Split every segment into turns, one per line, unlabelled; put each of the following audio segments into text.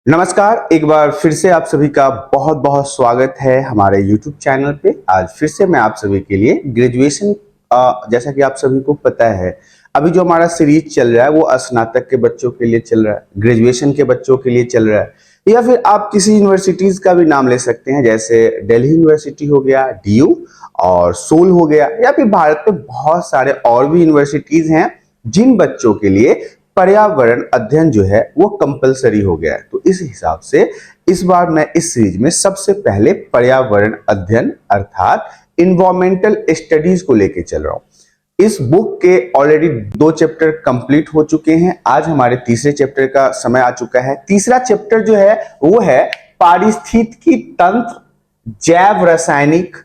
नमस्कार, एक बार फिर से आप सभी का बहुत बहुत स्वागत है हमारे YouTube चैनल पे। आज फिर से मैं आप सभी के लिए ग्रेजुएशन जैसा कि आप सभी को पता है, अभी जो हमारा सीरीज चल रहा है वो स्नातक के बच्चों के लिए चल रहा है, ग्रेजुएशन के बच्चों के लिए चल रहा है, या फिर आप किसी यूनिवर्सिटीज का भी नाम ले सकते हैं, जैसे दिल्ली यूनिवर्सिटी हो गया, DU और सोल हो गया, या फिर भारत में बहुत सारे और भी यूनिवर्सिटीज हैं जिन बच्चों के लिए पर्यावरण अध्ययन जो है वो कंपलसरी हो गया है। तो इस हिसाब से इस बार मैं इस सीरीज में सबसे पहले पर्यावरण अध्ययन अर्थात इन्वायरमेंटल स्टडीज को लेके चल रहा हूं। इस बुक के ऑलरेडी 2 चैप्टर कंप्लीट हो चुके हैं। आज हमारे तीसरे चैप्टर का समय आ चुका है। तीसरा चैप्टर जो है वो है पारिस्थितिकी तंत्र, जैव रासायनिक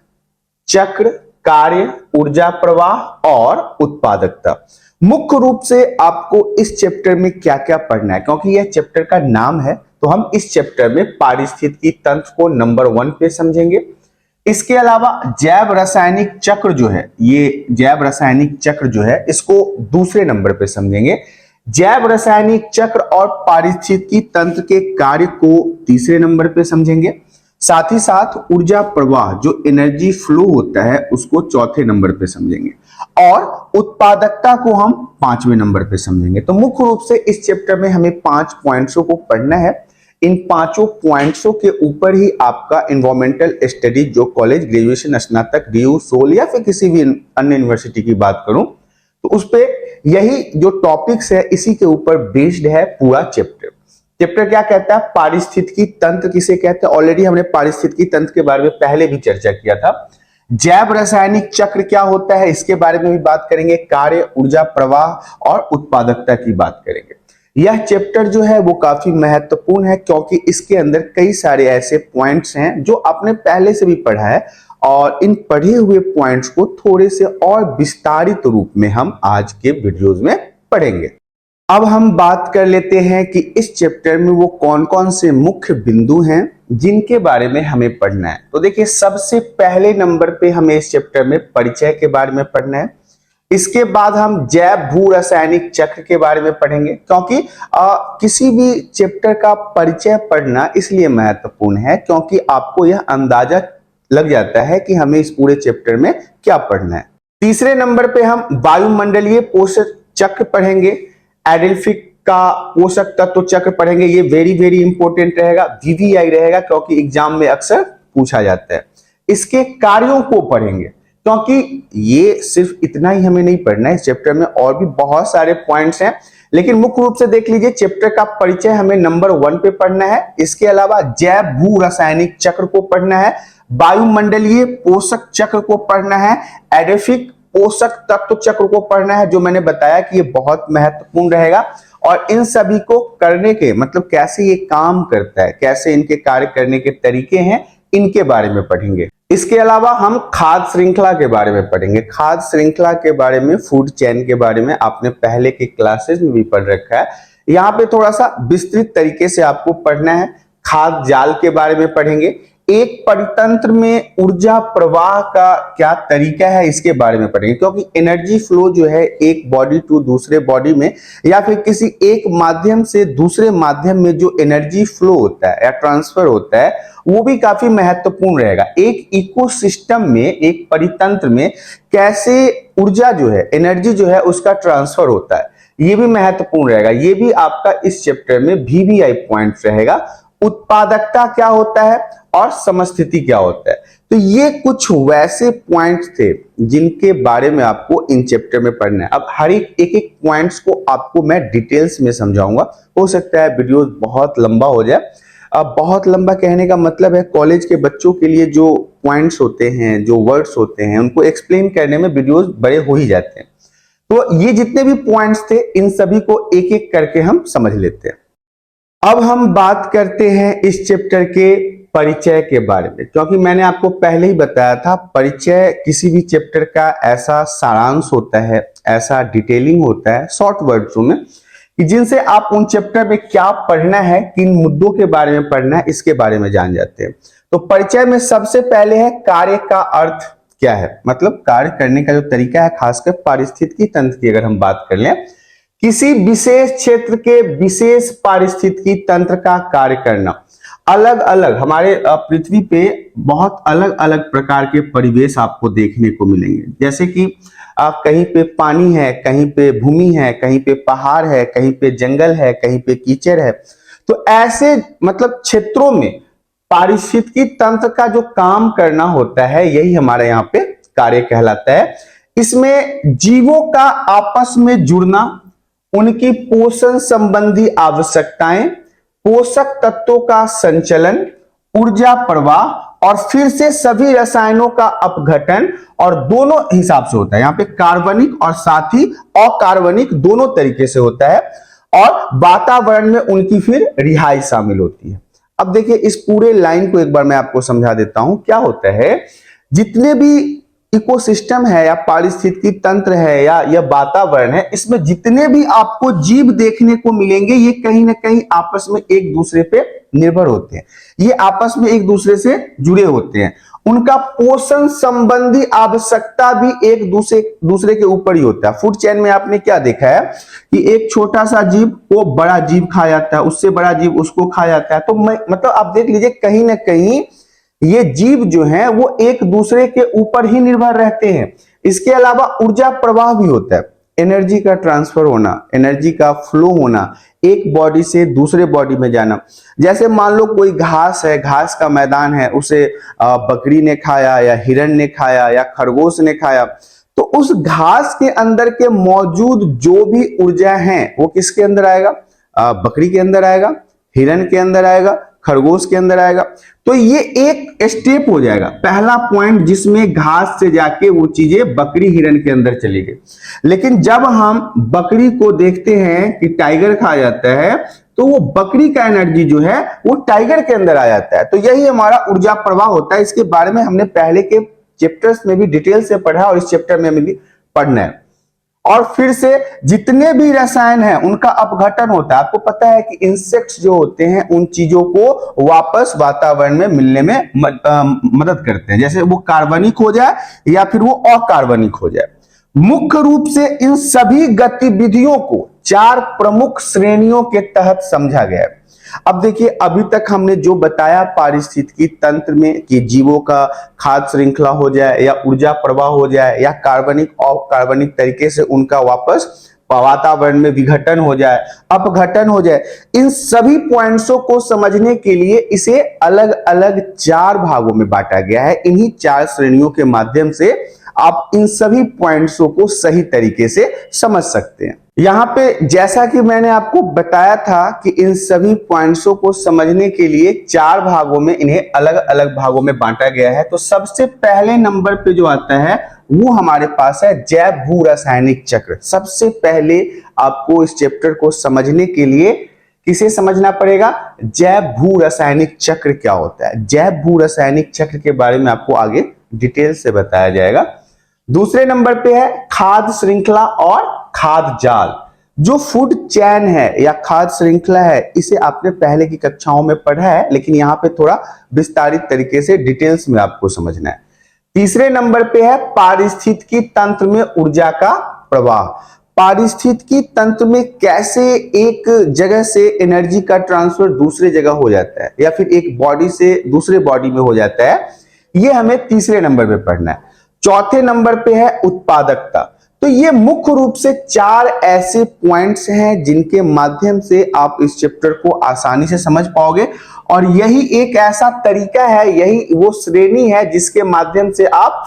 चक्र, कार्य, ऊर्जा प्रवाह और उत्पादकता। मुख्य रूप से आपको इस चैप्टर में क्या क्या पढ़ना है, क्योंकि यह चैप्टर का नाम है, तो हम इस चैप्टर में पारिस्थितिकी तंत्र को नंबर 1 पे समझेंगे। इसके अलावा जैव रासायनिक चक्र जो है, ये जैव रासायनिक चक्र जो है इसको दूसरे नंबर पे समझेंगे। जैव रासायनिक चक्र और पारिस्थितिकी तंत्र के कार्य को तीसरे नंबर पे समझेंगे। साथ ही साथ ऊर्जा प्रवाह जो एनर्जी फ्लो होता है उसको चौथे नंबर पे समझेंगे और उत्पादकता को हम 5वें नंबर पे समझेंगे। तो मुख्य रूप से इस चैप्टर में हमें 5 पॉइंट्सों को पढ़ना है। इन 5 पॉइंट्सों के ऊपर ही आपका एनवायरमेंटल स्टडीज जो कॉलेज, ग्रेजुएशन, स्नातक, DU, सोल या फिर किसी भी अन्य यूनिवर्सिटी की बात करूं तो उस पे यही जो टॉपिक्स है इसी के ऊपर बेस्ड है पूरा चैप्टर। चैप्टर क्या कहता है? पारिस्थितिकी तंत्र किसे कहते हैं? ऑलरेडी हमने पारिस्थितिकी तंत्र के बारे में पहले भी चर्चा किया था। जैव रासायनिक चक्र क्या होता है इसके बारे में भी बात करेंगे। कार्य, ऊर्जा प्रवाह और उत्पादकता की बात करेंगे। यह चैप्टर जो है वो काफी महत्वपूर्ण है क्योंकि इसके अंदर कई सारे ऐसे पॉइंट्स हैं जो आपने पहले से भी पढ़ा है और इन पढ़े हुए पॉइंट्स को थोड़े से और विस्तारित रूप में हम आज के वीडियोज में पढ़ेंगे। अब हम बात कर लेते हैं कि इस चैप्टर में वो कौन कौन से मुख्य बिंदु हैं जिनके बारे में हमें पढ़ना है। तो देखिए, सबसे पहले नंबर पे हमें इस चैप्टर में परिचय के बारे में पढ़ना है। इसके बाद हम जैव भू रासायनिक चक्र के बारे में पढ़ेंगे क्योंकि किसी भी चैप्टर का परिचय पढ़ना इसलिए महत्वपूर्ण है क्योंकि आपको यह अंदाजा लग जाता है कि हमें इस पूरे चैप्टर में क्या पढ़ना है। तीसरे नंबर पे हम वायुमंडलीय पोषक चक्र पढ़ेंगे, एडेल्फिक का पोषक तत्व चक्र पढ़ेंगे। ये वेरी इंपॉर्टेंट रहेगा, VVI रहेगा क्योंकि एग्जाम में अक्सर पूछा जाता है। इसके कार्यों को पढ़ेंगे क्योंकि ये सिर्फ इतना ही हमें नहीं पढ़ना है, इस चैप्टर में और भी बहुत सारे पॉइंट्स हैं, लेकिन मुख्य रूप से देख लीजिए चैप्टर का परिचय हमें नंबर 1 पे पढ़ना है। इसके अलावा जैव भू रासायनिक चक्र को पढ़ना है, वायुमंडलीय पोषक चक्र को पढ़ना है, एडेल्फिक पोषक तत्व चक्र को पढ़ना है जो मैंने बताया कि ये बहुत महत्वपूर्ण रहेगा और इन सभी को करने के मतलब कैसे ये काम करता है, कैसे इनके कार्य करने के तरीके हैं, इनके बारे में पढ़ेंगे। इसके अलावा हम खाद्य श्रृंखला के बारे में पढ़ेंगे। खाद्य श्रृंखला के बारे में, फूड चेन के बारे में आपने पहले के क्लासेस में भी पढ़ रखा है। यहाँ पे थोड़ा सा विस्तृत तरीके से आपको पढ़ना है। खाद्य जाल के बारे में पढ़ेंगे। एक परितंत्र में ऊर्जा प्रवाह का क्या तरीका है इसके बारे में पढ़ेंगे क्योंकि एनर्जी फ्लो जो है एक बॉडी टू दूसरे बॉडी में या फिर किसी एक माध्यम से दूसरे माध्यम में जो एनर्जी फ्लो होता है या ट्रांसफर होता है वो भी काफी महत्वपूर्ण रहेगा। एक इकोसिस्टम में, एक परितंत्र में कैसे ऊर्जा जो है, एनर्जी जो है उसका ट्रांसफर होता है, ये भी महत्वपूर्ण रहेगा। ये भी आपका इस चैप्टर में VVI पॉइंट रहेगा। उत्पादकता क्या होता है और समस्थिति क्या होता है। तो ये कुछ वैसे पॉइंट्स थे जिनके बारे में आपको इन चैप्टर में पढ़ना है। अब हर एक पॉइंट्स को आपको मैं डिटेल्स में समझाऊंगा। हो सकता है वीडियो बहुत लंबा हो जाए। अब बहुत लंबा कहने का मतलब है कॉलेज के बच्चों के लिए जो पॉइंट्स होते हैं, जो वर्ड्स होते हैं, उनको एक्सप्लेन करने में वीडियोज बड़े हो ही जाते हैं। तो ये जितने भी पॉइंट्स थे इन सभी को एक एक करके हम समझ लेते हैं। अब हम बात करते हैं इस चैप्टर के परिचय के बारे में क्योंकि मैंने आपको पहले ही बताया था परिचय किसी भी चैप्टर का ऐसा सारांश होता है, ऐसा डिटेलिंग होता है शॉर्ट वर्ड्सों में कि जिनसे आप उन चैप्टर में क्या पढ़ना है, किन मुद्दों के बारे में पढ़ना है, इसके बारे में जान जाते हैं। तो परिचय में सबसे पहले है कार्य का अर्थ क्या है, मतलब कार्य करने का जो तरीका है, खासकर पारिस्थितिकी तंत्र की अगर हम बात कर लें किसी विशेष क्षेत्र के विशेष पारिस्थितिकी तंत्र का कार्य करना। अलग अलग हमारे पृथ्वी पे बहुत अलग अलग प्रकार के परिवेश आपको देखने को मिलेंगे, जैसे कि कहीं पे पानी है, कहीं पे भूमि है, कहीं पे पहाड़ है, कहीं पे जंगल है, कहीं पे कीचड़ है। तो ऐसे मतलब क्षेत्रों में पारिस्थितिकी तंत्र का जो काम करना होता है, यही हमारे यहाँ पे कार्य कहलाता है। इसमें जीवों का आपस में जुड़ना, उनकी पोषण संबंधी आवश्यकताएं, पोषक तत्वों का संचलन, ऊर्जा प्रवाह और फिर से सभी रसायनों का अपघटन, और दोनों हिसाब से होता है। यहाँ पे कार्बनिक और साथ ही अकार्बनिक दोनों तरीके से होता है, और वातावरण में उनकी फिर रिहाई शामिल होती है। अब देखिए इस पूरे लाइन को एक बार मैं आपको समझा देता हूं। क्या होता है, जितने भी इकोसिस्टम है या पारिस्थितिकी तंत्र है या यह वातावरण है, इसमें जितने भी आपको जीव देखने को मिलेंगे, ये कहीं ना कहीं आपस में एक दूसरे पे निर्भर होते हैं, ये आपस में एक दूसरे से जुड़े होते हैं। उनका पोषण संबंधी आवश्यकता भी एक दूसरे के ऊपर ही होता है। फूड चेन में आपने क्या देखा है कि एक छोटा सा जीव वो बड़ा जीव खा जाता है, उससे बड़ा जीव उसको खा जाता है। तो मतलब आप देख लीजिए कहीं ना कहीं ये जीव जो हैं वो एक दूसरे के ऊपर ही निर्भर रहते हैं। इसके अलावा ऊर्जा प्रवाह भी होता है, एनर्जी का ट्रांसफर होना, एनर्जी का फ्लो होना, एक बॉडी से दूसरे बॉडी में जाना। जैसे मान लो कोई घास है, घास का मैदान है, उसे बकरी ने खाया या हिरण ने खाया या खरगोश ने खाया, तो उस घास के अंदर के मौजूद जो भी ऊर्जा है वो किसके अंदर आएगा? बकरी के अंदर आएगा, हिरण के अंदर आएगा, खरगोश के अंदर आएगा। तो ये एक स्टेप हो जाएगा, पहला पॉइंट जिसमें घास से जाके वो चीजें बकरी हिरण के अंदर चली गई। लेकिन जब हम बकरी को देखते हैं कि टाइगर खा जाता है, तो वो बकरी का एनर्जी जो है वो टाइगर के अंदर आ जाता है। तो यही हमारा ऊर्जा प्रवाह होता है। इसके बारे में हमने पहले के चैप्टर्स में भी डिटेल से पढ़ा और इस चैप्टर में भी पढ़ना है। और फिर से जितने भी रसायन हैं उनका अपघटन होता है। आपको पता है कि इंसेक्ट्स जो होते हैं उन चीजों को वापस वातावरण में मिलने में मदद करते हैं, जैसे वो कार्बनिक हो जाए या फिर वो अकार्बनिक हो जाए। मुख्य रूप से इन सभी गतिविधियों को 4 प्रमुख श्रेणियों के तहत समझा गया है। अब देखिए अभी तक हमने जो बताया पारिस्थितिकी तंत्र में कि जीवों का खाद्य श्रृंखला हो जाए या ऊर्जा प्रवाह हो जाए या कार्बनिक और कार्बनिक तरीके से उनका वापस वातावरण में विघटन हो जाए, अपघटन हो जाए, इन सभी पॉइंट्सों को समझने के लिए इसे अलग अलग 4 भागों में बांटा गया है। इन्हीं 4 श्रेणियों के माध्यम से आप इन सभी पॉइंट्सों को सही तरीके से समझ सकते हैं। यहां पे जैसा कि मैंने आपको बताया था कि इन सभी पॉइंट्सों को समझने के लिए 4 भागों में इन्हें अलग अलग भागों में बांटा गया है। तो सबसे पहले नंबर पे जो आता है वो हमारे पास है जैव भू रासायनिक चक्र। सबसे पहले आपको इस चैप्टर को समझने के लिए किसे समझना पड़ेगा? जैव भू रासायनिक चक्र क्या होता है। जैव भू रासायनिक चक्र के बारे में आपको आगे डिटेल से बताया जाएगा। दूसरे नंबर पे है खाद्य श्रृंखला और खाद्य जाल। जो फूड चैन है या खाद्य श्रृंखला है, इसे आपने पहले की कक्षाओं में पढ़ा है, लेकिन यहां पे थोड़ा विस्तारित तरीके से डिटेल्स में आपको समझना है। तीसरे नंबर पे है पारिस्थितिकी तंत्र में ऊर्जा का प्रवाह। पारिस्थितिकी तंत्र में कैसे एक जगह से एनर्जी का ट्रांसफर दूसरे जगह हो जाता है या फिर एक बॉडी से दूसरे बॉडी में हो जाता है, ये हमें तीसरे नंबर पे पढ़ना है। चौथे नंबर पे है उत्पादकता। तो ये मुख्य रूप से 4 ऐसे पॉइंट्स हैं जिनके माध्यम से आप इस चैप्टर को आसानी से समझ पाओगे, और यही एक ऐसा तरीका है, यही वो श्रेणी है जिसके माध्यम से आप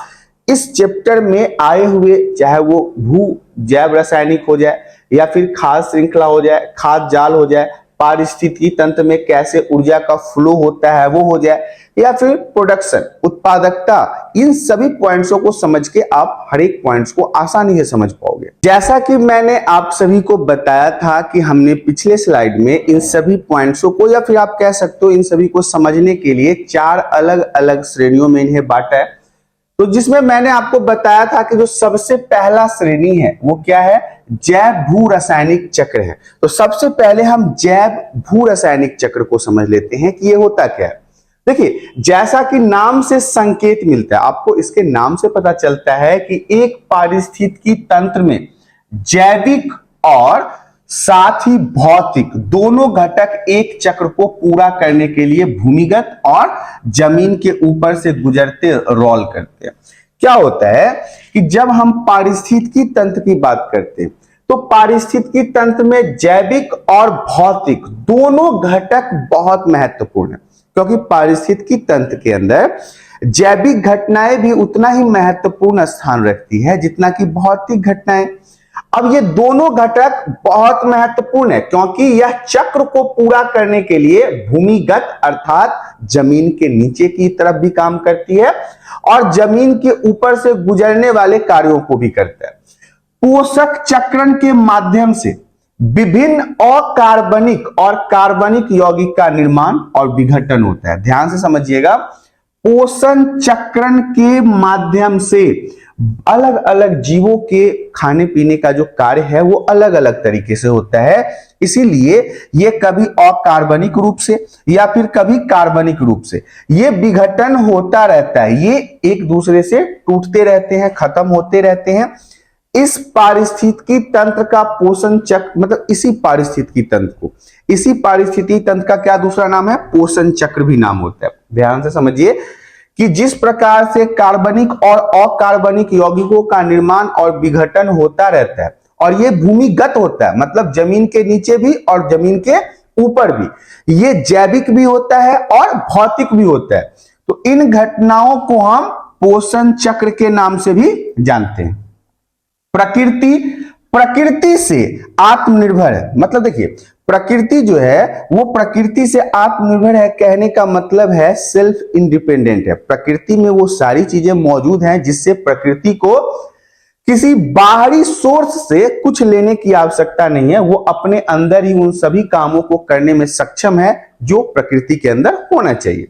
इस चैप्टर में आए हुए, चाहे वो भू जैव रासायनिक हो जाए या फिर खाद्य श्रृंखला हो जाए, खाद्य जाल हो जाए, पारिस्थितिकी तंत्र में कैसे ऊर्जा का फ्लो होता है वो हो जाए, या फिर प्रोडक्शन, उत्पादकता, इन सभी पॉइंट्सों को समझ के आप हर एक पॉइंट्स को आसानी से समझ पाओगे। जैसा कि मैंने आप सभी को बताया था कि हमने पिछले स्लाइड में इन सभी पॉइंट्सों को या फिर आप कह सकते हो इन सभी को समझने के लिए 4 अलग अलग श्रेणियों में इन्हें बांटा है। तो जिसमें मैंने आपको बताया था कि जो सबसे पहला श्रेणी है वो क्या है? जैव भू रासायनिक चक्र है। तो सबसे पहले हम जैव भू रासायनिक चक्र को समझ लेते हैं कि ये होता क्या है। देखिए जैसा कि नाम से संकेत मिलता है, आपको इसके नाम से पता चलता है कि एक पारिस्थितिकी तंत्र में जैविक और साथ ही भौतिक दोनों घटक एक चक्र को पूरा करने के लिए भूमिगत और जमीन के ऊपर से गुजरते रोल करते हैं। क्या होता है कि जब हम पारिस्थितिकी तंत्र की बात करते हैं तो पारिस्थितिकी तंत्र में जैविक और भौतिक दोनों घटक बहुत महत्वपूर्ण है, क्योंकि पारिस्थितिकी तंत्र के अंदर जैविक घटनाएं भी उतना ही महत्वपूर्ण स्थान रखती है जितना कि भौतिक घटनाएं। अब ये दोनों घटक बहुत महत्वपूर्ण है क्योंकि यह चक्र को पूरा करने के लिए भूमिगत अर्थात जमीन के नीचे की तरफ भी काम करती है और जमीन के ऊपर से गुजरने वाले कार्यों को भी करता है। पोषक चक्रण के माध्यम से विभिन्न अकार्बनिक और कार्बनिक यौगिक का निर्माण और विघटन होता है। ध्यान से समझिएगा, पोषण चक्रण के माध्यम से अलग अलग जीवों के खाने पीने का जो कार्य है वो अलग अलग तरीके से होता है, इसीलिए ये कभी अकार्बनिक रूप से या फिर कभी कार्बनिक रूप से ये विघटन होता रहता है। ये एक दूसरे से टूटते रहते हैं, खत्म होते रहते हैं। इस पारिस्थितिकी तंत्र का पोषण चक्र मतलब इसी पारिस्थितिकी तंत्र का क्या दूसरा नाम है? पोषण चक्र भी नाम होता है। ध्यान से समझिए कि जिस प्रकार से कार्बनिक और अकार्बनिक यौगिकों का निर्माण और विघटन होता रहता है और ये भूमिगत होता है, मतलब जमीन के नीचे भी और जमीन के ऊपर भी, ये जैविक भी होता है और भौतिक भी होता है। तो इन घटनाओं को हम पोषण चक्र के नाम से भी जानते हैं। प्रकृति से आत्मनिर्भर है, मतलब देखिए प्रकृति जो है वो प्रकृति से आत्मनिर्भर है, कहने का मतलब है सेल्फ इंडिपेंडेंट है। प्रकृति में वो सारी चीजें मौजूद हैं जिससे प्रकृति को किसी बाहरी सोर्स से कुछ लेने की आवश्यकता नहीं है, वो अपने अंदर ही उन सभी कामों को करने में सक्षम है जो प्रकृति के अंदर होना चाहिए।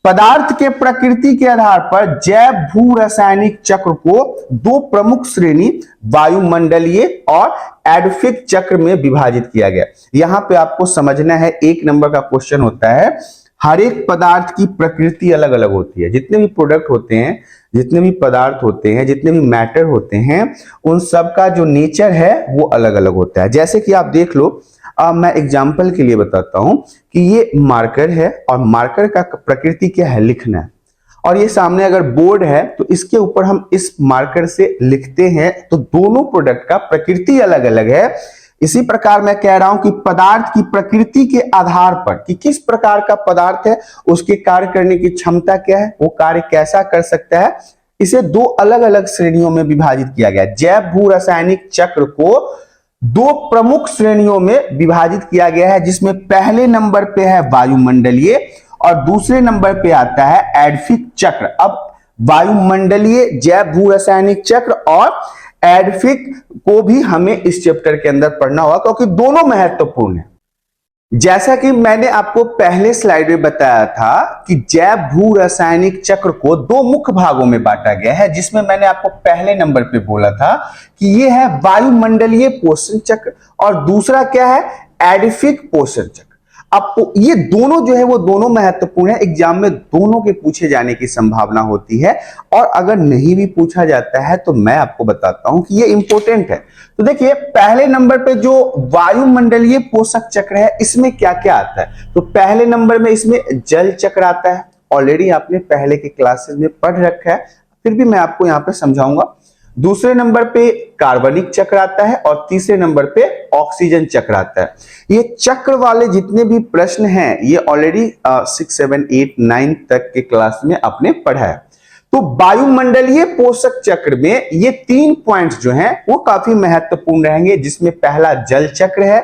पदार्थ के प्रकृति के आधार पर जैव भू रासायनिक चक्र को दो प्रमुख श्रेणी वायुमंडलीय और एडोफिक चक्र में विभाजित किया गया। यहां पे आपको समझना है, एक नंबर का क्वेश्चन होता है, हर एक पदार्थ की प्रकृति अलग अलग होती है। जितने भी प्रोडक्ट होते हैं, जितने भी पदार्थ होते हैं, जितने भी मैटर होते हैं, उन सब का जो नेचर है वो अलग अलग होता है। जैसे कि आप देख लो, मैं एग्जाम्पल के लिए बताता हूं कि ये मार्कर है और मार्कर का प्रकृति क्या है? लिखना है। और ये सामने अगर बोर्ड है तो इसके ऊपर हम इस मार्कर से लिखते हैं, तो दोनों प्रोडक्ट का प्रकृति अलग अलग है। इसी प्रकार मैं कह रहा हूं कि पदार्थ की प्रकृति के आधार पर कि किस प्रकार का पदार्थ है, उसके कार्य करने की क्षमता क्या है, वो कार्य कैसा कर सकता है, इसे दो अलग अलग श्रेणियों में विभाजित किया गया। जैव भू रासायनिक चक्र को दो प्रमुख श्रेणियों में विभाजित किया गया है, जिसमें पहले नंबर पे है वायुमंडलीय और दूसरे नंबर पे आता है एडोफिक चक्र। अब वायुमंडलीय जैव भू रासायनिक चक्र और एडोफिक को भी हमें इस चैप्टर के अंदर पढ़ना होगा क्योंकि दोनों महत्वपूर्ण है। जैसा कि मैंने आपको पहले स्लाइड में बताया था कि जैव भू रासायनिक चक्र को दो मुख्य भागों में बांटा गया है, जिसमें मैंने आपको पहले नंबर पे बोला था कि ये है वायुमंडलीय पोषण चक्र और दूसरा क्या है? एडोफिक पोषण चक्र। अब ये दोनों जो है वो दोनों महत्वपूर्ण है, एग्जाम में दोनों के पूछे जाने की संभावना होती है, और अगर नहीं भी पूछा जाता है तो मैं आपको बताता हूं कि ये इंपॉर्टेंट है। तो देखिए पहले नंबर पे जो वायुमंडलीय पोषक चक्र है, इसमें क्या क्या आता है? तो पहले नंबर में इसमें जल चक्र आता है, ऑलरेडी आपने पहले के क्लासेस में पढ़ रखा है, फिर भी मैं आपको यहाँ पे समझाऊंगा। दूसरे नंबर पे कार्बनिक चक्र आता है और तीसरे नंबर पे ऑक्सीजन चक्र आता है। ये चक्र वाले जितने भी प्रश्न हैं ये ऑलरेडी 6, 7, 8, 9 तक के क्लास में आपने पढ़ा है। तो वायुमंडलीय पोषक चक्र में ये 3 पॉइंट्स जो हैं वो काफी महत्वपूर्ण रहेंगे, जिसमें पहला जल चक्र है,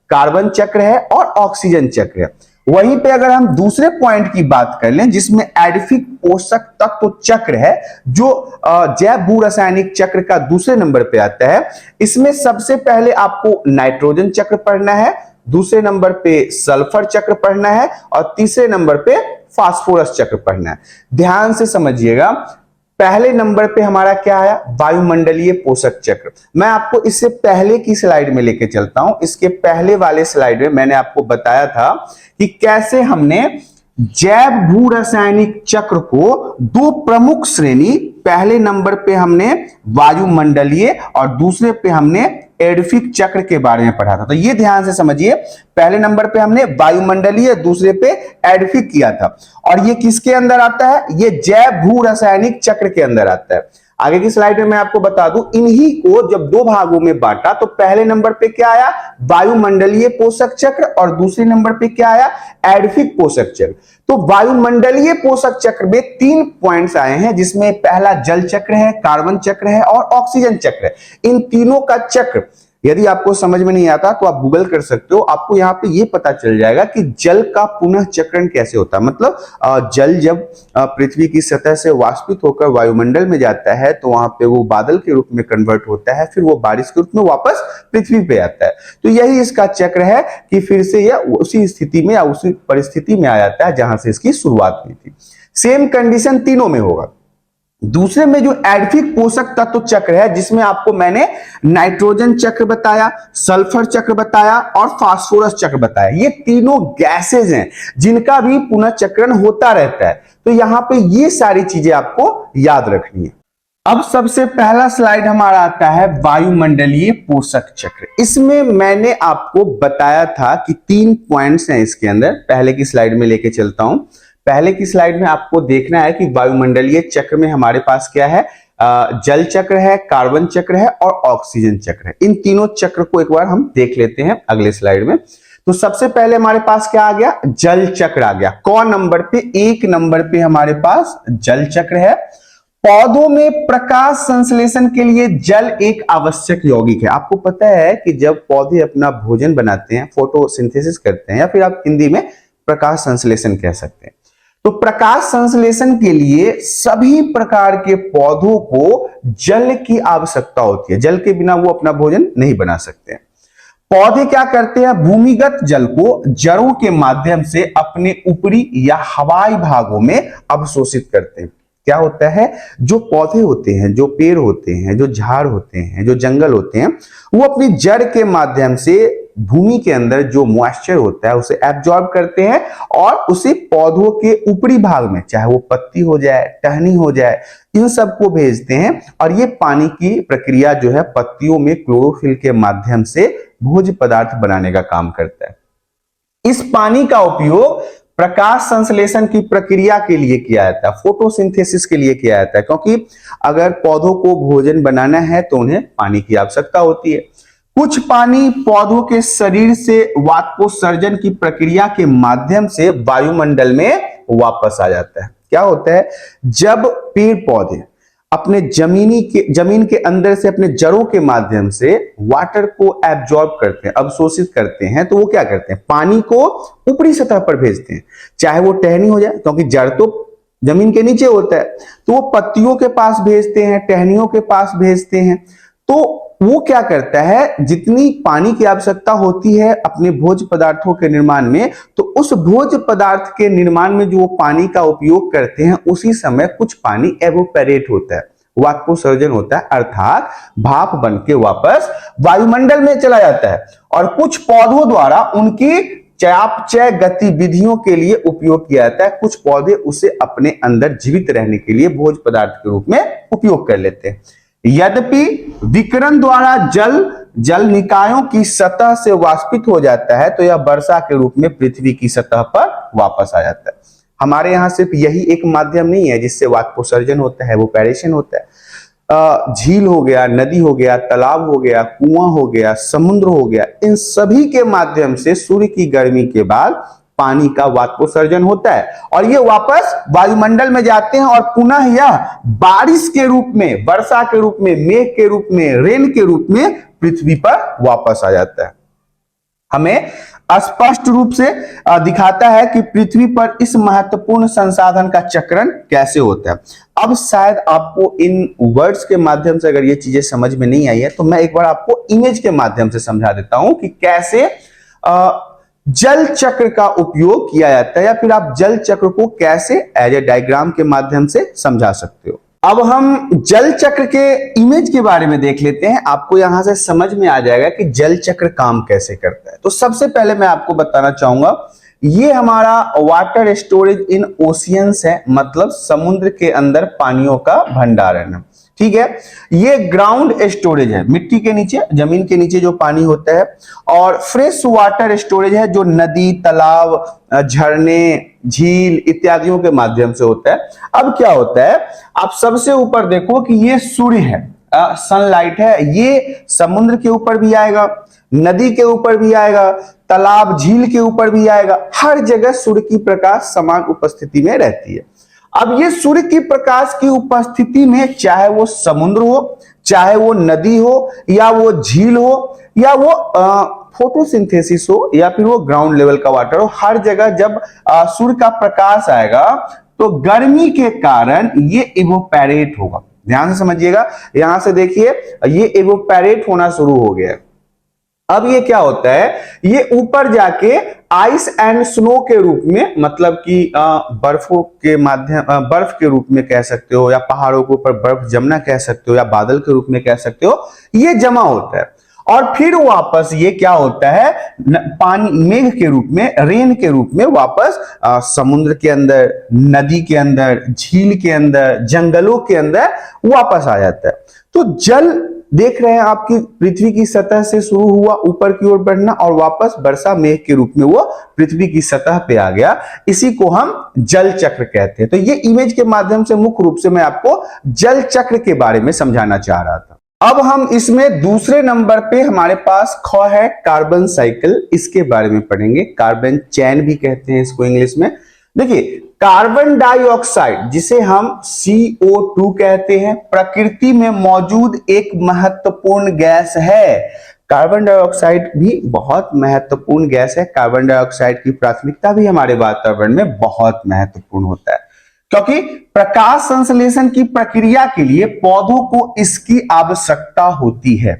कार्बन चक्र है और ऑक्सीजन चक्र है। वहीं पे अगर हम दूसरे पॉइंट की बात कर लें जिसमें एडोफिक पोषक तत्व चक्र है, जो जैव भू रासायनिक चक्र का दूसरे नंबर पे आता है, इसमें सबसे पहले आपको नाइट्रोजन चक्र पढ़ना है, दूसरे नंबर पे सल्फर चक्र पढ़ना है और तीसरे नंबर पे फास्फोरस चक्र पढ़ना है। ध्यान से समझिएगा, पहले नंबर पे हमारा क्या आया? वायुमंडलीय पोषक चक्र। मैं आपको इससे पहले की स्लाइड में लेके चलता हूं। इसके पहले वाले स्लाइड में मैंने आपको बताया था कि कैसे हमने जैव भू रासायनिक चक्र को दो प्रमुख श्रेणी, पहले नंबर पे हमने वायुमंडलीय और दूसरे पे हमने एडफिक चक्र के बारे में पढ़ा था। तो ये ध्यान से समझिए, पहले नंबर पे हमने वायुमंडलीय, दूसरे पे एडफिक किया था। और ये किसके अंदर आता है? ये जैव भू रासायनिक चक्र के अंदर आता है। आगे की स्लाइड में मैं आपको बता दूं, इन्हीं को जब दो भागों में बांटा तो पहले नंबर पे क्या आया? वायुमंडलीय पोषक चक्र, और दूसरे नंबर पे क्या आया? एडफिक पोषक चक्र। तो वायुमंडलीय पोषक चक्र में 3 पॉइंट्स आए हैं, जिसमें पहला जल चक्र है, कार्बन चक्र है और ऑक्सीजन चक्र है। इन तीनों का चक्र यदि आपको समझ में नहीं आता तो आप गूगल कर सकते हो, आपको यहाँ पे ये पता चल जाएगा कि जल का पुनः चक्रण कैसे होता है। मतलब जल जब पृथ्वी की सतह से वाष्पित होकर वायुमंडल में जाता है तो वहां पे वो बादल के रूप में कन्वर्ट होता है, फिर वो बारिश के रूप में वापस पृथ्वी पे आता है। तो यही इसका चक्र है कि फिर से यह उसी स्थिति में या उसी परिस्थिति में आ जाता है जहां से इसकी शुरुआत हुई थी। सेम कंडीशन तीनों में होगा। दूसरे में जो एडफिक पोषक तत्व चक्र है, जिसमें आपको मैंने नाइट्रोजन चक्र बताया, सल्फर चक्र बताया और फास्फोरस चक्र बताया। ये तीनों गैसेज हैं जिनका भी पुनः चक्रण होता रहता है। तो यहां पे ये सारी चीजें आपको याद रखनी है। अब सबसे पहला स्लाइड हमारा आता है वायुमंडलीय पोषक चक्र। इसमें मैंने आपको बताया था कि 3 पॉइंट्स हैं इसके अंदर। पहले की स्लाइड में लेके चलता हूं। पहले की स्लाइड में आपको देखना है कि वायुमंडलीय चक्र में हमारे पास क्या है? जल चक्र है, कार्बन चक्र है और ऑक्सीजन चक्र है। इन तीनों चक्र को एक बार हम देख लेते हैं अगले स्लाइड में। तो सबसे पहले हमारे पास क्या आ गया? जल चक्र आ गया। कौन नंबर पे? 1 नंबर पे हमारे पास जल चक्र है। पौधों में प्रकाश संश्लेषण के लिए जल एक आवश्यक यौगिक है। आपको पता है कि जब पौधे अपना भोजन बनाते हैं, फोटोसिंथेसिस करते हैं, या फिर आप हिंदी में प्रकाश संश्लेषण कह सकते हैं, तो प्रकाश संश्लेषण के लिए सभी प्रकार के पौधों को जल की आवश्यकता होती है। जल के बिना वो अपना भोजन नहीं बना सकते हैं। पौधे क्या करते हैं? भूमिगत जल को जड़ों के माध्यम से अपने ऊपरी या हवाई भागों में अवशोषित करते हैं। क्या होता है? जो पौधे होते हैं, जो पेड़ होते हैं, जो झाड़ होते हैं, जो जंगल होते हैं, वो अपनी जड़ के माध्यम से भूमि के अंदर जो मॉइस्चर होता है उसे एब्जॉर्ब करते हैं और उसे पौधों के ऊपरी भाग में, चाहे वो पत्ती हो जाए, टहनी हो जाए, इन सबको भेजते हैं। और ये पानी की प्रक्रिया जो है पत्तियों में क्लोरोफिल के माध्यम से भोज्य पदार्थ बनाने का काम करता है। इस पानी का उपयोग प्रकाश संश्लेषण की प्रक्रिया के लिए किया जाता है, फोटोसिंथेसिस के लिए किया जाता है, क्योंकि अगर पौधों को भोजन बनाना है तो उन्हें पानी की आवश्यकता होती है। कुछ पानी पौधों के शरीर से वाष्पोत्सर्जन की प्रक्रिया के माध्यम से वायुमंडल में वापस आ जाता है। क्या होता है? जब पेड़ पौधे अपने जमीन के अंदर से अपने जड़ों के माध्यम से वाटर को एब्जॉर्ब करते हैं, अवशोषित करते हैं, तो वो क्या करते हैं? पानी को ऊपरी सतह पर भेजते हैं, चाहे वो टहनी हो जाए, क्योंकि जड़ तो जमीन के नीचे होता है, तो वो पत्तियों के पास भेजते हैं, टहनियों के पास भेजते हैं। तो वो क्या करता है? जितनी पानी की आवश्यकता होती है अपने भोज्य पदार्थों के निर्माण में, तो उस भोज्य पदार्थ के निर्माण में जो पानी का उपयोग करते हैं, उसी समय कुछ पानी एवोपरेट होता है, वाष्पोत्सर्जन होता है, अर्थात भाप बन के वापस वायुमंडल में चला जाता है। और कुछ पौधों द्वारा उनकी चयापचय गतिविधियों के लिए उपयोग किया जाता है। कुछ पौधे उसे अपने अंदर जीवित रहने के लिए भोज्य पदार्थ के रूप में उपयोग कर लेते हैं। यद्यपि विकिरण द्वारा जल निकायों की सतह से वाष्पित हो जाता है, तो यह वर्षा के रूप में पृथ्वी की सतह पर वापस आ जाता है। हमारे यहाँ सिर्फ यही एक माध्यम नहीं है जिससे वाष्पोत्सर्जन होता है, एवोपरेशन होता है। झील हो गया, नदी हो गया, तालाब हो गया, कुआं हो गया, समुद्र हो गया, इन सभी के माध्यम से सूर्य की गर्मी के बाद पानी का वाष्पोत्सर्जन होता है और ये वापस वायुमंडल में जाते हैं और पुनः यह बारिश के रूप में, वर्षा के रूप में, मेघ के रूप में, रेन के रूप में पृथ्वी पर वापस आ जाता है। हमें स्पष्ट रूप से दिखाता है कि पृथ्वी पर इस महत्वपूर्ण संसाधन का चक्रण कैसे होता है। अब शायद आपको इन वर्ड्स के माध्यम से अगर ये चीजें समझ में नहीं आई है तो मैं एक बार आपको इमेज के माध्यम से समझा देता हूं कि कैसे जल चक्र का उपयोग किया जाता है, या फिर आप जल चक्र को कैसे एज ए डायग्राम के माध्यम से समझा सकते हो। अब हम जल चक्र के इमेज के बारे में देख लेते हैं। आपको यहां से समझ में आ जाएगा कि जल चक्र काम कैसे करता है। तो सबसे पहले मैं आपको बताना चाहूंगा, ये हमारा वाटर स्टोरेज इन ओशियंस है, मतलब समुद्र के अंदर पानियों का भंडारण है। ठीक है। ये ग्राउंड स्टोरेज है, मिट्टी के नीचे, जमीन के नीचे जो पानी होता है। और फ्रेश वाटर स्टोरेज है, जो नदी, तालाब, झरने, झील इत्यादियों के माध्यम से होता है। अब क्या होता है, आप सबसे ऊपर देखो कि ये सूर्य है, सनलाइट है, ये समुद्र के ऊपर भी आएगा, नदी के ऊपर भी आएगा, तालाब झील के ऊपर भी आएगा। हर जगह सूर्य की प्रकाश समान उपस्थिति में रहती है। अब ये सूर्य की प्रकाश की उपस्थिति में, चाहे वो समुद्र हो, चाहे वो नदी हो, या वो झील हो, या वो फोटोसिंथेसिस हो, या फिर वो ग्राउंड लेवल का वाटर हो, हर जगह जब सूर्य का प्रकाश आएगा तो गर्मी के कारण ये इवोपैरेट होगा। ध्यान से समझिएगा, यहां से देखिए ये इवोपैरेट होना शुरू हो गया। अब ये क्या होता है, ये ऊपर जाके आइस एंड स्नो के रूप में, मतलब कि बर्फों के माध्यम, बर्फ के रूप में कह सकते हो, या पहाड़ों के ऊपर बर्फ जमना कह सकते हो, या बादल के रूप में कह सकते हो, ये जमा होता है। और फिर वापस ये क्या होता है, पानी मेघ के रूप में, रेन के रूप में वापस समुद्र के अंदर, नदी के अंदर, झील के अंदर, जंगलों के अंदर वापस आ जाता है। तो जल देख रहे हैं आपकी पृथ्वी की सतह से शुरू हुआ ऊपर की ओर बढ़ना, और वापस वर्षा मेघ के रूप में वो पृथ्वी की सतह पे आ गया। इसी को हम जल चक्र कहते हैं। तो ये इमेज के माध्यम से मुख्य रूप से मैं आपको जल चक्र के बारे में समझाना चाह रहा था। अब हम इसमें दूसरे नंबर पे हमारे पास ख है कार्बन साइकिल, इसके बारे में पढ़ेंगे। कार्बन चैन भी कहते हैं इसको इंग्लिश में। देखिए, कार्बन डाइऑक्साइड जिसे हम CO2 कहते हैं, प्रकृति में मौजूद एक महत्वपूर्ण गैस है। कार्बन डाइऑक्साइड भी बहुत महत्वपूर्ण गैस है। कार्बन डाइऑक्साइड की प्राथमिकता भी हमारे वातावरण में बहुत महत्वपूर्ण होता है, क्योंकि प्रकाश संश्लेषण की प्रक्रिया के लिए पौधों को इसकी आवश्यकता होती है।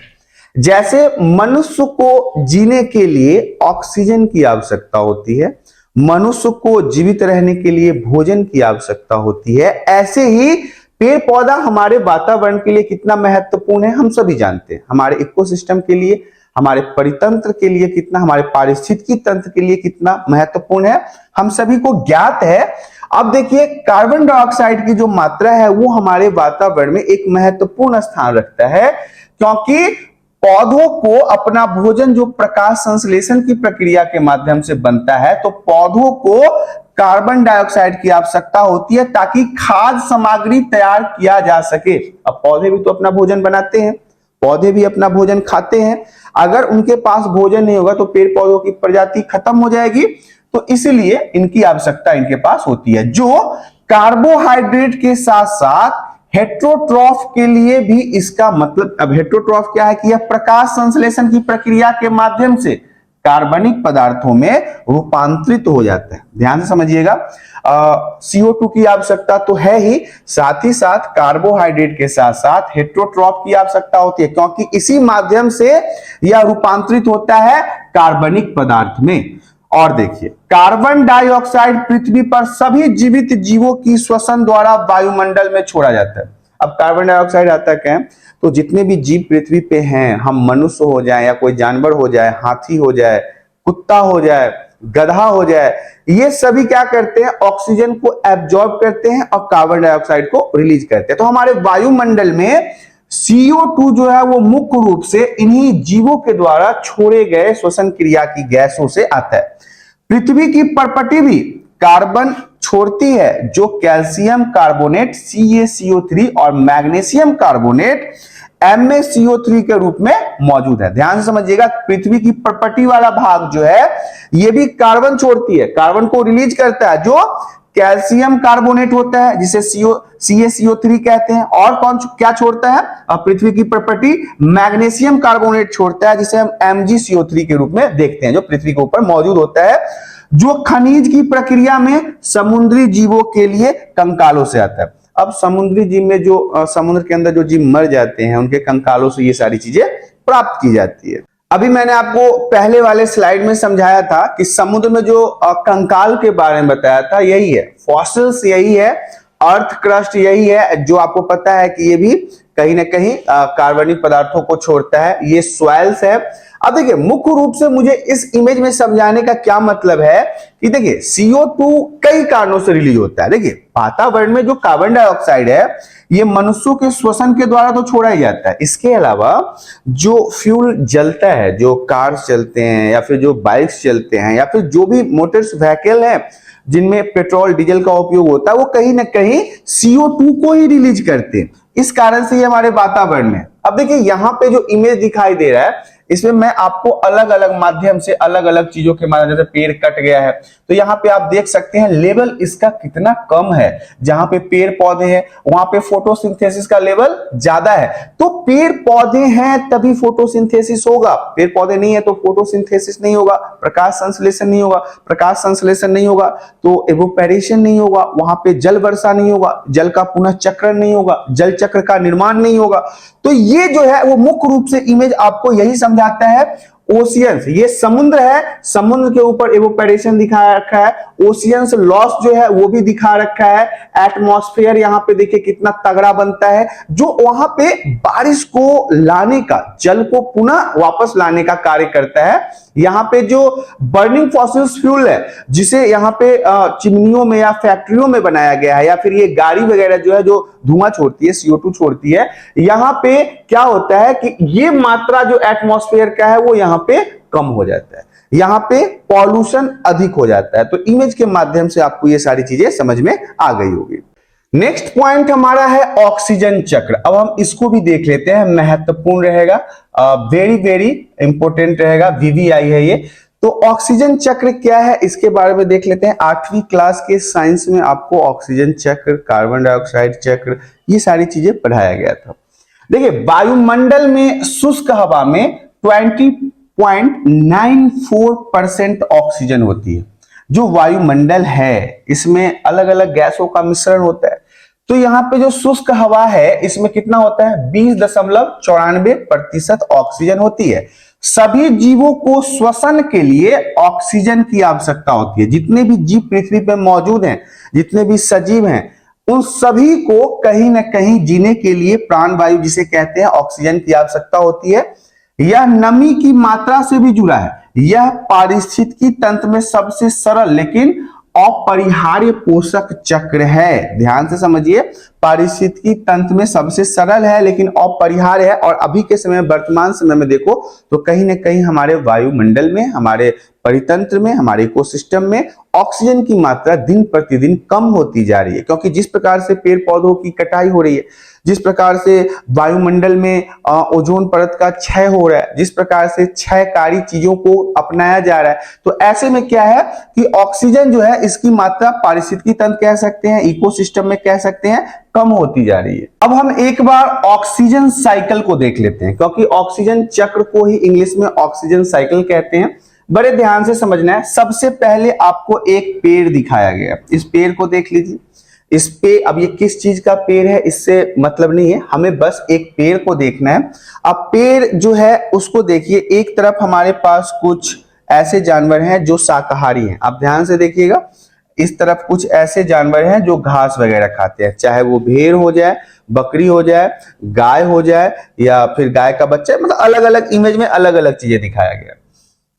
जैसे मनुष्य को जीने के लिए ऑक्सीजन की आवश्यकता होती है, मनुष्य को जीवित रहने के लिए भोजन की आवश्यकता होती है, ऐसे ही पेड़ पौधा हमारे वातावरण के लिए कितना महत्वपूर्ण है हम सभी जानते हैं। हमारे इकोसिस्टम के लिए, हमारे परितंत्र के लिए कितना, हमारे पारिस्थितिकी तंत्र के लिए कितना महत्वपूर्ण है, हम सभी को ज्ञात है। अब देखिए, कार्बन डाइऑक्साइड की जो मात्रा है वो हमारे वातावरण में एक महत्वपूर्ण स्थान रखता है, क्योंकि पौधों को अपना भोजन जो प्रकाश संश्लेषण की प्रक्रिया के माध्यम से बनता है, तो पौधों को कार्बन डाइऑक्साइड की आवश्यकता होती है ताकि खाद्य सामग्री तैयार किया जा सके। अब पौधे भी तो अपना भोजन बनाते हैं, पौधे भी अपना भोजन खाते हैं। अगर उनके पास भोजन नहीं होगा तो पेड़ पौधों की प्रजाति खत्म हो जाएगी। तो इसलिए इनकी आवश्यकता इनके पास होती है, जो कार्बोहाइड्रेट के साथ साथ हेट्रोट्रॉफ के लिए भी इसका मतलब, अब हेट्रोट्रॉफ क्या है कि यह प्रकाश संश्लेषण की प्रक्रिया के माध्यम से कार्बनिक पदार्थों में रूपांतरित हो जाता है। ध्यान से समझिएगा, CO2 की आवश्यकता तो है ही, साथ ही साथ कार्बोहाइड्रेट के साथ साथ हेट्रोट्रॉफ की आवश्यकता होती है, क्योंकि इसी माध्यम से यह रूपांतरित होता है कार्बनिक पदार्थ में। और देखिए, कार्बन डाइऑक्साइड पृथ्वी पर सभी जीवित जीवों की श्वसन द्वारा वायुमंडल में छोड़ा जाता है। अब कार्बन डाइऑक्साइड आता है, तो जितने भी जीव पृथ्वी पे हैं, हम मनुष्य हो जाए या कोई जानवर हो जाए, हाथी हो जाए, कुत्ता हो जाए, गधा हो जाए, ये सभी क्या करते हैं, ऑक्सीजन को एब्जॉर्ब करते हैं और कार्बन डाइऑक्साइड को रिलीज करते हैं। तो हमारे वायुमंडल में CO2 जो है वो मुख्य रूप से इन्हीं जीवों के द्वारा छोड़े गए श्वसन क्रिया की गैसों से आता है। पृथ्वी की परपटी भी कार्बन छोड़ती है, जो कैल्शियम कार्बोनेट CaCO3 और मैग्नीशियम कार्बोनेट MaCO3 के रूप में मौजूद है। ध्यान से समझिएगा, पृथ्वी की परपटी वाला भाग जो है ये भी कार्बन छोड़ती है, कार्बन को रिलीज करता है, जो कैल्शियम कार्बोनेट होता है जिसे CaCO3 कहते हैं। और कौन क्या छोड़ता है, पृथ्वी की प्रॉपर्टी मैग्नीशियम कार्बोनेट छोड़ता है, जिसे हम MgCO3 के रूप में देखते हैं, जो पृथ्वी के ऊपर मौजूद होता है, जो खनिज की प्रक्रिया में समुद्री जीवों के लिए कंकालों से आता है। अब समुद्री जीव में जो समुद्र के अंदर जो जीव मर जाते हैं, उनके कंकालों से ये सारी चीजें प्राप्त की जाती है। अभी मैंने आपको पहले वाले स्लाइड में समझाया था कि समुद्र में जो कंकाल के बारे में बताया था, यही है, फॉसिल्स यही है, अर्थ क्रस्ट यही है, जो आपको पता है कि ये भी कहीं ना कहीं कार्बनिक पदार्थों को छोड़ता है। ये सॉइल्स है। अब देखिए मुख्य रूप से मुझे इस इमेज में समझाने का क्या मतलब है कि देखिए CO2 कई कारणों से रिलीज होता है। देखिए वातावरण में जो कार्बन डाइऑक्साइड है ये मनुष्यों के श्वसन के द्वारा तो छोड़ा ही जाता है, इसके अलावा जो फ्यूल जलता है, जो कार्स चलते हैं या फिर जो बाइक्स चलते हैं या फिर जो भी मोटर्स व्हीकल है जिनमें पेट्रोल डीजल का उपयोग होता है, वो कहीं ना कहीं CO2 को ही रिलीज करते हैं। इस कारण से ये हमारे वातावरण में। अब देखिए यहाँ पे जो इमेज दिखाई दे रहा है इसमें मैं आपको अलग अलग माध्यम से अलग अलग चीजों के माध्यम, जैसे पेड़ कट गया है तो यहाँ पे आप देख सकते हैं लेवल इसका कितना कम है। जहां पे पेड़ पौधे हैं वहां पे फोटोसिंथेसिस का लेवल ज्यादा है। तो पेड़ पौधे हैं तभी फोटोसिंथेसिस होगा, पेड़ पौधे नहीं है तो फोटोसिंथेसिस नहीं होगा, प्रकाश संश्लेषण नहीं होगा, प्रकाश संश्लेषण नहीं होगा तो एवोपरेशन नहीं होगा, वहां पे जल वर्षा नहीं होगा, जल का पुनः चक्रण नहीं होगा, जल चक्र का निर्माण नहीं होगा। तो ये जो है वो मुख्य रूप से इमेज आपको यही समझाता है। ओशियंस, ये समुद्र है, समुद्र के ऊपर एवोपरेशन दिखा रखा है, ओशियंस लॉस जो है वो भी दिखा रखा है, एटमॉस्फेयर यहाँ पे देखिए कितना तगड़ा बनता है जो वहां पे बारिश को लाने का, जल को पुनः वापस लाने का कार्य करता है। यहाँ पे जो बर्निंग फॉसिल्स फ्यूल है जिसे यहाँ पे चिमनियों में या फैक्ट्रियों में बनाया गया है या फिर ये गाड़ी वगैरह जो है जो धुआं छोड़ती है, CO2 छोड़ती है, यहाँ पे क्या होता है कि ये मात्रा जो एटमॉस्फेयर का है वो यहाँ पे कम हो जाता है, यहाँ पे पॉल्यूशन अधिक हो जाता है। तो इमेज के माध्यम से आपको ये सारी चीजें समझ में आ गई होगी। नेक्स्ट पॉइंट हमारा है ऑक्सीजन चक्र। अब हम इसको भी देख लेते हैं, महत्वपूर्ण रहेगा, वेरी वेरी इंपॉर्टेंट रहेगा, VVI है ये। तो ऑक्सीजन चक्र क्या है इसके बारे में देख लेते हैं। 8वीं क्लास के साइंस में आपको ऑक्सीजन चक्र, कार्बन डाइऑक्साइड चक्र, ये सारी चीजें पढ़ाया गया था। देखिए वायुमंडल में शुष्क हवा में 20.94% ऑक्सीजन होती है। जो वायुमंडल है इसमें अलग अलग गैसों का मिश्रण होता है, तो यहाँ पे जो शुष्क हवा है इसमें कितना होता है, 20.94% ऑक्सीजन होती है। सभी जीवों को श्वसन के लिए ऑक्सीजन की आवश्यकता होती है। जितने भी जीव पृथ्वी पर मौजूद हैं, जितने भी सजीव हैं, उन सभी को कहीं ना कहीं जीने के लिए प्राणवायु जिसे कहते हैं ऑक्सीजन की आवश्यकता होती है। यह नमी की मात्रा से भी जुड़ा है। यह पारिस्थितिकी तंत्र में सबसे सरल लेकिन अपरिहार्य पोषक चक्र है। ध्यान से समझिए, पारिस्थितिकी तंत्र में सबसे सरल है लेकिन अपरिहार्य है। और अभी के समय वर्तमान समय में देखो तो कहीं ना कहीं हमारे वायुमंडल में, हमारे परितंत्र में, हमारे इकोसिस्टम में ऑक्सीजन की मात्रा दिन प्रतिदिन कम होती जा रही है, क्योंकि जिस प्रकार से पेड़ पौधों की कटाई हो रही है, जिस प्रकार से वायुमंडल में ओजोन परत का क्षय हो रहा है, जिस प्रकार से क्षयकारी चीजों को अपनाया जा रहा है, तो ऐसे में क्या है कि ऑक्सीजन जो है इसकी मात्रा पारिस्थितिकी तंत्र कह सकते हैं, इकोसिस्टम में कह सकते हैं, कम होती जा रही है। अब हम एक बार ऑक्सीजन साइकिल को देख लेते हैं, क्योंकि ऑक्सीजन चक्र को ही इंग्लिश में ऑक्सीजन साइकिल कहते हैं। बड़े ध्यान से समझना है। सबसे पहले आपको एक पेड़ दिखाया गया, इस पेड़ को देख लीजिए। इस पे अब ये किस चीज का पेड़ है इससे मतलब नहीं है, हमें बस एक पेड़ को देखना है। अब पेड़ जो है उसको देखिए, एक तरफ हमारे पास कुछ ऐसे जानवर हैं जो शाकाहारी हैं, आप ध्यान से देखिएगा। इस तरफ कुछ ऐसे जानवर हैं जो घास वगैरह खाते हैं, चाहे वो भेड़ हो जाए, बकरी हो जाए, गाय हो जाए या फिर गाय का बच्चा, मतलब अलग अलग इमेज में अलग अलग चीजें दिखाया गया।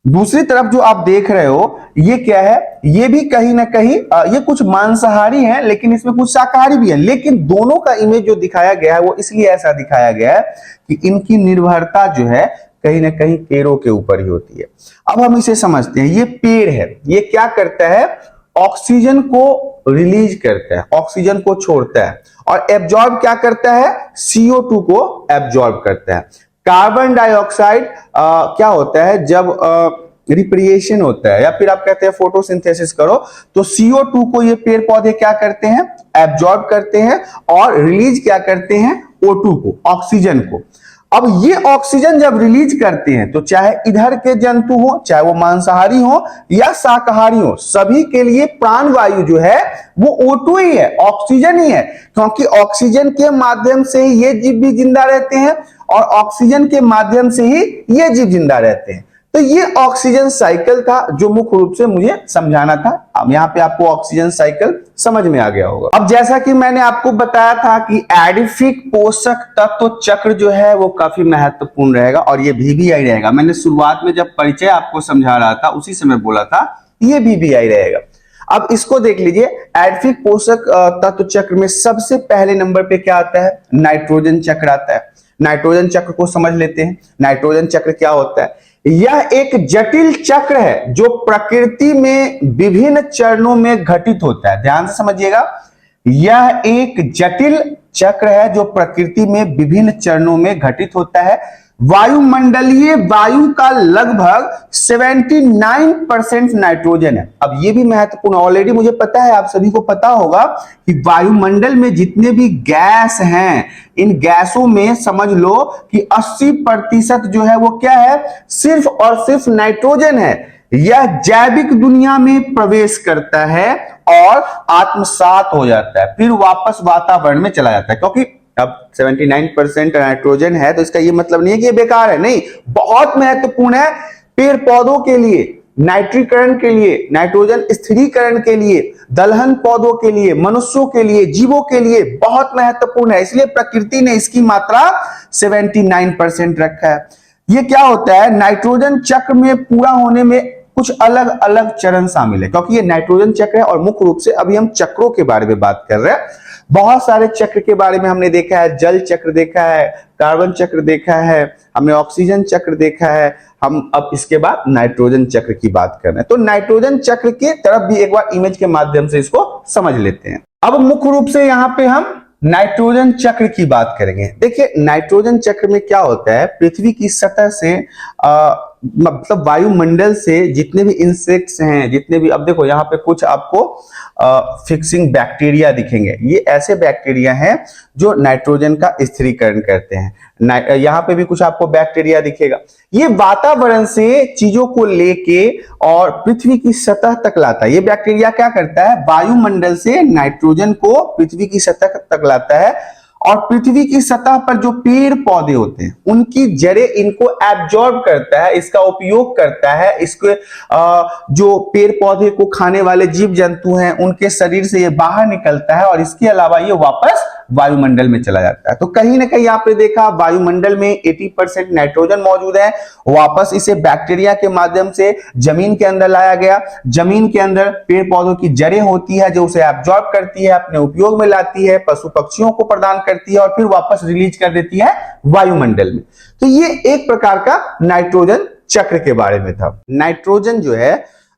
दूसरी तरफ जो आप देख रहे हो ये क्या है, ये भी कहीं ना कहीं ये कुछ मांसाहारी हैं लेकिन इसमें कुछ शाकाहारी भी है। लेकिन दोनों का इमेज जो दिखाया गया है वो इसलिए ऐसा दिखाया गया है कि इनकी निर्भरता जो है कहीं ना कहीं पेड़ों के ऊपर ही होती है। अब हम इसे समझते हैं। ये पेड़ है, ये क्या करता है, ऑक्सीजन को रिलीज करता है, ऑक्सीजन को छोड़ता है, और एब्जॉर्ब क्या करता है, CO2 को एब्जॉर्ब करता है। कार्बन डाइऑक्साइड क्या होता है, जब रिप्रिएशन होता है या फिर आप कहते हैं फोटोसिंथेसिस करो, तो CO2 को ये पेड़ पौधे क्या करते हैं, एब्जॉर्ब करते हैं और रिलीज क्या करते हैं, O2 को, ऑक्सीजन को। अब ये ऑक्सीजन जब रिलीज करते हैं तो चाहे इधर के जंतु हो, चाहे वो मांसाहारी हो या शाकाहारी हो, सभी के लिए प्राणवायु जो है वो O2 ही है, ऑक्सीजन ही है। क्योंकि ऑक्सीजन के माध्यम से ही ये जीव भी जिंदा रहते हैं और ऑक्सीजन के माध्यम से ही ये जीव जिंदा रहते हैं। तो ये ऑक्सीजन साइकिल था जो मुख्य रूप से मुझे समझाना था। अब यहाँ पे आपको ऑक्सीजन साइकिल समझ में आ गया होगा। अब जैसा कि मैंने आपको बताया था कि एडिफिक पोषक तत्व चक्र जो है वो काफी महत्वपूर्ण रहेगा और ये VBI रहेगा। मैंने शुरुआत में जब परिचय आपको समझा रहा था उसी समय बोला था ये VBI रहेगा। अब इसको देख लीजिए, एडिफिक पोषक तत्व चक्र में सबसे पहले नंबर पे क्या आता है? नाइट्रोजन चक्र आता है। नाइट्रोजन चक्र को समझ लेते हैं। नाइट्रोजन चक्र क्या होता है? यह एक जटिल चक्र है जो प्रकृति में विभिन्न चरणों में घटित होता है। ध्यान से समझिएगा, यह एक जटिल चक्र है जो प्रकृति में विभिन्न चरणों में घटित होता है। वायुमंडलीय वायु का लगभग 79% नाइट्रोजन है। अब ये भी महत्वपूर्ण, ऑलरेडी मुझे पता है, आप सभी को पता होगा कि वायुमंडल में जितने भी गैस हैं, इन गैसों में समझ लो कि 80% जो है वो क्या है? सिर्फ और सिर्फ नाइट्रोजन है। यह जैविक दुनिया में प्रवेश करता है और आत्मसात हो जाता है, फिर वापस वातावरण में चला जाता है। क्योंकि अब 79% नाइट्रोजन है तो इसका ये मतलब नहीं है कि ये बेकार है, नहीं, बहुत महत्वपूर्ण है पेड़ पौधों के लिए, नाइट्रीकरण के लिए, नाइट्रोजन स्थिरीकरण के लिए, दलहन पौधों के लिए, मनुष्यों के लिए, जीवों के लिए बहुत महत्वपूर्ण है। इसलिए प्रकृति ने इसकी मात्रा 79% रखा है। ये क्या होता है? नाइट्रोजन चक्र में पूरा होने में कुछ अलग अलग चरण शामिल है, क्योंकि ये नाइट्रोजन चक्र है और मुख्य रूप से अभी हम चक्रों के बारे में बात कर रहे हैं। बहुत सारे चक्र के बारे में हमने देखा है, जल चक्र देखा है, कार्बन चक्र देखा है, हमने ऑक्सीजन चक्र देखा है। हम अब इसके बाद नाइट्रोजन चक्र की बात कर रहे हैं। तो नाइट्रोजन चक्र की तरफ भी एक बार इमेज के माध्यम से इसको समझ लेते हैं। अब मुख्य रूप से यहां पे हम नाइट्रोजन चक्र की बात करेंगे। देखिए, नाइट्रोजन चक्र में क्या होता है? पृथ्वी की सतह से मतलब वायुमंडल से जितने भी इंसेक्ट्स हैं, जितने भी, अब देखो यहाँ पे कुछ आपको फिक्सिंग बैक्टीरिया दिखेंगे। ये ऐसे बैक्टीरिया हैं जो नाइट्रोजन का स्थिरीकरण करते हैं। यहाँ पे भी कुछ आपको बैक्टीरिया दिखेगा। ये वातावरण से चीजों को लेके और पृथ्वी की सतह तक लाता है। ये बैक्टीरिया क्या करता है? वायुमंडल से नाइट्रोजन को पृथ्वी की सतह तक लाता है और पृथ्वी की सतह पर जो पेड़ पौधे होते हैं उनकी जड़ें इनको एब्जॉर्ब करता है, इसका उपयोग करता है। इसके जो पेड़ पौधे को खाने वाले जीव जंतु हैं उनके शरीर से ये बाहर निकलता है और इसके अलावा ये वापस वायुमंडल में चला जाता है। तो कहीं ना कहीं आपने देखा वायुमंडल में 80% नाइट्रोजन मौजूद है, वापस इसे बैक्टीरिया के माध्यम से जमीन के अंदर लाया गया। जमीन के अंदर पेड़ पौधों की जड़ें होती है जो उसे एब्जॉर्ब करती है, अपने उपयोग में लाती है, पशु पक्षियों को प्रदान करती है और फिर वापस रिलीज कर देती है वायुमंडल में। तो ये एक प्रकार का नाइट्रोजन चक्र के बारे में था। नाइट्रोजन जो है,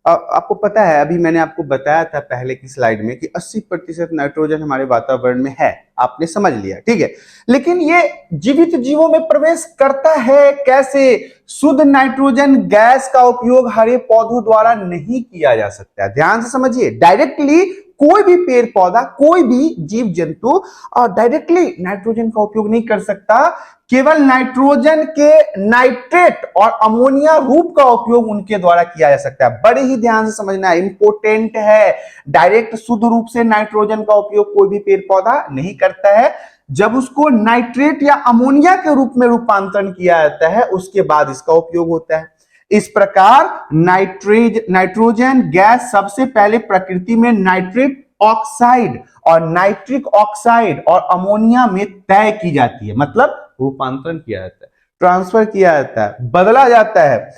आपको पता है, अभी मैंने आपको बताया था पहले की स्लाइड में कि 80% नाइट्रोजन हमारे वातावरण में है, आपने समझ लिया, ठीक है। लेकिन ये जीवित जीवों में प्रवेश करता है कैसे? शुद्ध नाइट्रोजन गैस का उपयोग हरे पौधों द्वारा नहीं किया जा सकता है। ध्यान से समझिए, डायरेक्टली कोई भी पेड़ पौधा, कोई भी जीव जंतु डायरेक्टली नाइट्रोजन का उपयोग नहीं कर सकता। केवल नाइट्रोजन के नाइट्रेट और अमोनिया रूप का उपयोग उनके द्वारा किया जा सकता है। बड़े ही ध्यान से समझना है, इंपोर्टेंट है। डायरेक्ट शुद्ध रूप से नाइट्रोजन का उपयोग कोई भी पेड़ पौधा नहीं करता है। जब उसको नाइट्रेट या अमोनिया के रूप में रूपांतरण किया जाता है उसके बाद इसका उपयोग होता है। इस प्रकार नाइट्रोजन गैस सबसे पहले प्रकृति में नाइट्रिक ऑक्साइड और नाइट्रिक ऑक्साइड और अमोनिया में तय की जाती है, मतलब रूपांतरण किया जाता है, ट्रांसफर किया जाता है, बदला जाता है।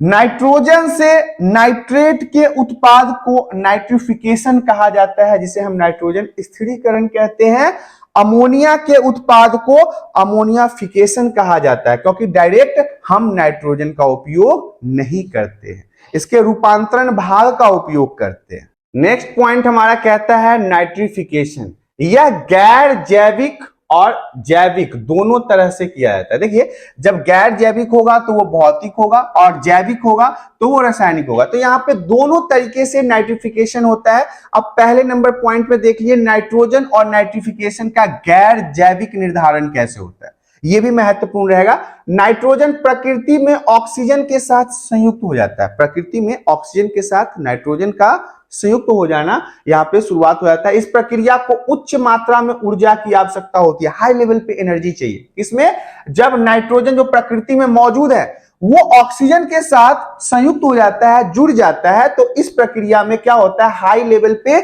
नाइट्रोजन से नाइट्रेट के उत्पाद को नाइट्रिफिकेशन कहा जाता है, जिसे हम नाइट्रोजन स्थिरीकरण कहते हैं। अमोनिया के उत्पाद को अमोनियाफिकेशन कहा जाता है, क्योंकि डायरेक्ट हम नाइट्रोजन का उपयोग नहीं करते हैं, इसके रूपांतरण भाग का उपयोग करते हैं। नेक्स्ट पॉइंट हमारा कहता है नाइट्रिफिकेशन। यह गैर जैविक और जैविक दोनों तरह से किया जाता है। देखिए, जब गैर जैविक होगा तो वो भौतिक होगा और जैविक होगा तो वो रासायनिक होगा। तो यहाँ पे दोनों तरीके से नाइट्रिफिकेशन होता है। अब पहले नंबर पॉइंट पे देख लीजिए, नाइट्रोजन और नाइट्रिफिकेशन का गैर जैविक निर्धारण कैसे होता है, ये भी महत्वपूर्ण रहेगा। नाइट्रोजन प्रकृति में ऑक्सीजन के साथ संयुक्त हो जाता है। प्रकृति में ऑक्सीजन के साथ नाइट्रोजन का संयुक्त हो जाना यहाँ पे शुरुआत हो जाता है। इस प्रक्रिया को उच्च मात्रा में ऊर्जा की आवश्यकता होती है, हाई लेवल पे एनर्जी चाहिए। इसमें जब नाइट्रोजन जो प्रकृति में मौजूद है वो ऑक्सीजन के साथ संयुक्त हो जाता है, जुड़ जाता है। तो इस प्रक्रिया में क्या होता है, हाई लेवल पे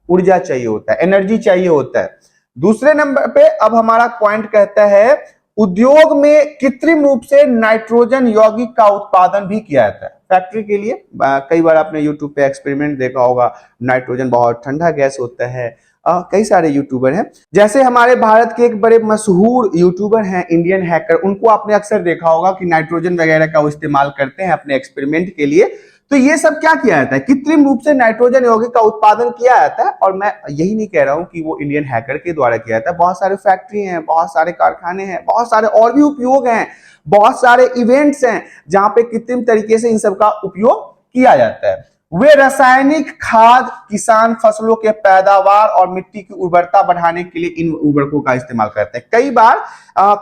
ऊर्जा चाहिए होता है, एनर्जी चाहिए होता है। दूसरे नंबर पे अब हमारा पॉइंट कहता है उद्योग में कृत्रिम रूप से नाइट्रोजन यौगिक का उत्पादन भी किया जाता है फैक्ट्री के लिए। कई बार आपने यूट्यूब पे एक्सपेरिमेंट देखा होगा, नाइट्रोजन बहुत ठंडा गैस होता है। कई सारे यूट्यूबर हैं, जैसे हमारे भारत के एक बड़े मशहूर यूट्यूबर हैं इंडियन हैकर, उनको आपने अक्सर देखा होगा कि नाइट्रोजन वगैरह का वो इस्तेमाल करते हैं अपने एक्सपेरिमेंट के लिए। तो ये सब क्या किया जाता है, कृत्रिम रूप से नाइट्रोजन यौगिक का उत्पादन किया जाता है। और मैं यही नहीं कह रहा हूं कि वो इंडियन हैकर के द्वारा किया जाता है, बहुत सारे फैक्ट्री हैं, बहुत सारे कारखाने हैं, बहुत सारे और भी उपयोग हैं, बहुत सारे इवेंट्स हैं जहां पे कृत्रिम तरीके से इन सब का उपयोग किया जाता है। वे रासायनिक खाद किसान फसलों के पैदावार और मिट्टी की उर्वरता बढ़ाने के लिए इन उर्वरकों का इस्तेमाल करते हैं। कई बार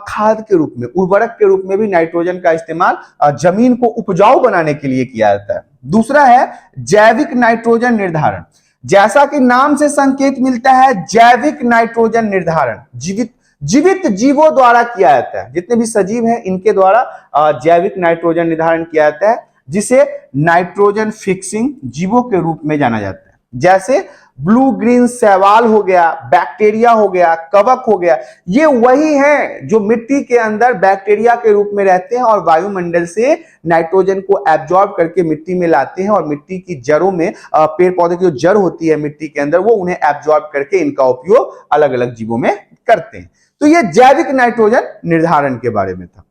खाद के रूप में, उर्वरक के रूप में भी नाइट्रोजन का इस्तेमाल जमीन को उपजाऊ बनाने के लिए किया जाता है। दूसरा है जैविक नाइट्रोजन निर्धारण। जैसा कि नाम से संकेत मिलता है, जैविक नाइट्रोजन निर्धारण जीवित जीवों द्वारा किया जाता है। जितने भी सजीव हैं इनके द्वारा जैविक नाइट्रोजन निर्धारण किया जाता है, जिसे नाइट्रोजन फिक्सिंग जीवों के रूप में जाना जाता है। जैसे ब्लू ग्रीन शैवाल हो गया, बैक्टीरिया हो गया, कवक हो गया, ये वही हैं जो मिट्टी के अंदर बैक्टीरिया के रूप में रहते हैं और वायुमंडल से नाइट्रोजन को एब्जॉर्ब करके मिट्टी में लाते हैं और मिट्टी की जड़ों में, पेड़ पौधे की जो जड़ होती है मिट्टी के अंदर, वो उन्हें एब्जॉर्ब करके इनका उपयोग अलग अलग जीवों में करते हैं। तो ये जैविक नाइट्रोजन निर्धारण के बारे में था।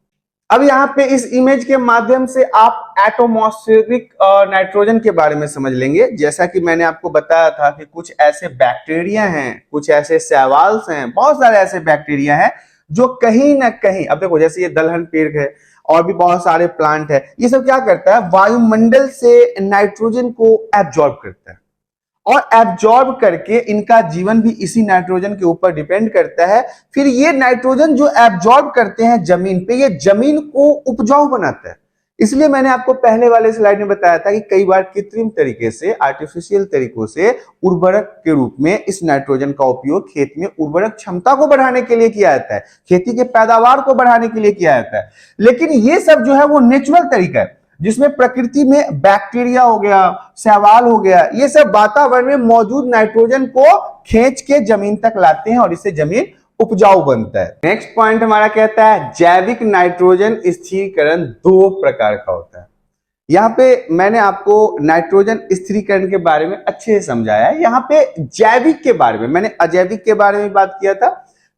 अब यहाँ पे इस इमेज के माध्यम से आप एटमॉस्फेरिक नाइट्रोजन के बारे में समझ लेंगे। जैसा कि मैंने आपको बताया था कि कुछ ऐसे बैक्टीरिया हैं, कुछ ऐसे शैवाल्स हैं, बहुत सारे ऐसे बैक्टीरिया हैं जो कहीं ना कहीं, अब देखो जैसे ये दलहन पेड़ है और भी बहुत सारे प्लांट है, ये सब क्या करता है, वायुमंडल से नाइट्रोजन को एब्जॉर्ब करता है और एब्जॉर्ब करके इनका जीवन भी इसी नाइट्रोजन के ऊपर डिपेंड करता है। फिर ये नाइट्रोजन जो एब्जॉर्ब करते हैं जमीन पे, ये जमीन को उपजाऊ बनाता है। इसलिए मैंने आपको पहले वाले स्लाइड में बताया था कि कई बार कृत्रिम तरीके से, आर्टिफिशियल तरीकों से उर्वरक के रूप में इस नाइट्रोजन का उपयोग खेत में उर्वरक क्षमता को बढ़ाने के लिए किया जाता है, खेती के पैदावार को बढ़ाने के लिए किया जाता है। लेकिन ये सब जो है वो नेचुरल तरीका है, जिसमें प्रकृति में बैक्टीरिया हो गया, शैवाल हो गया, ये सब वातावरण में मौजूद नाइट्रोजन को खींच के जमीन तक लाते हैं और इससे जमीन उपजाऊ बनता है। नेक्स्ट पॉइंट हमारा कहता है जैविक नाइट्रोजन स्थिरीकरण दो प्रकार का होता है। यहाँ पे मैंने आपको नाइट्रोजन स्थिरीकरण के बारे में अच्छे से समझाया है। यहाँ पे जैविक के बारे में, मैंने अजैविक के बारे में बात किया था।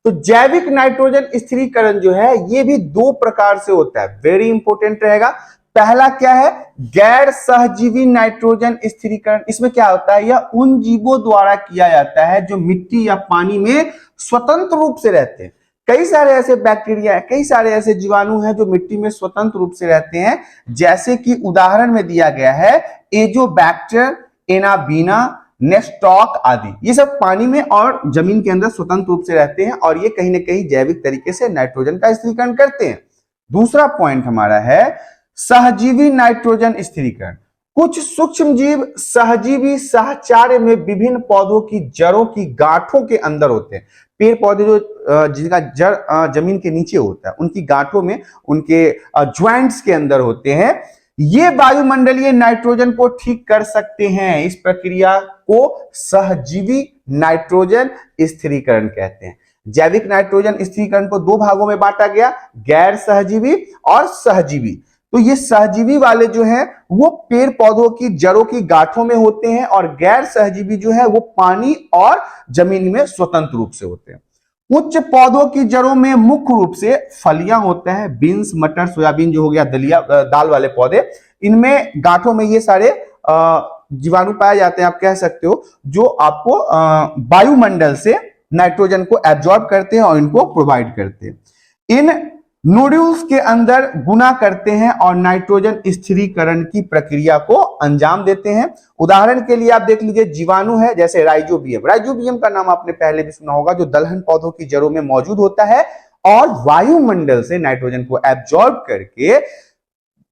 तो जैविक नाइट्रोजन स्थिरीकरण जो है ये भी दो प्रकार से होता है, वेरी इंपॉर्टेंट रहेगा। पहला क्या है, गैर सहजीवी नाइट्रोजन स्थिरीकरण। इसमें क्या होता है, यह उन जीवों द्वारा किया जाता है जो मिट्टी या पानी में स्वतंत्र रूप से रहते हैं। कई सारे ऐसे बैक्टीरिया है, कई सारे ऐसे जीवाणु हैं जो मिट्टी में स्वतंत्र रूप से रहते हैं, जैसे कि उदाहरण में दिया गया है एजोबैक्टर, एनाबीना, नेस्टॉक आदि। ये सब पानी में और जमीन के अंदर स्वतंत्र रूप से रहते हैं और ये कहीं ना कहीं जैविक तरीके से नाइट्रोजन का स्थिरीकरण करते हैं। दूसरा पॉइंट हमारा है सहजीवी नाइट्रोजन स्थिरीकरण। कुछ सूक्ष्म जीव सहजीवी साहचर्य में विभिन्न पौधों की जड़ों की गांठों के अंदर होते हैं। पेड़ पौधे जो जिनका जड़ जमीन के नीचे होता है, उनकी गांठों में, उनके ज्वाइंट्स के अंदर होते हैं। ये वायुमंडलीय नाइट्रोजन को ठीक कर सकते हैं। इस प्रक्रिया को सहजीवी नाइट्रोजन स्थिरीकरण कहते हैं। जैविक नाइट्रोजन स्थिरीकरण को दो भागों में बांटा गया, गैर सहजीवी और सहजीवी। तो ये सहजीवी वाले जो हैं वो पेड़ पौधों की जड़ों की गांठों में होते हैं और गैर सहजीवी जो है वो पानी और जमीन में स्वतंत्र रूप से होते हैं। उच्च पौधों की जड़ों में मुख्य रूप से फलियां होते हैं, बीन्स, मटर, सोयाबीन जो हो गया, दलिया, दाल वाले पौधे, इनमें गांठों में ये सारे जीवाणु पाए जाते हैं, आप कह सकते हो, जो आपको वायुमंडल से नाइट्रोजन को एब्जॉर्ब करते हैं और इनको प्रोवाइड करते हैं। इन नोड्यूल्स के अंदर गुना करते हैं और नाइट्रोजन स्थिरीकरण की प्रक्रिया को अंजाम देते हैं। उदाहरण के लिए आप देख लीजिए, जीवाणु है जैसे राइजोबियम। राइजोबियम का नाम आपने पहले भी सुना होगा, जो दलहन पौधों की जड़ों में मौजूद होता है और वायुमंडल से नाइट्रोजन को एब्जॉर्ब करके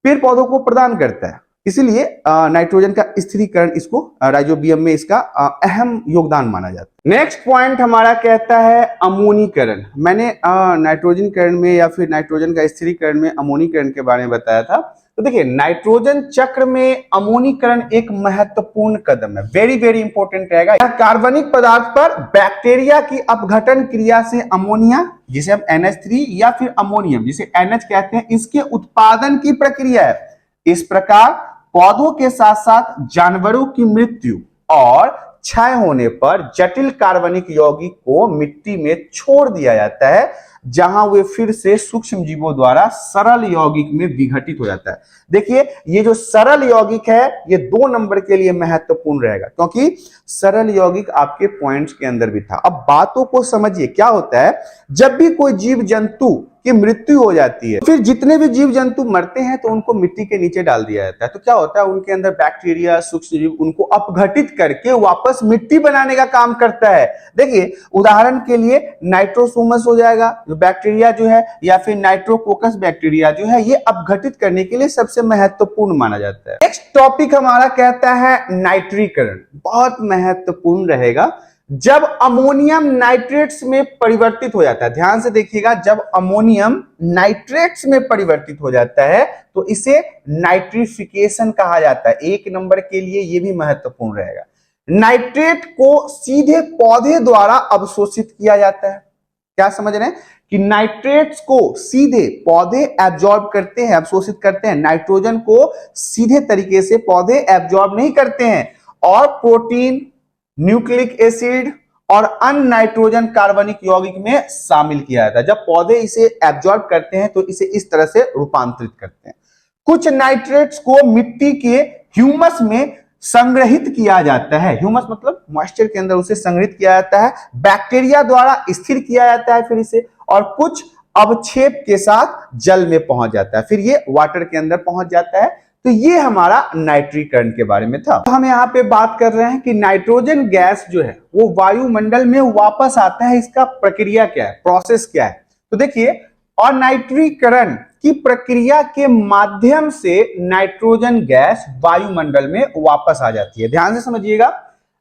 पेड़ पौधों को प्रदान करता है। इसीलिए नाइट्रोजन का स्थिरीकरण इसको राइजोबियम में इसका अहम योगदान माना जाता है। नेक्स्ट पॉइंट हमारा कहता है अमोनीकरण। मैंने नाइट्रोजनीकरण में या फिर नाइट्रोजन का स्थिरीकरण में अमोनीकरण के बारे में बताया था। तो देखिए, नाइट्रोजन चक्र में अमोनीकरण एक महत्वपूर्ण कदम है, वेरी वेरी इंपॉर्टेंट रहेगा। यह कार्बनिक पदार्थ पर बैक्टीरिया की अपघटन क्रिया से अमोनिया, जिसे हम NH3 या फिर अमोनियम जिसे NH कहते हैं, इसके उत्पादन की प्रक्रिया है। इस प्रकार पौधों के साथ साथ जानवरों की मृत्यु और क्षय होने पर जटिल कार्बनिक यौगिक को मिट्टी में छोड़ दिया जाता है, जहां वे फिर से सूक्ष्म जीवों द्वारा सरल यौगिक में विघटित हो जाता है। देखिए, ये जो सरल यौगिक है ये 2 नंबर के लिए महत्वपूर्ण रहेगा, क्योंकि सरल यौगिक आपके पॉइंट्स के अंदर भी था। अब बातों को समझिए, क्या होता है जब भी कोई जीव जंतु की मृत्यु हो जाती है, फिर जितने भी जीव जंतु मरते हैं तो उनको मिट्टी के नीचे डाल दिया जाता है। तो क्या होता है, उनके अंदर बैक्टीरिया, सूक्ष्म जीव उनको अपघटित करके वापस मिट्टी बनाने का काम करता है। देखिए, उदाहरण के लिए नाइट्रोसोमस हो जाएगा जो बैक्टीरिया जो है, या फिर नाइट्रोकोकस बैक्टीरिया जो है, ये अपघटित करने के लिए सबसे महत्वपूर्ण माना जाता है। नेक्स्ट टॉपिक हमारा कहता है नाइट्रीकरण। बहुत महत्वपूर्ण रहेगा। जब अमोनियम नाइट्रेट्स में परिवर्तित हो जाता है, ध्यान से देखिएगा, जब अमोनियम नाइट्रेट्स में परिवर्तित हो जाता है तो इसे नाइट्रिफिकेशन कहा जाता है। 1 नंबर के लिए यह भी महत्वपूर्ण रहेगा। नाइट्रेट को सीधे पौधे द्वारा अवशोषित किया जाता है। क्या समझ रहे हैं कि नाइट्रेट्स को सीधे पौधे एब्जॉर्ब करते हैं, अवशोषित करते हैं। नाइट्रोजन को सीधे तरीके से पौधे एब्जॉर्ब नहीं करते हैं, और प्रोटीन, न्यूक्लिक एसिड और अन्य नाइट्रोजन कार्बनिक यौगिक में शामिल किया जाता है। जब पौधे इसे एब्जॉर्ब करते हैं तो इसे इस तरह से रूपांतरित करते हैं। कुछ नाइट्रेट्स को मिट्टी के ह्यूमस में संग्रहित किया जाता है। ह्यूमस मतलब मॉइस्चर के अंदर उसे संग्रहित किया जाता है, बैक्टीरिया द्वारा स्थिर किया जाता है फिर इसे, और कुछ अवक्षेप के साथ जल में पहुंच जाता है, फिर ये वाटर के अंदर पहुंच जाता है। तो ये हमारा नाइट्रीकरण के बारे में था। हम यहाँ पे बात कर रहे हैं कि नाइट्रोजन गैस जो है वो वायुमंडल में वापस आता है, इसका प्रक्रिया क्या है, प्रोसेस क्या है। तो देखिए, अनाइट्रीकरण की प्रक्रिया के माध्यम से नाइट्रोजन गैस वायुमंडल में वापस आ जाती है। ध्यान से समझिएगा,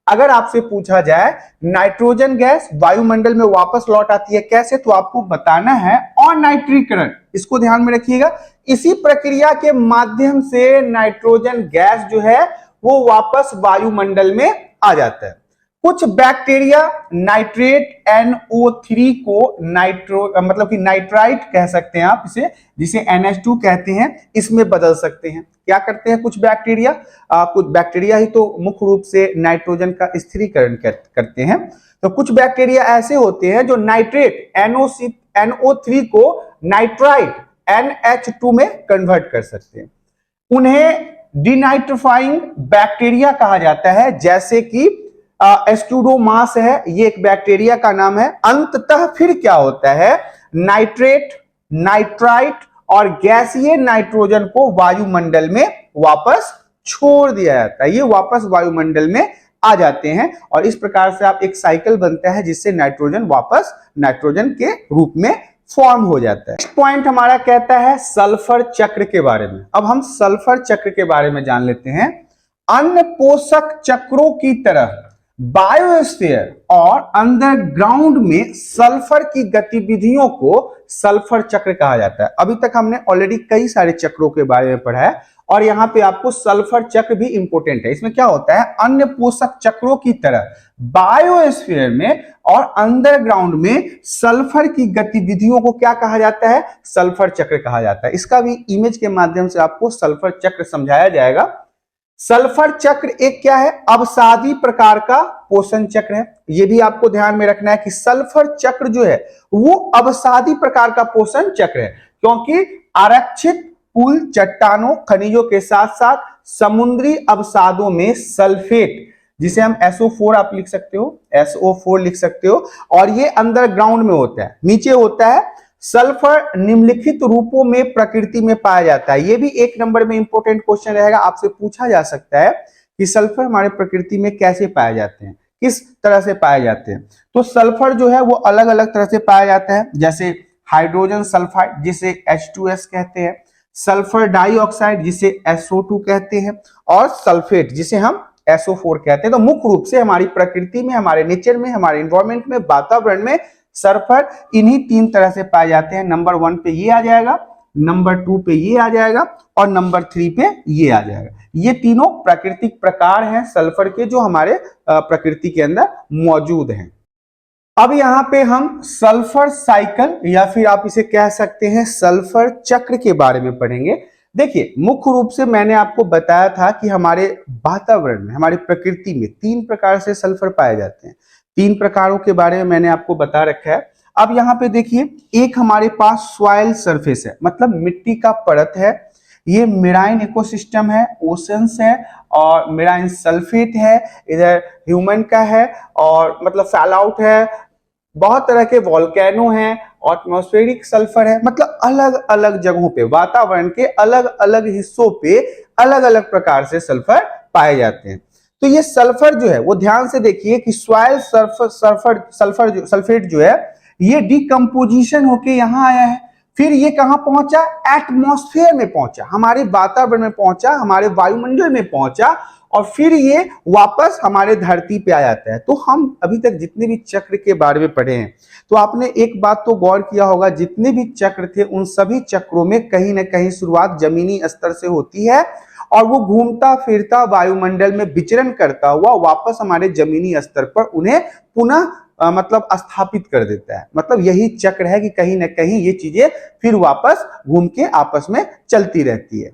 अगर आपसे पूछा जाए नाइट्रोजन गैस वायुमंडल में वापस लौट आती है कैसे, तो आपको बताना है अनाइट्रीकरण। इसको ध्यान में रखिएगा। इसी प्रक्रिया के माध्यम से नाइट्रोजन गैस जो है वो वापस वायुमंडल में आ जाता है। कुछ बैक्टीरिया नाइट्रेट NO3 को मतलब कि नाइट्राइट कह सकते हैं आप इसे, जिसे NH2 कहते हैं, इसमें बदल सकते हैं। क्या करते हैं कुछ बैक्टीरिया, कुछ बैक्टीरिया ही तो मुख्य रूप से नाइट्रोजन का स्थिरीकरण करते हैं। तो कुछ बैक्टीरिया ऐसे होते हैं जो नाइट्रेट NO3 को नाइट्राइट NH2 में कन्वर्ट कर सकते हैं। उन्हें डिनाइट्रिफाइंग बैक्टीरिया कहा जाता है, जैसे कि एस्क्यूडोमास है, ये एक बैक्टीरिया का नाम है। अंततः फिर क्या होता है, नाइट्रेट, नाइट्राइट और गैसीय नाइट्रोजन को वायुमंडल में वापस छोड़ दिया जाता है। ये वापस वायुमंडल में आ जाते हैं और इस प्रकार से आप एक साइकिल बनता है जिससे नाइट्रोजन वापस नाइट्रोजन के रूप में फॉर्म हो जाता है। नेक्स्ट पॉइंट हमारा कहता है सल्फर चक्र के बारे में। अब हम सल्फर चक्र के बारे में जान लेते हैं। अन्य पोषक चक्रों की तरह बायोस्फीयर और अंडरग्राउंड में सल्फर की गतिविधियों को सल्फर चक्र कहा जाता है। अभी तक हमने ऑलरेडी कई सारे चक्रों के बारे में पढ़ा है और यहाँ पे आपको सल्फर चक्र भी इंपॉर्टेंट है। इसमें क्या होता है, अन्य पोषक चक्रों की तरह बायोस्फीयर में और अंडरग्राउंड में सल्फर की गतिविधियों को क्या कहा जाता है, सल्फर चक्र कहा जाता है। इसका भी इमेज के माध्यम से आपको सल्फर चक्र समझाया जाएगा। सल्फर चक्र एक क्या है, अवसादी प्रकार का पोषण चक्र है। यह भी आपको ध्यान में रखना है कि सल्फर चक्र जो है वो अवसादी प्रकार का पोषण चक्र है, क्योंकि आरक्षित पुल, चट्टानों, खनिजों के साथ साथ समुद्री अवसादों में सल्फेट, जिसे हम SO4 आप लिख सकते हो, SO4 लिख सकते हो, और ये अंडरग्राउंड में होता है, नीचे होता है। सल्फर निम्नलिखित रूपों में प्रकृति में पाया जाता है। यह भी 1 नंबर में इंपॉर्टेंट क्वेश्चन रहेगा, आपसे पूछा जा सकता है कि सल्फर हमारे प्रकृति में कैसे पाए जाते हैं, किस तरह से पाए जाते हैं। तो सल्फर जो है वो अलग अलग तरह से पाया जाता है, जैसे हाइड्रोजन सल्फाइड जिसे H2S कहते हैं, सल्फर डाइऑक्साइड जिसे SO2 कहते हैं, और सल्फेट जिसे हम SO4 कहते हैं। तो मुख्य रूप से हमारी प्रकृति में, हमारे नेचर में, हमारे एनवायरमेंट में, वातावरण में सल्फर इन्हीं 3 तरह से पाए जाते हैं। नंबर 1 पे ये आ जाएगा, नंबर 2 पे ये आ जाएगा, और नंबर 3 पे ये आ जाएगा। ये तीनों प्राकृतिक प्रकार हैं सल्फर के जो हमारे प्रकृति के अंदर मौजूद हैं। अब यहाँ पे हम सल्फर साइकिल या फिर आप इसे कह सकते हैं सल्फर चक्र के बारे में पढ़ेंगे। देखिए, मुख्य रूप से मैंने आपको बताया था कि हमारे वातावरण में, हमारी प्रकृति में 3 प्रकार से सल्फर पाए जाते हैं। 3 प्रकारों के बारे में मैंने आपको बता रखा है। अब यहाँ पे देखिए, एक हमारे पास सॉइल सरफेस है, मतलब मिट्टी का परत है। ये मेराइन इकोसिस्टम है, ओशंस है, और मेराइन सल्फेट है, इधर ह्यूमन का है, और मतलब फैल आउट है, बहुत तरह के वॉल्केनो हैं, एटमॉस्फेरिक सल्फर है। मतलब अलग अलग जगहों पे, वातावरण के अलग अलग हिस्सों पे अलग अलग प्रकार से सल्फर पाए जाते हैं। तो ये सल्फर जो है वो ध्यान से देखिए कि सॉइल सल्फेट जो है ये डिकम्पोजिशन होके यहां आया है, फिर ये कहां पहुंचा, एटमॉस्फेयर में पहुंचा, हमारे वातावरण में पहुंचा, हमारे वायुमंडल में पहुंचा, और फिर ये वापस हमारे धरती पे आ जाता है। तो हम अभी तक जितने भी चक्र के बारे में पढ़े हैं, तो आपने एक बात तो गौर किया होगा, जितने भी चक्र थे उन सभी चक्रों में कहीं ना कहीं शुरुआत जमीनी स्तर से होती है, और वो घूमता फिरता वायुमंडल में विचरण करता हुआ वापस हमारे जमीनी स्तर पर उन्हें पुनः मतलब स्थापित कर देता है। मतलब यही चक्र है कि कहीं ना कहीं ये चीजें फिर वापस घूम के आपस में चलती रहती है।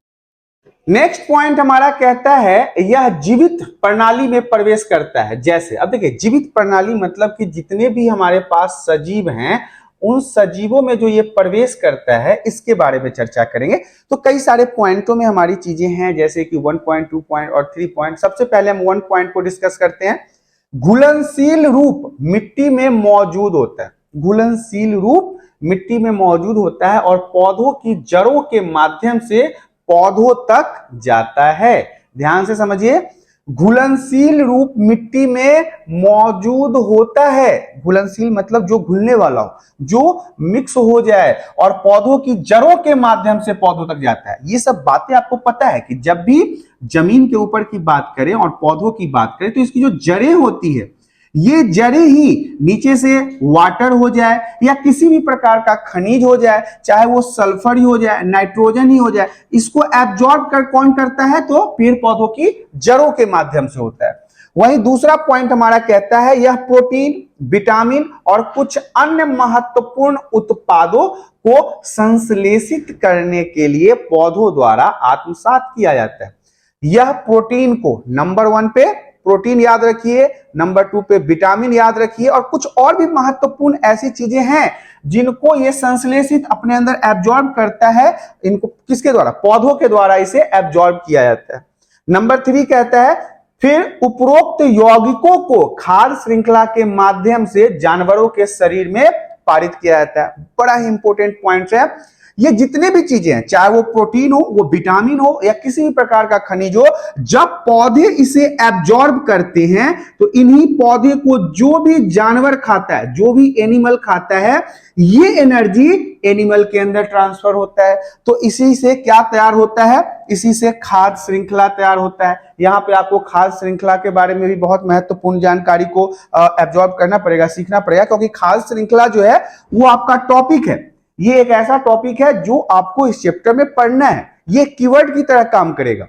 नेक्स्ट पॉइंट हमारा कहता है यह जीवित प्रणाली में प्रवेश करता है। जैसे अब देखिए, जीवित प्रणाली मतलब कि जितने भी हमारे पास सजीव हैं उन सजीवों में जो ये प्रवेश करता है इसके बारे में चर्चा करेंगे। तो कई सारे पॉइंटों में हमारी चीजें हैं, जैसे कि 1 पॉइंट, 2 पॉइंट और 3 पॉइंट। सबसे पहले हम 1 पॉइंट को डिस्कस करते हैं। घुलनशील रूप मिट्टी में मौजूद होता है। घुलनशील रूप मिट्टी में मौजूद होता है और पौधों की जड़ों के माध्यम से पौधों तक जाता है। ध्यान से समझिए, घुलनशील रूप मिट्टी में मौजूद होता है। घुलनशील मतलब जो घुलने वाला हो, जो मिक्स हो जाए और पौधों की जड़ों के माध्यम से पौधों तक जाता है। ये सब बातें आपको पता है कि जब भी जमीन के ऊपर की बात करें और पौधों की बात करें तो इसकी जो जड़ें होती है, ये जड़ें ही नीचे से वाटर हो जाए या किसी भी प्रकार का खनिज हो जाए, चाहे वो सल्फर ही हो जाए, नाइट्रोजन ही हो जाए, इसको एब्जॉर्ब कर कौन करता है, तो पेड़ पौधों की जड़ों के माध्यम से होता है। वहीं दूसरा पॉइंट हमारा कहता है यह प्रोटीन, विटामिन और कुछ अन्य महत्वपूर्ण उत्पादों को संश्लेषित करने के लिए पौधों द्वारा आत्मसात किया जाता है। यह प्रोटीन को नंबर 1 पे प्रोटीन याद रखिए, नंबर 2 पे विटामिन याद रखिए, और कुछ और भी महत्वपूर्ण ऐसी चीजें हैं जिनको ये संश्लेषित अपने अंदर एब्जॉर्ब करता है। इनको किसके द्वारा, पौधों के द्वारा इसे एब्जॉर्ब किया जाता है। नंबर 3 कहता है फिर उपरोक्त यौगिकों को खाद्य श्रृंखला के माध्यम से जानवरों के शरीर में पारित किया जाता है। बड़ा ही इंपॉर्टेंट पॉइंट है। ये जितने भी चीजें हैं, चाहे वो प्रोटीन हो, वो विटामिन हो या किसी भी प्रकार का खनिज हो, जब पौधे इसे एब्जॉर्ब करते हैं तो इन्हीं पौधे को जो भी जानवर खाता है, जो भी एनिमल खाता है, ये एनर्जी एनिमल के अंदर ट्रांसफर होता है। तो इसी से क्या तैयार होता है, इसी से खाद्य श्रृंखला तैयार होता है। यहाँ पे आपको खाद्य श्रृंखला के बारे में भी बहुत महत्वपूर्ण जानकारी को एब्जॉर्ब करना पड़ेगा, सीखना पड़ेगा, क्योंकि खाद्य श्रृंखला जो है वो आपका टॉपिक है। ये एक ऐसा टॉपिक है जो आपको इस चैप्टर में पढ़ना है। ये कीवर्ड की तरह काम करेगा।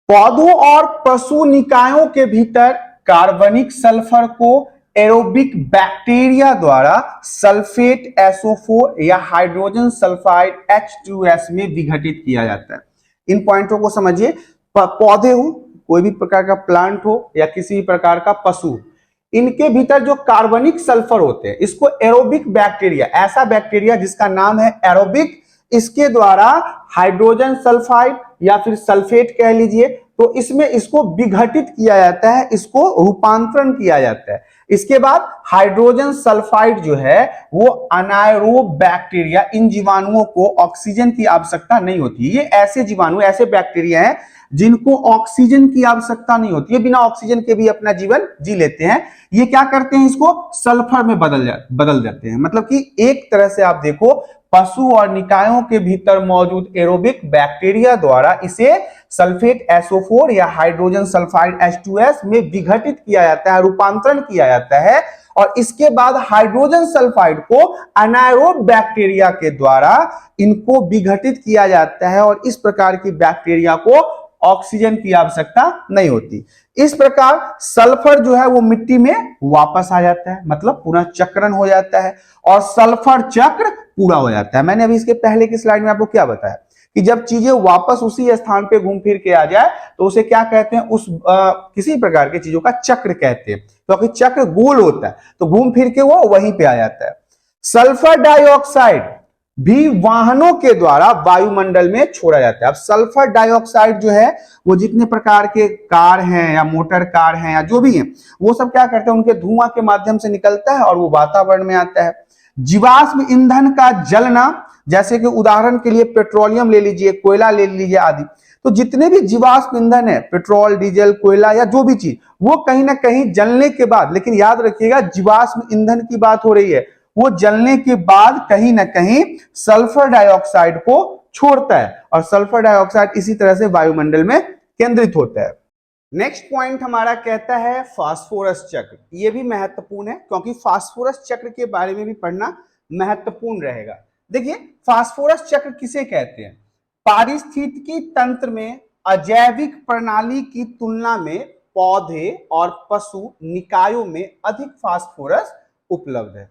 पौधों और पशु निकायों के भीतर कार्बनिक सल्फर को एरोबिक बैक्टीरिया द्वारा सल्फेट SO4 या हाइड्रोजन सल्फाइड H2S में विघटित किया जाता है। इन पॉइंटों को समझिए। पौधे हो, कोई भी प्रकार का प्लांट हो या किसी भी प्रकार का पशु, इनके भीतर जो कार्बनिक सल्फर होते हैं, इसको एरोबिक बैक्टीरिया, ऐसा बैक्टीरिया जिसका नाम है एरोबिक, इसके द्वारा हाइड्रोजन सल्फाइड या फिर सल्फेट कह लीजिए, तो इसमें इसको विघटित किया जाता है, इसको रूपांतरण किया जाता है। इसके बाद हाइड्रोजन सल्फाइड जो है वो अनाएरोब बैक्टीरिया, इन जीवाणुओं को ऑक्सीजन की आवश्यकता नहीं होती। ये ऐसे जीवाणु, ऐसे बैक्टीरिया हैं जिनको ऑक्सीजन की आवश्यकता नहीं होती है, बिना ऑक्सीजन के भी अपना जीवन जी लेते हैं, ये क्या करते हैं, इसको सल्फर में बदल देते हैं। मतलब कि एक तरह से आप देखो, पशु और निकायों के भीतर मौजूद एरोबिक बैक्टीरिया द्वारा इसे सल्फेट SO4 या हाइड्रोजन सल्फाइड H2S में विघटित किया जाता है, रूपांतरण किया जाता है, और इसके बाद हाइड्रोजन सल्फाइड को अनाएरोब बैक्टीरिया के द्वारा इनको विघटित किया जाता है, और इस प्रकार की बैक्टीरिया को ऑक्सीजन की आवश्यकता नहीं होती। इस प्रकार सल्फर जो है वो मिट्टी में वापस आ जाता है, मतलब पुनः चक्रण हो जाता है और सल्फर चक्र पूरा हो जाता है। मैंने अभी इसके पहले की स्लाइड में आपको क्या बताया कि जब चीजें वापस उसी स्थान पे घूम फिर के आ जाए तो उसे क्या कहते हैं, उस किसी प्रकार की चीजों का चक्र कहते हैं, क्योंकि चक्र गोल होता है तो घूम फिर के वो वहीं पे आ जाता है। सल्फर डाइऑक्साइड भी वाहनों के द्वारा वायुमंडल में छोड़ा जाता है। अब सल्फर डाइऑक्साइड जो है वो जितने प्रकार के कार हैं या मोटर कार हैं या जो भी हैं, वो सब क्या करते हैं, उनके धुआं के माध्यम से निकलता है और वो वातावरण में आता है। जीवाश्म ईंधन का जलना, जैसे कि उदाहरण के लिए पेट्रोलियम ले लीजिए, कोयला ले लीजिए आदि, तो जितने भी जीवाश्म ईंधन है, पेट्रोल, डीजल, कोयला या जो भी चीज, वो कहीं ना कहीं जलने के बाद, लेकिन याद रखिएगा जीवाश्म ईंधन की बात हो रही है, वो जलने के बाद कहीं ना कहीं सल्फर डाइऑक्साइड को छोड़ता है और सल्फर डाइऑक्साइड इसी तरह से वायुमंडल में केंद्रित होता है। नेक्स्ट पॉइंट हमारा कहता है फास्फोरस चक्र। ये भी महत्वपूर्ण है क्योंकि फास्फोरस चक्र के बारे में भी पढ़ना महत्वपूर्ण रहेगा। देखिए, फास्फोरस चक्र किसे कहते हैं? पारिस्थितिकी तंत्र में अजैविक प्रणाली की तुलना में पौधे और पशु निकायों में अधिक फास्फोरस उपलब्ध है।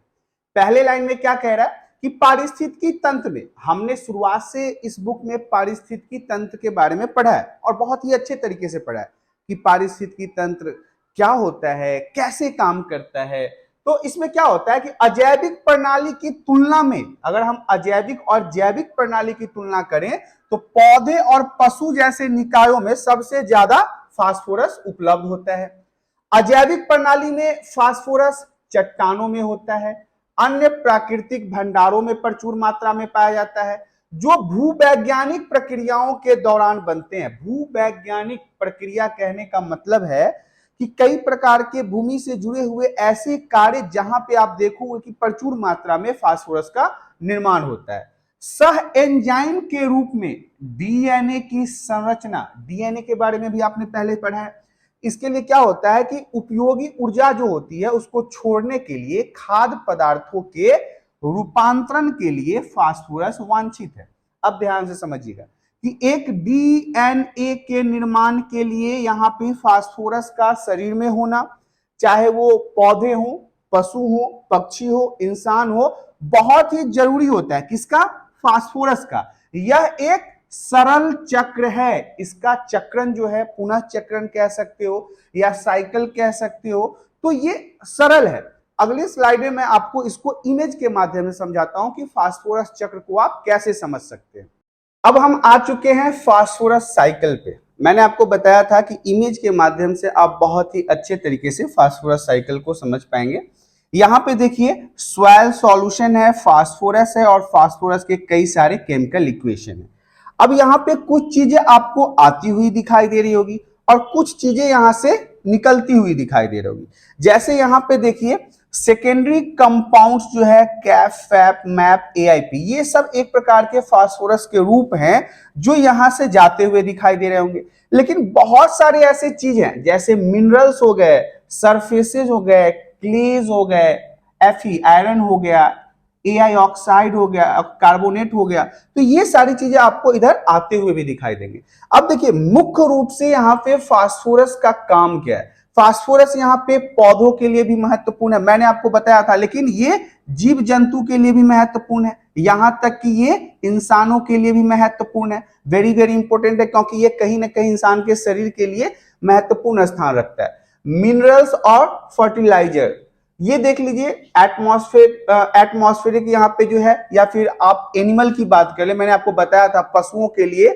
पहले लाइन में क्या कह रहा है कि पारिस्थितिकी तंत्र में, हमने शुरुआत से इस बुक में पारिस्थितिकी तंत्र के बारे में पढ़ा है और बहुत ही अच्छे तरीके से पढ़ा है कि पारिस्थितिकी तंत्र क्या होता है, कैसे काम करता है। तो इसमें क्या होता है कि अजैविक प्रणाली की तुलना में, अगर हम अजैविक और जैविक प्रणाली की तुलना करें तो पौधे और पशु जैसे निकायों में सबसे ज्यादा फास्फोरस उपलब्ध होता है। अजैविक प्रणाली में फास्फोरस चट्टानों में होता है, अन्य प्राकृतिक भंडारों में प्रचुर मात्रा में पाया जाता है, जो भूवैज्ञानिक प्रक्रियाओं के दौरान बनते हैं। भूवैज्ञानिक प्रक्रिया कहने का मतलब है कि कई प्रकार के भूमि से जुड़े हुए ऐसे कार्य जहां पे आप देखोगे कि प्रचुर मात्रा में फास्फोरस का निर्माण होता है। सह एंजाइम के रूप में डीएनए की संरचना, डीएनए के बारे में भी आपने पहले पढ़ा है। इसके लिए क्या होता है कि उपयोगी ऊर्जा जो होती है उसको छोड़ने के लिए खाद्य पदार्थों के रूपांतरण के लिए फास्फोरस वांछित है। अब ध्यान से समझिएगा कि एक डीएनए के निर्माण के लिए यहाँ पे फास्फोरस का शरीर में होना, चाहे वो पौधे हो, पशु हो, पक्षी हो, इंसान हो, बहुत ही जरूरी होता है। किसका? फास्फोरस का। यह एक सरल चक्र है। इसका चक्रण जो है, पुनः चक्रण कह सकते हो या साइकिल कह सकते हो, तो ये सरल है। अगली स्लाइड में मैं आपको इसको इमेज के माध्यम से समझाता हूं कि फास्फोरस चक्र को आप कैसे समझ सकते हैं। अब हम आ चुके हैं फास्फोरस साइकिल पे। मैंने आपको बताया था कि इमेज के माध्यम से आप बहुत ही अच्छे तरीके से फास्फोरस साइकिल को समझ पाएंगे। यहाँ पे देखिए, सॉइल सॉल्यूशन है, फास्फोरस है और फास्फोरस के कई सारे केमिकल इक्वेशन है। अब यहाँ पे कुछ चीजें आपको आती हुई दिखाई दे रही होगी और कुछ चीजें यहां से निकलती हुई दिखाई दे रही होगी। जैसे यहाँ पे देखिए, सेकेंडरी कंपाउंड्स जो है, कैफ, फैप, मैप, एआईपी, ये सब एक प्रकार के फास्फोरस के रूप हैं जो यहां से जाते हुए दिखाई दे रहे होंगे। लेकिन बहुत सारे ऐसे चीज हैं, जैसे मिनरल्स हो गए, सरफेसेस हो गए, क्लेज हो गए, Fe आयरन हो गया, AI ऑक्साइड हो गया, कार्बोनेट हो गया, तो ये सारी चीजें आपको इधर आते हुए भी दिखाई देंगे। अब देखिए, मुख्य रूप से यहाँ पे फास्फोरस का काम क्या है। फास्फोरस यहाँ पे पौधों के लिए भी महत्वपूर्ण है, मैंने आपको बताया था, लेकिन ये जीव जंतु के लिए भी महत्वपूर्ण है, यहां तक कि ये इंसानों के लिए भी महत्वपूर्ण है। वेरी वेरी इंपॉर्टेंट है, क्योंकि ये कहीं ना कहीं इंसान के शरीर के लिए महत्वपूर्ण स्थान रखता है। मिनरल्स और फर्टिलाइजर, ये देख लीजिए, एटमॉस्फेरिक यहाँ पे जो है, या फिर आप एनिमल की बात कर ले, मैंने आपको बताया था पशुओं के लिए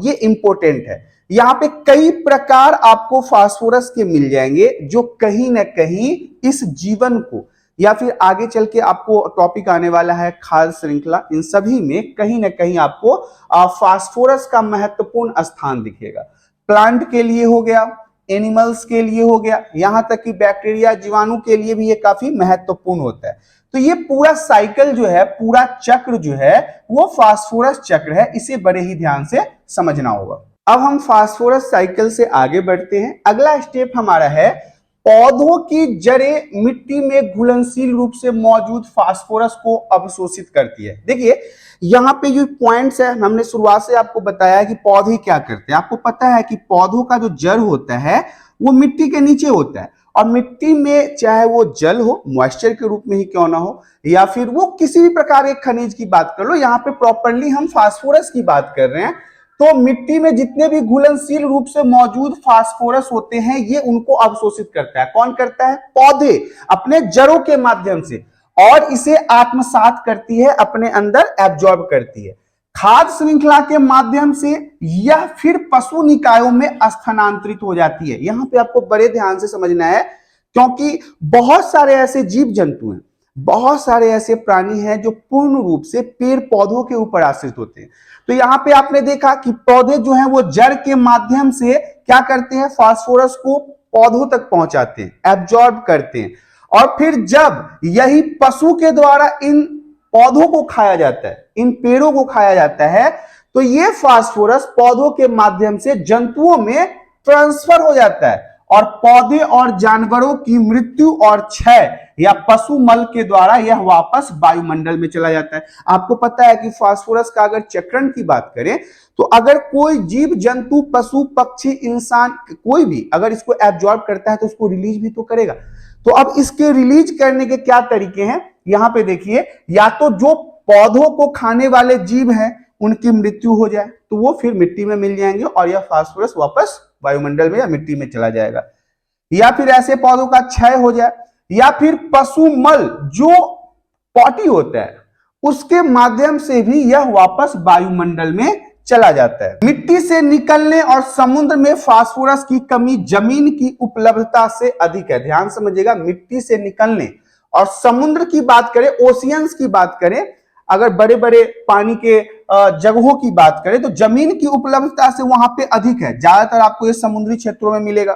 ये इंपॉर्टेंट है। यहाँ पे कई प्रकार आपको फास्फोरस के मिल जाएंगे जो कहीं ना कहीं इस जीवन को या फिर आगे चल के आपको टॉपिक आने वाला है खाद्य श्रृंखला, इन सभी में कहीं ना कहीं आपको फास्फोरस का महत्वपूर्ण स्थान दिखेगा। प्लांट के लिए हो गया, एनिमल्स के लिए हो गया, यहां तक कि बैक्टीरिया जीवाणु के लिए भी ये काफी महत्वपूर्ण होता है। तो ये पूरा साइकिल जो है, पूरा चक्र जो है वो फास्फोरस चक्र है, इसे बड़े ही ध्यान से समझना होगा। अब हम फास्फोरस साइकिल से आगे बढ़ते हैं। अगला स्टेप हमारा है पौधों की जड़ें मिट्टी में घुलनशील रूप से मौजूद फास्फोरस को अवशोषित करती है। देखिए यहाँ पे जो पॉइंट्स है, हमने शुरुआत से आपको बताया कि पौधे क्या करते हैं। आपको पता है कि पौधों का जो जड़ होता है वो मिट्टी के नीचे होता है, और मिट्टी में चाहे वो जल हो, मॉइस्चर के रूप में ही क्यों ना हो, या फिर वो किसी भी प्रकार के खनिज की बात कर लो, यहाँ पे प्रॉपरली हम फास्फोरस की बात कर रहे हैं। तो मिट्टी में जितने भी घुलनशील रूप से मौजूद फास्फोरस होते हैं ये उनको अवशोषित करता है। कौन करता है? पौधे अपने जड़ों के माध्यम से, और इसे आत्मसात करती है, अपने अंदर एब्जॉर्ब करती है। खाद्य श्रृंखला के माध्यम से यह फिर पशु निकायों में स्थानांतरित हो जाती है। यहां पे आपको बड़े ध्यान से समझना है, क्योंकि बहुत सारे ऐसे जीव जंतु हैं, बहुत सारे ऐसे प्राणी हैं जो पूर्ण रूप से पेड़ पौधों के ऊपर आश्रित होते हैं। तो यहाँ पे आपने देखा कि पौधे जो हैं वो जड़ के माध्यम से क्या करते हैं? फास्फोरस को पौधों तक पहुंचाते हैं, एब्जॉर्ब करते हैं, और फिर जब यही पशु के द्वारा इन पौधों को खाया जाता है, इन पेड़ों को खाया जाता है, तो ये फास्फोरस पौधों के माध्यम से जंतुओं में ट्रांसफर हो जाता है, और पौधे और जानवरों की मृत्यु और क्षय या पशु मल के द्वारा यह वापस वायुमंडल में चला जाता है। आपको पता है कि फास्फोरस का अगर चक्रण की बात करें तो अगर कोई जीव जंतु, पशु पक्षी, इंसान, कोई भी अगर इसको एब्जॉर्ब करता है तो उसको रिलीज भी तो करेगा। तो अब इसके रिलीज करने के क्या तरीके हैं, यहां पे देखिए, या तो जो पौधों को खाने वाले जीव हैं उनकी मृत्यु हो जाए तो वो फिर मिट्टी में मिल जाएंगे और यह फास्फोरस वापस वायुमंडल में या मिट्टी में चला जाएगा, या फिर ऐसे पौधों का क्षय हो जाए, या फिर पशु मल जो पॉटी होता है उसके माध्यम से भी यह वापस वायुमंडल में चला जाता है। मिट्टी से निकलने और समुद्र में फास्फोरस की कमी जमीन की उपलब्धता से अधिक है। ध्यान समझिएगा, मिट्टी से निकलने और समुद्र की बात करें, ओशियंस की बात करें, अगर बड़े बड़े पानी के जगहों की बात करें तो जमीन की उपलब्धता से वहां पे अधिक है, ज्यादातर आपको ये समुद्री क्षेत्रों में मिलेगा।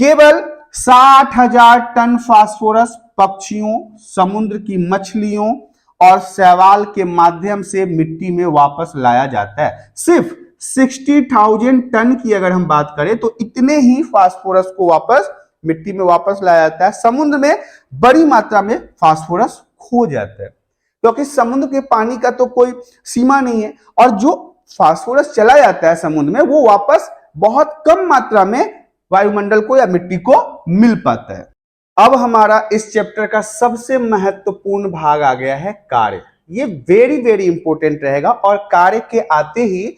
केवल 60,000 टन फास्फोरस पक्षियों, समुद्र की मछलियों और शैवाल के माध्यम से मिट्टी में वापस लाया जाता है। सिर्फ 60,000 टन की अगर हम बात करें तो इतने ही फास्फोरस को वापस मिट्टी में वापस लाया जाता है। समुद्र में बड़ी मात्रा में फास्फोरस खो जाता है, क्योंकि समुद्र के पानी का तो कोई सीमा नहीं है, और जो फास्फोरस चला जाता है समुद्र में वो वापस बहुत कम मात्रा में वायुमंडल को या मिट्टी को मिल पाता है। अब हमारा इस चैप्टर का सबसे महत्वपूर्ण भाग आ गया है कार्य। ये वेरी वेरी इंपॉर्टेंट रहेगा, और कार्य के आते ही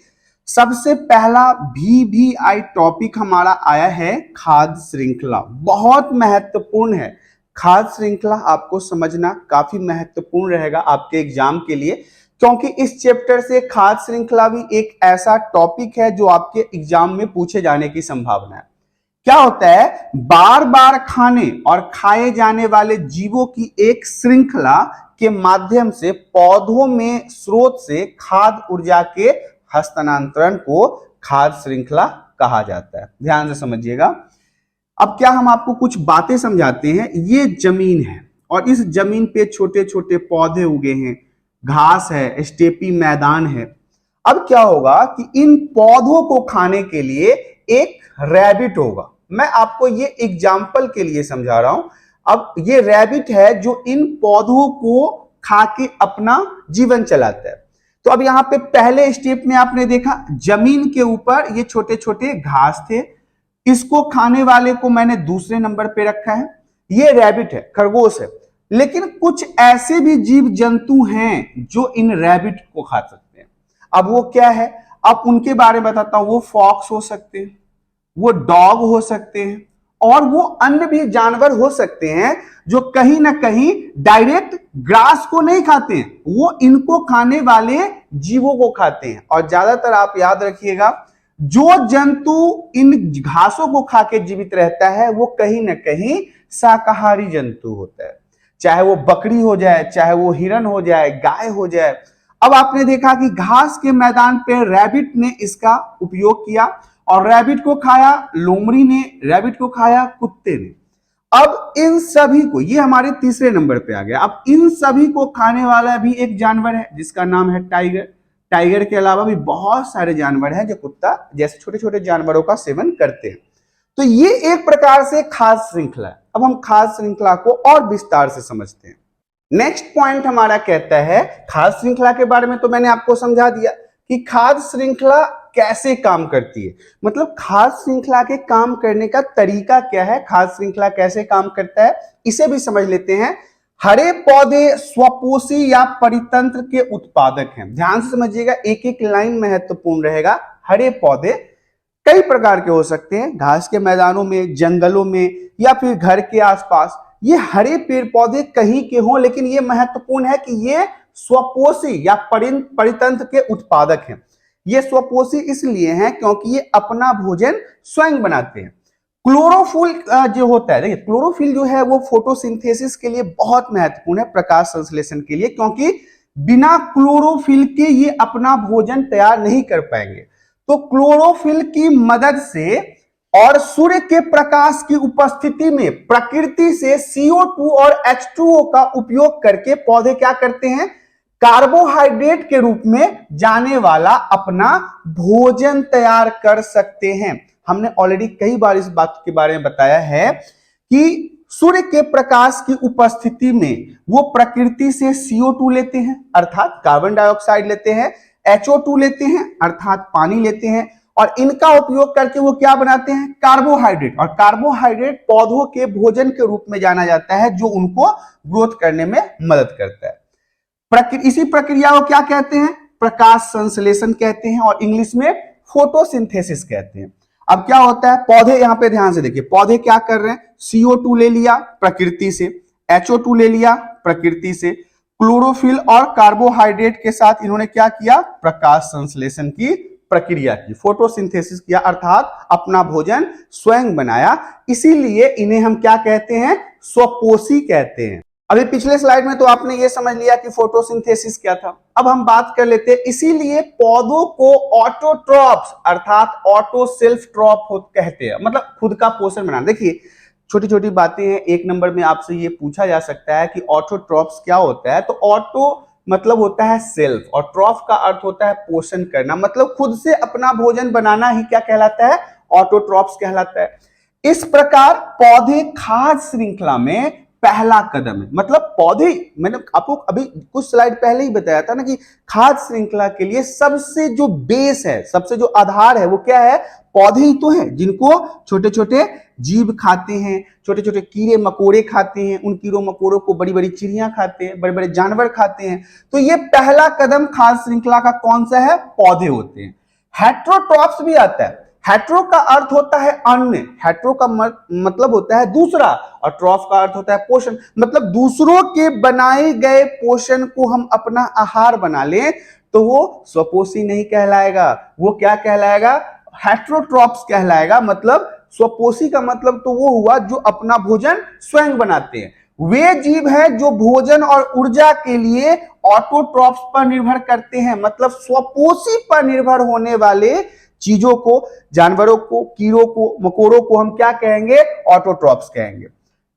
सबसे पहला VVI टॉपिक हमारा आया है खाद्य श्रृंखला। बहुत महत्वपूर्ण है खाद्य श्रृंखला, आपको समझना काफी महत्वपूर्ण रहेगा आपके एग्जाम के लिए, क्योंकि इस चैप्टर से खाद्य श्रृंखला भी एक ऐसा टॉपिक है जो आपके एग्जाम में पूछे जाने की संभावना है। क्या होता है? बार बार खाने और खाए जाने वाले जीवों की एक श्रृंखला के माध्यम से पौधों में स्रोत से खाद्य ऊर्जा के हस्तांतरण को खाद्य श्रृंखला कहा जाता है। ध्यान से समझिएगा। अब क्या हम आपको कुछ बातें समझाते हैं। ये जमीन है और इस जमीन पे छोटे छोटे पौधे उगे हैं, घास है, स्टेपी मैदान है। अब क्या होगा कि इन पौधों को खाने के लिए एक रैबिट होगा। मैं आपको ये एग्जाम्पल के लिए समझा रहा हूं। अब ये रैबिट है जो इन पौधों को खा के अपना जीवन चलाता है। तो अब यहाँ पे पहले स्टेप में आपने देखा जमीन के ऊपर ये छोटे छोटे घास थे, इसको खाने वाले को मैंने दूसरे नंबर पे रखा है। ये रैबिट है, खरगोश है। लेकिन कुछ ऐसे भी जीव जंतु हैं जो इन रैबिट को खा सकते हैं। अब वो क्या है, अब उनके बारे में बताता हूं। वो फॉक्स हो सकते हैं, वो डॉग हो सकते हैं, और वो अन्य भी जानवर हो सकते हैं जो कहीं ना कहीं डायरेक्ट ग्रास को नहीं खाते हैं, वो इनको खाने वाले जीवों को खाते हैं। और ज्यादातर आप याद रखिएगा, जो जंतु इन घासों को खा के जीवित रहता है वो कहीं ना कहीं शाकाहारी जंतु होता है। चाहे वो बकरी हो जाए, चाहे वो हिरन हो जाए, गाय हो जाए। अब आपने देखा कि घास के मैदान पे रैबिट ने इसका उपयोग किया और रैबिट को खाया लोमड़ी ने, रैबिट को खाया कुत्ते ने। अब इन सभी को, ये हमारे तीसरे नंबर पे आ गया, अब इन सभी को खाने वाला भी एक जानवर है जिसका नाम है टाइगर। टाइगर के अलावा भी बहुत सारे जानवर हैं जो कुत्ता जैसे छोटे छोटे जानवरों का सेवन करते हैं। तो ये एक प्रकार से खाद्य श्रृंखला है। अब हम खाद्य श्रृंखला को और विस्तार से समझते हैं। नेक्स्ट पॉइंट हमारा कहता है, खाद्य श्रृंखला के बारे में तो मैंने आपको समझा दिया कि खाद्य श्रृंखला कैसे काम करती है, मतलब खाद्य श्रृंखला के काम करने का तरीका क्या है, खाद्य श्रृंखला कैसे काम करता है, इसे भी समझ लेते हैं। हरे पौधे स्वपोषी या परितंत्र के उत्पादक हैं। ध्यान से समझिएगा, एक एक लाइन महत्वपूर्ण रहेगा। हरे पौधे कई प्रकार के हो सकते हैं, घास के मैदानों में, जंगलों में, या फिर घर के आसपास। ये हरे पेड़ पौधे कहीं के हों, लेकिन ये महत्वपूर्ण है कि ये स्वपोषी या परितंत्र के उत्पादक हैं। ये स्वपोषी इसलिए हैं क्योंकि ये अपना भोजन स्वयं बनाते हैं। क्लोरोफिल जो होता है, देखिए क्लोरोफिल जो है वो फोटोसिंथेसिस के लिए बहुत महत्वपूर्ण है, प्रकाश संश्लेषण के लिए, क्योंकि बिना क्लोरोफिल के ये अपना भोजन तैयार नहीं कर पाएंगे। तो क्लोरोफिल की मदद से और सूर्य के प्रकाश की उपस्थिति में प्रकृति से CO2 और H2O का उपयोग करके पौधे क्या करते हैं, कार्बोहाइड्रेट के रूप में जाने वाला अपना भोजन तैयार कर सकते हैं। हमने ऑलरेडी कई बार इस बात के बारे में बताया है कि सूर्य के प्रकाश की उपस्थिति में वो प्रकृति से CO2 लेते हैं अर्थात कार्बन डाइऑक्साइड लेते हैं, HO2 लेते हैं अर्थात पानी लेते हैं, और इनका उपयोग करके वो क्या बनाते हैं, कार्बोहाइड्रेट। और कार्बोहाइड्रेट पौधों के भोजन के रूप में जाना जाता है जो उनको ग्रोथ करने में मदद करता है। इसी प्रक्रिया को क्या कहते हैं, प्रकाश संश्लेषण कहते हैं, और इंग्लिश में फोटोसिंथेसिस कहते हैं। अब क्या होता है, पौधे, यहां पे ध्यान से देखिए, पौधे क्या कर रहे हैं, CO2 ले लिया प्रकृति से, HO2 ले लिया प्रकृति से, क्लोरोफिल और कार्बोहाइड्रेट के साथ इन्होंने क्या किया, प्रकाश संश्लेषण की प्रक्रिया की, फोटोसिंथेसिस किया, अर्थात अपना भोजन स्वयं बनाया। इसीलिए इन्हें हम क्या कहते हैं, स्वपोषी कहते हैं। अभी पिछले स्लाइड में तो आपने ये समझ लिया कि फोटोसिंथेसिस क्या था। अब हम बात कर लेते हैं, इसीलिए पौधों को ऑटोट्रॉप्स अर्थात ऑटो सेल्फ ट्रॉप कहते हैं, मतलब खुद का पोषण बनाना। देखिए छोटी छोटी बातें हैं, एक नंबर में आपसे ये पूछा जा सकता है कि ऑटोट्रॉप्स क्या होता है। तो ऑटो मतलब होता है सेल्फ, और ट्रॉफ का अर्थ होता है पोषण करना, मतलब खुद से अपना भोजन बनाना ही क्या कहलाता है, ऑटोट्रॉप्स कहलाता है। इस प्रकार पौधे खाद्य श्रृंखला में पहला कदम है, मतलब पौधे, मैंने आपको अभी कुछ स्लाइड पहले ही बताया था ना कि खाद्य श्रृंखला के लिए सबसे जो बेस है, सबसे जो आधार है वो क्या है, पौधे ही तो हैं, जिनको छोटे छोटे जीव खाते हैं, छोटे छोटे कीड़े मकोड़े खाते हैं, उन कीड़ों मकोड़ों को बड़ी बड़ी चिड़ियां खाते हैं, बड़े बड़े जानवर खाते हैं। तो ये पहला कदम खाद्य श्रृंखला का कौन सा है, पौधे होते हैं। हेट्रोट्रॉप्स भी आता है, हेट्रो का अर्थ होता है अन्य, हेट्रो का मतलब होता है दूसरा, और ट्रॉफ का अर्थ होता है पोषण, मतलब दूसरों के बनाए गए पोषण को हम अपना आहार बना लें तो वो स्वपोषी नहीं कहलाएगा, वो क्या कहलाएगा, हेट्रोट्रॉप्स कहलाएगा। मतलब स्वपोषी का मतलब तो वो हुआ जो अपना भोजन स्वयं बनाते हैं। वे जीव हैं जो भोजन और ऊर्जा के लिए ऑटोट्रॉप्स पर निर्भर करते हैं, मतलब स्वपोषी पर निर्भर होने वाले चीजों को, जानवरों को, कीड़ों को, मकोड़ों को हम क्या कहेंगे, ऑटोट्रॉप्स कहेंगे।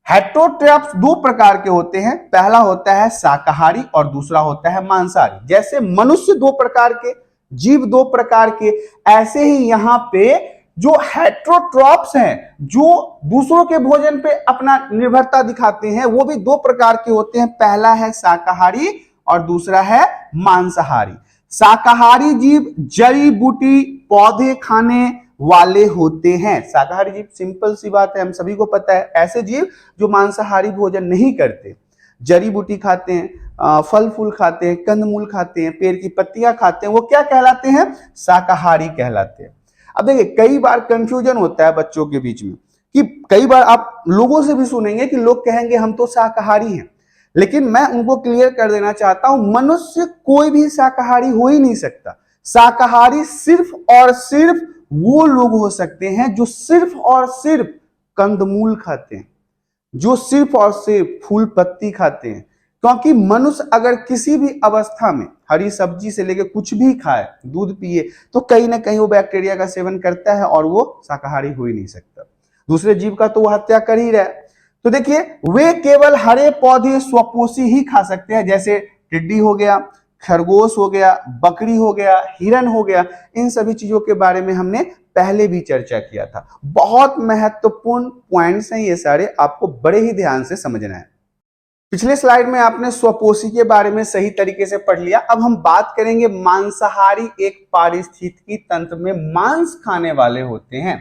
हेट्रोट्रॉप्स दो प्रकार के होते हैं, पहला होता है शाकाहारी और दूसरा होता है मांसाहारी। जैसे मनुष्य दो प्रकार के, जीव दो प्रकार के, ऐसे ही यहां पे जो हेट्रोट्रॉप्स हैं, जो दूसरों के भोजन पे अपना निर्भरता दिखाते हैं, वो भी दो प्रकार के होते हैं। पहला है शाकाहारी और दूसरा है मांसाहारी। शाकाहारी जीव जड़ी बूटी पौधे खाने वाले होते हैं। शाकाहारी जीव, सिंपल सी बात है, हम सभी को पता है। ऐसे जीव जो मांसाहारी भोजन नहीं करते, जड़ी बूटी खाते हैं, फल फूल खाते हैं, कंदमूल खाते हैं, पेड़ की पत्तियां खाते हैं, वो क्या कहलाते हैं, शाकाहारी कहलाते हैं। अब देखिए कई बार कंफ्यूजन होता है बच्चों के बीच में कि कई बार आप लोगों से भी सुनेंगे कि लोग कहेंगे हम तो शाकाहारी हैं, लेकिन मैं उनको क्लियर कर देना चाहता हूं, मनुष्य कोई भी शाकाहारी हो ही नहीं सकता। शाकाहारी सिर्फ और सिर्फ वो लोग हो सकते हैं जो सिर्फ और सिर्फ कंदमूल खाते हैं, जो सिर्फ और सिर्फ फूल पत्ती खाते हैं। क्योंकि मनुष्य अगर किसी भी अवस्था में हरी सब्जी से लेकर कुछ भी खाए, दूध पिए, तो कहीं ना कहीं वो बैक्टीरिया का सेवन करता है और वो शाकाहारी हो ही नहीं सकता। दूसरे जीव का तो वो हत्या कर ही रहा है। तो देखिए, वे केवल हरे पौधे स्वपोषी ही खा सकते हैं, जैसे टिड्डी हो गया, खरगोश हो गया, बकरी हो गया, हिरन हो गया। इन सभी चीजों के बारे में हमने पहले भी चर्चा किया था। बहुत महत्वपूर्ण पॉइंट्स हैं ये सारे, आपको बड़े ही ध्यान से समझना है। पिछले स्लाइड में आपने स्वपोषी के बारे में सही तरीके से पढ़ लिया। अब हम बात करेंगे मांसाहारी एक पारिस्थितिकी तंत्र में मांस खाने वाले होते हैं।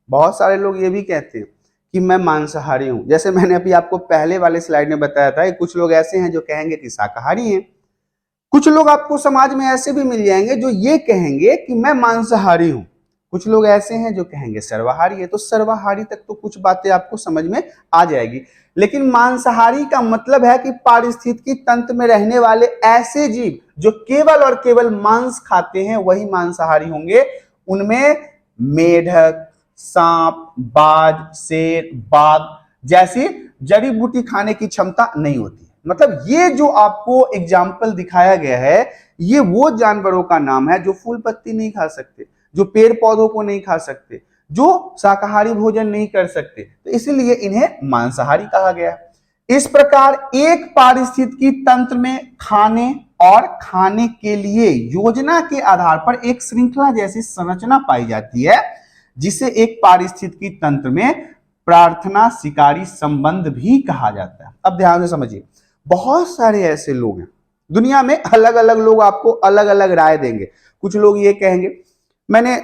बहुत सारे लोग ये भी कहते हैं कि मैं मांसाहारी हूं। जैसे मैंने अभी आपको पहले वाले स्लाइड में बताया था, कुछ लोग ऐसे हैं जो कहेंगे कि शाकाहारी हैं। कुछ लोग आपको समाज में ऐसे भी मिल जाएंगे जो ये कहेंगे कि मैं मांसाहारी हूं। कुछ लोग ऐसे हैं जो कहेंगे सर्वाहारी है। तो सर्वाहारी तक तो कुछ बातें आपको समझ में आ जाएगी, लेकिन मांसाहारी का मतलब है कि पारिस्थितिकी तंत्र में रहने वाले ऐसे जीव जो केवल और केवल मांस खाते हैं, वही मांसाहारी होंगे। उनमें मेढक, सांप, बाज, शेर, बाघ जैसी जड़ी बूटी खाने की क्षमता नहीं होती। मतलब ये जो आपको एग्जाम्पल दिखाया गया है, ये वो जानवरों का नाम है जो फूल पत्ती नहीं खा सकते, जो पेड़ पौधों को नहीं खा सकते, जो शाकाहारी भोजन नहीं कर सकते, तो इसीलिए इन्हें मांसाहारी कहा गया है। इस प्रकार एक पारिस्थितिकी तंत्र में खाने और खाने के लिए योजना के आधार पर एक श्रृंखला जैसी संरचना पाई जाती है, जिसे एक पारिस्थितिकी तंत्र में प्रार्थना शिकारी संबंध भी कहा जाता है। अब ध्यान से समझिए, बहुत सारे ऐसे लोग हैं दुनिया में, अलग अलग लोग आपको अलग अलग राय देंगे। कुछ लोग ये कहेंगे, मैंने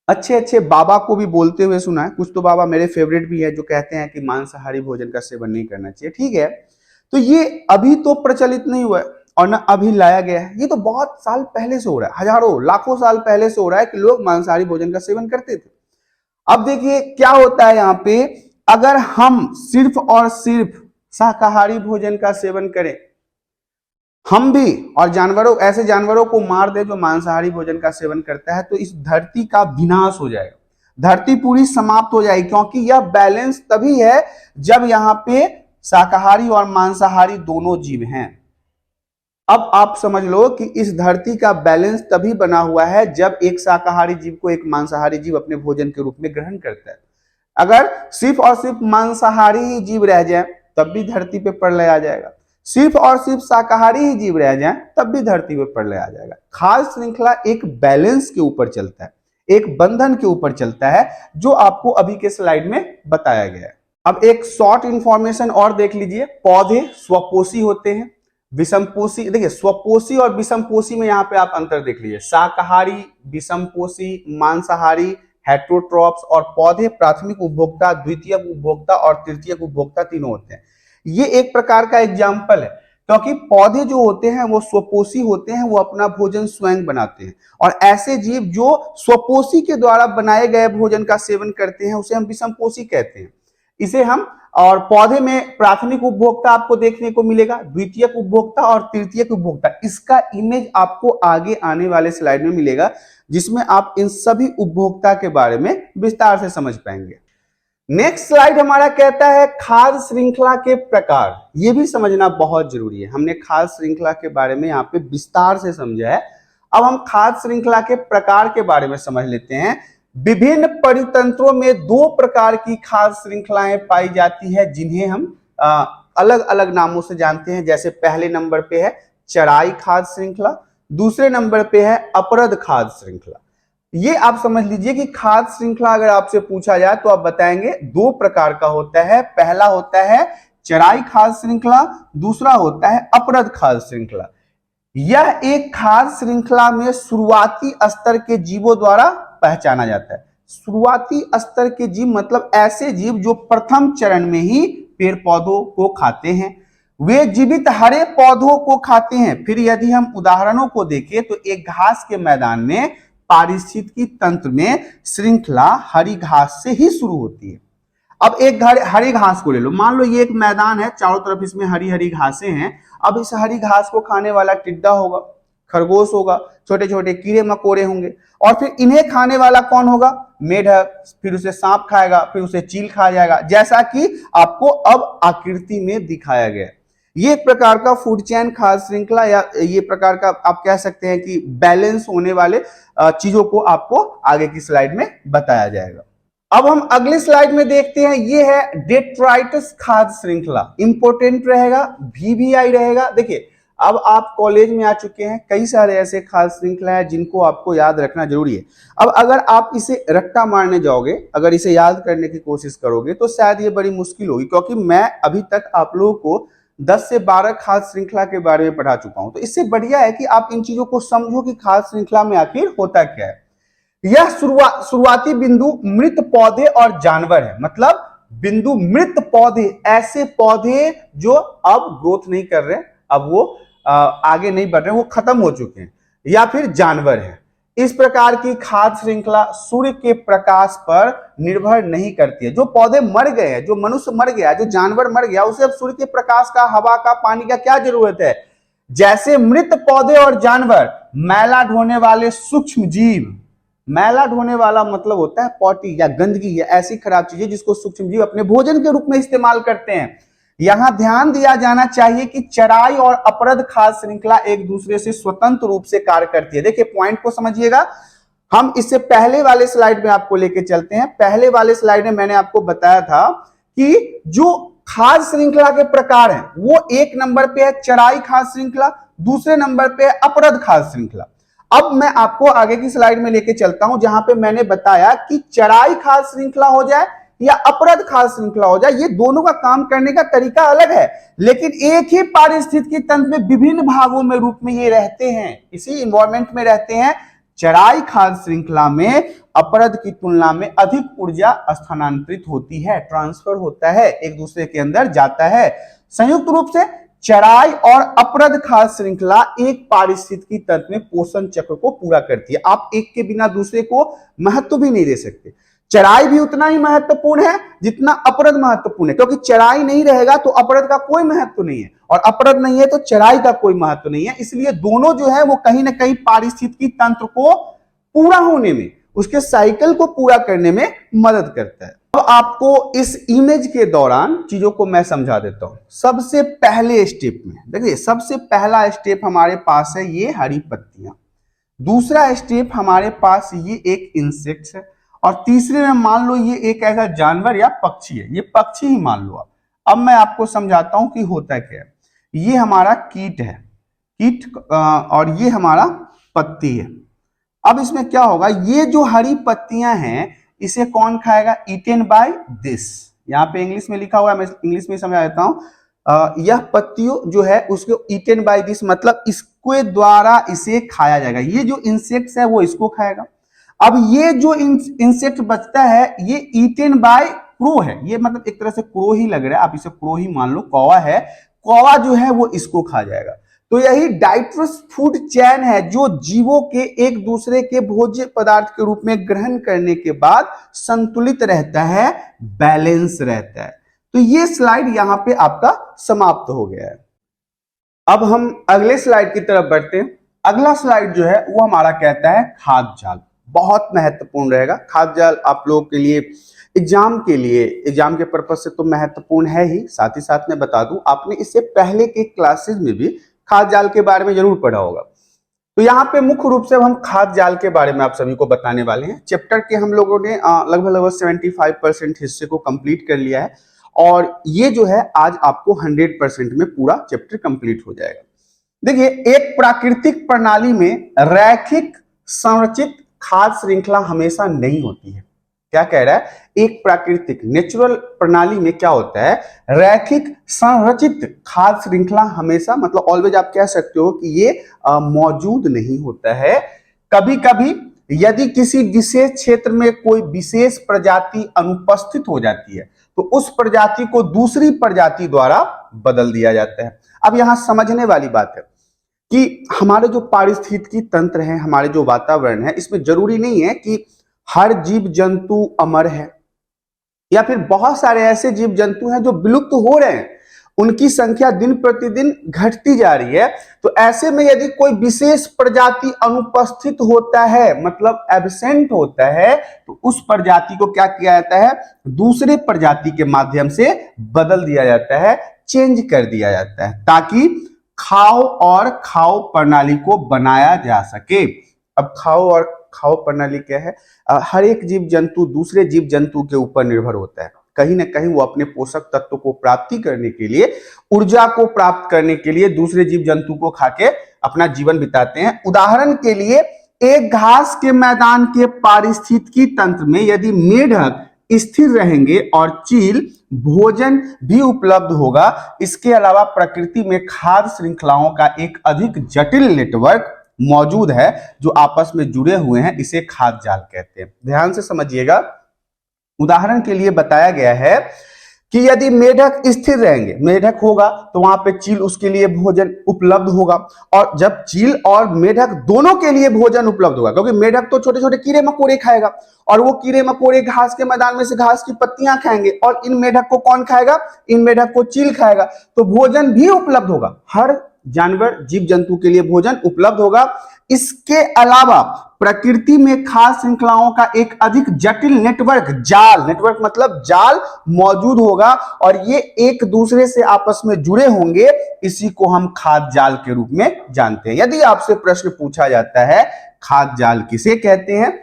अच्छे अच्छे बाबा को भी बोलते हुए सुना है, कुछ तो बाबा मेरे फेवरेट भी है, जो कहते हैं कि मांसाहारी भोजन का सेवन नहीं करना चाहिए। ठीक है, तो ये अभी तो प्रचलित नहीं हुआ है और ना अभी लाया गया है, ये तो बहुत साल पहले से हो रहा है, हजारों लाखों साल पहले से हो रहा है कि लोग मांसाहारी भोजन का सेवन करते थे। अब देखिए क्या होता है यहाँ पे, अगर हम सिर्फ और सिर्फ शाकाहारी भोजन का सेवन करें, हम भी और जानवरों, ऐसे जानवरों को मार दे जो मांसाहारी भोजन का सेवन करता है, तो इस धरती का विनाश हो जाएगा, धरती पूरी समाप्त हो जाएगी। क्योंकि यह बैलेंस तभी है जब यहाँ पे शाकाहारी और मांसाहारी दोनों जीव हैं। अब आप समझ लो कि इस धरती का बैलेंस तभी बना हुआ है जब एक शाकाहारी जीव को एक मांसाहारी जीव अपने भोजन के रूप में ग्रहण करता है। अगर सिर्फ और सिर्फ मांसाहारी ही जीव रह जाए तब भी धरती पे प्रलय आ जाएगा, सिर्फ और सिर्फ शाकाहारी ही जीव रह जाए तब भी धरती पे प्रलय आ जाएगा। खाद्य श्रृंखला एक बैलेंस के ऊपर चलता है, एक बंधन के ऊपर चलता है, जो आपको अभी के स्लाइड में बताया गया है। अब एक शॉर्ट इंफॉर्मेशन और देख लीजिए, पौधे स्वपोषी होते हैं, विषमपोषी। देखिए, स्वपोषी और विषमपोषी में यहाँ पे आप अंतर देख लीजिए, शाकाहारी, विषमपोषी, मांसाहारी, हेट्रोट्रॉप्स, और पौधे प्राथमिक उपभोक्ता, द्वितीयक उपभोक्ता और तृतीयक उपभोक्ता तीनों होते हैं। ये एक प्रकार का एग्जाम्पल है, क्योंकि पौधे जो होते हैं वो स्वपोषी होते हैं, वो अपना भोजन स्वयं बनाते हैं, और ऐसे जीव जो स्वपोषी के द्वारा बनाए गए भोजन का सेवन करते हैं उसे हम विषमपोषी कहते हैं। इसे हम, और पौधे में प्राथमिक उपभोक्ता आपको देखने को मिलेगा, द्वितीयक उपभोक्ता और तृतीयक उपभोक्ता। इसका इमेज आपको आगे आने वाले स्लाइड में मिलेगा, जिसमें आप इन सभी उपभोक्ता के बारे में विस्तार से समझ पाएंगे। नेक्स्ट स्लाइड हमारा कहता है खाद्य श्रृंखला के प्रकार। यह भी समझना बहुत जरूरी है। हमने खाद्य श्रृंखला के बारे में यहाँ पे विस्तार से समझा है। अब हम खाद्य श्रृंखला के प्रकार के बारे में समझ लेते हैं। विभिन्न परितंत्रों में दो प्रकार की खाद्य श्रृंखलाएं पाई जाती है, जिन्हें हम अलग अलग नामों से जानते हैं। जैसे पहले नंबर पे है चराई खाद्य श्रृंखला, दूसरे नंबर पे है अपरद खाद्य श्रृंखला। ये आप समझ लीजिए कि खाद्य श्रृंखला अगर आपसे पूछा जाए तो आप बताएंगे दो प्रकार का होता है। पहला होता है चराई खाद्य श्रृंखला, दूसरा होता है अपरद खाद्य श्रृंखला। यह एक खाद्य श्रृंखला में शुरुआती स्तर के जीवों द्वारा पहचाना जाता है। शुरुआती स्तर के जीव मतलब ऐसे जीव जो प्रथम चरण में ही पेड़ पौधों को खाते हैं, वे जीवित हरे पौधों को खाते हैं। फिर यदि हम उदाहरणों को देखें तो एक घास के मैदान में पारिस्थितिकी तंत्र में श्रृंखला हरी घास से ही शुरू होती है। अब एक हरी घास को ले लो, मान लो ये एक मैदान है, चारों तरफ इसमें हरी हरी घासें हैं। अब इस हरी घास को खाने वाला टिड्डा होगा, खरगोश होगा, छोटे छोटे कीड़े मकोड़े होंगे, और फिर इन्हें खाने वाला कौन होगा? मेढक, फिर उसे सांप खाएगा, फिर उसे चील खा जाएगा, जैसा कि आपको अब आकृति में दिखाया गया। ये एक प्रकार का फूड चेन, खाद्य श्रृंखला, या ये प्रकार का आप कह सकते हैं कि बैलेंस होने वाले चीजों को आपको आगे की स्लाइड में बताया जाएगा। अब हम अगले स्लाइड में देखते हैं, ये है डेट्राइटस खाद्य श्रृंखला। इंपोर्टेंट रहेगा, VVI रहेगा। देखिए, अब आप कॉलेज में आ चुके हैं, कई सारे ऐसे खाद्य श्रृंखला है जिनको आपको याद रखना जरूरी है। अब अगर आप इसे रट्टा मारने जाओगे, अगर इसे याद करने की कोशिश करोगे, तो शायद ये बड़ी मुश्किल होगी, क्योंकि मैं अभी तक आप लोगों को 10 से 12 खाद्य श्रृंखला के बारे में पढ़ा चुका हूं। तो इससे बढ़िया है कि आप इन चीजों को समझो कि खाद्य श्रृंखला में आखिर होता क्या है। यह शुरुआती बिंदु मृत पौधे और जानवर है। मतलब बिंदु मृत पौधे, ऐसे पौधे जो अब ग्रोथ नहीं कर रहे, अब वो आगे नहीं बढ़ रहे, वो खत्म हो चुके हैं, या फिर जानवर हैं। इस प्रकार की खाद्य श्रृंखला सूर्य के प्रकाश पर निर्भर नहीं करती है। जो पौधे मर गए हैं, जो मनुष्य मर गया, जो जानवर मर गया, उसे अब सूर्य के प्रकाश का, हवा का, पानी का क्या जरूरत है? जैसे मृत पौधे और जानवर मैला ढोने वाले सूक्ष्म जीव, मैला ढोने वाला मतलब होता है पॉटी या गंदगी या ऐसी खराब चीजें जिसको सूक्ष्म जीव अपने भोजन के रूप में इस्तेमाल करते हैं। यहां ध्यान दिया जाना चाहिए कि चराई और अपरद खाद्य श्रृंखला एक दूसरे से स्वतंत्र रूप से कार्य करती है। देखिए, पॉइंट को समझिएगा। हम इससे पहले वाले स्लाइड में आपको लेके चलते हैं। पहले वाले स्लाइड में मैंने आपको बताया था कि जो खाद्य श्रृंखला के प्रकार हैं, वो एक नंबर पे है चराई खाद्य श्रृंखला, दूसरे नंबर पे है अपरद खाद्य श्रृंखला। अब मैं आपको आगे की स्लाइड में लेके चलता हूं, जहां पे मैंने बताया कि चराई खाद्य श्रृंखला हो जाए या अपरद खाद्य श्रृंखला हो जाए, ये दोनों का काम करने का तरीका अलग है, लेकिन एक ही पारिस्थितिकी तंत्र में विभिन्न भागों में रूप में ये रहते हैं, इसी इन्वायरमेंट में रहते हैं। चराई खाद्य श्रृंखला में अपरद की तुलना में अधिक ऊर्जा स्थानांतरित होती है, ट्रांसफर होता है, एक दूसरे के अंदर जाता है। संयुक्त रूप से चराई और अपरद खाद्य श्रृंखला एक पारिस्थितिकी तंत्र में पोषण चक्र को पूरा करती है। आप एक के बिना दूसरे को महत्व भी नहीं दे सकते। चराई भी उतना ही महत्वपूर्ण है जितना अपरद महत्वपूर्ण है, क्योंकि चराई नहीं रहेगा तो अपरद का कोई महत्व नहीं है, और अपरद नहीं है तो चराई का कोई महत्व नहीं है। इसलिए दोनों जो है वो कहीं ना कहीं पारिस्थितिकी तंत्र को पूरा होने में, उसके साइकिल को पूरा करने में मदद करता है। अब आपको इस इमेज के दौरान चीजों को मैं समझा देता हूं। सबसे पहले स्टेप में देखिए, सबसे पहला स्टेप हमारे पास है ये हरी पत्तियां, दूसरा स्टेप हमारे पास ये एक इंसेक्ट है, और तीसरे में मान लो ये एक ऐसा जानवर या पक्षी है, ये पक्षी ही मान लो। अब मैं आपको समझाता हूं कि होता क्या है। ये हमारा कीट है, कीट, और ये हमारा पत्ती है। अब इसमें क्या होगा, ये जो हरी पत्तियां हैं इसे कौन खाएगा? Eaten by this. यहाँ पे इंग्लिश में लिखा हुआ है, मैं इंग्लिश में समझा देता हूं। यह पत्तियों जो है उसको ईटेन बाय दिस, मतलब इसके द्वारा इसे खाया जाएगा। ये जो इंसेक्ट्स है वो इसको खाएगा। अब ये जो इंसेक्ट बचता है ये ईटेन बाय क्रो है, ये मतलब एक तरह से क्रो ही लग रहा है, आप इसे क्रो ही मान लो, कौवा है, कौवा जो है वो इसको खा जाएगा। तो यही डाइट्रस फूड चेन है, जो जीवों के एक दूसरे के भोज्य पदार्थ के रूप में ग्रहण करने के बाद संतुलित रहता है, बैलेंस रहता है। तो ये स्लाइड यहां पे आपका समाप्त हो गया है। अब हम अगले स्लाइड की तरफ बढ़ते हैं। अगला स्लाइड जो है वो हमारा कहता है खाद्य जाल। बहुत महत्वपूर्ण रहेगा खाद्य जाल आप लोगों के लिए, एग्जाम के लिए, एग्जाम के पर्पज से तो महत्वपूर्ण है ही, साथ ही साथ मैं बता दूं आपने इससे पहले के क्लासेस में भी खाद्य जाल के बारे में जरूर पढ़ा होगा। तो यहाँ पे मुख्य रूप से हम खाद्य जाल के बारे में आप सभी को बताने वाले हैं। चैप्टर के हम लोगों ने लगभग 75% हिस्से को कंप्लीट कर लिया है, और ये जो है आज आपको 100% में पूरा चैप्टर कंप्लीट हो जाएगा। देखिए, एक प्राकृतिक प्रणाली में रैखिक संरचित खाद्य श्रृंखला हमेशा नहीं होती है। क्या कह रहा है? एक प्राकृतिक नेचुरल प्रणाली में क्या होता है, रैखिक संरचित खाद्य श्रृंखला हमेशा, मतलब ऑलवेज आप कह सकते हो कि ये मौजूद नहीं होता है। कभी कभी यदि किसी विशेष क्षेत्र में कोई विशेष प्रजाति अनुपस्थित हो जाती है तो उस प्रजाति को दूसरी प्रजाति द्वारा बदल दिया जाता है। अब यहां समझने वाली बात है कि हमारे जो पारिस्थितिकी तंत्र है, हमारे जो वातावरण है, इसमें जरूरी नहीं है कि हर जीव जंतु अमर है, या फिर बहुत सारे ऐसे जीव जंतु हैं जो विलुप्त हो रहे हैं, उनकी संख्या दिन प्रतिदिन घटती जा रही है। तो ऐसे में यदि कोई विशेष प्रजाति अनुपस्थित होता है, मतलब एब्सेंट होता है, तो उस प्रजाति को क्या किया जाता है, दूसरे प्रजाति के माध्यम से बदल दिया जाता है, चेंज कर दिया जाता है, ताकि खाओ और खाओ प्रणाली को बनाया जा सके। अब खाओ और खाओ प्रणाली क्या है? हर एक जीव जंतु दूसरे जीव जंतु के ऊपर निर्भर होता है। कहीं ना कहीं वो अपने पोषक तत्व को प्राप्ति करने के लिए, ऊर्जा को प्राप्त करने के लिए दूसरे जीव जंतु को खाके अपना जीवन बिताते हैं। उदाहरण के लिए एक घास के मैदान के पारिस्थितिकी तंत्र में यदि मेढक स्थिर रहेंगे और चील, भोजन भी उपलब्ध होगा। इसके अलावा प्रकृति में खाद्य श्रृंखलाओं का एक अधिक जटिल नेटवर्क मौजूद है जो आपस में जुड़े हुए हैं, इसे खाद्य जाल कहते हैं। ध्यान से समझिएगा, उदाहरण के लिए बताया गया है कि यदि मेढक स्थिर रहेंगे, मेढक होगा तो वहां पे चील, उसके लिए भोजन उपलब्ध होगा। और जब चील और मेढक दोनों के लिए भोजन उपलब्ध होगा, क्योंकि मेढक तो छोटे छोटे कीड़े मकोड़े खाएगा और वो कीड़े मकोड़े घास के मैदान में से घास की पत्तियां खाएंगे, और इन मेढक को कौन खाएगा? इन मेढक को चील खाएगा, तो भोजन भी उपलब्ध होगा। हर जानवर, जीव जंतु के लिए भोजन उपलब्ध होगा। इसके अलावा प्रकृति में खाद्य श्रृंखलाओं का एक अधिक जटिल नेटवर्क, जाल, नेटवर्क मतलब जाल, मौजूद होगा और ये एक दूसरे से आपस में जुड़े होंगे। इसी को हम खाद्य जाल के रूप में जानते हैं। यदि आपसे प्रश्न पूछा जाता है खाद्य जाल किसे कहते हैं,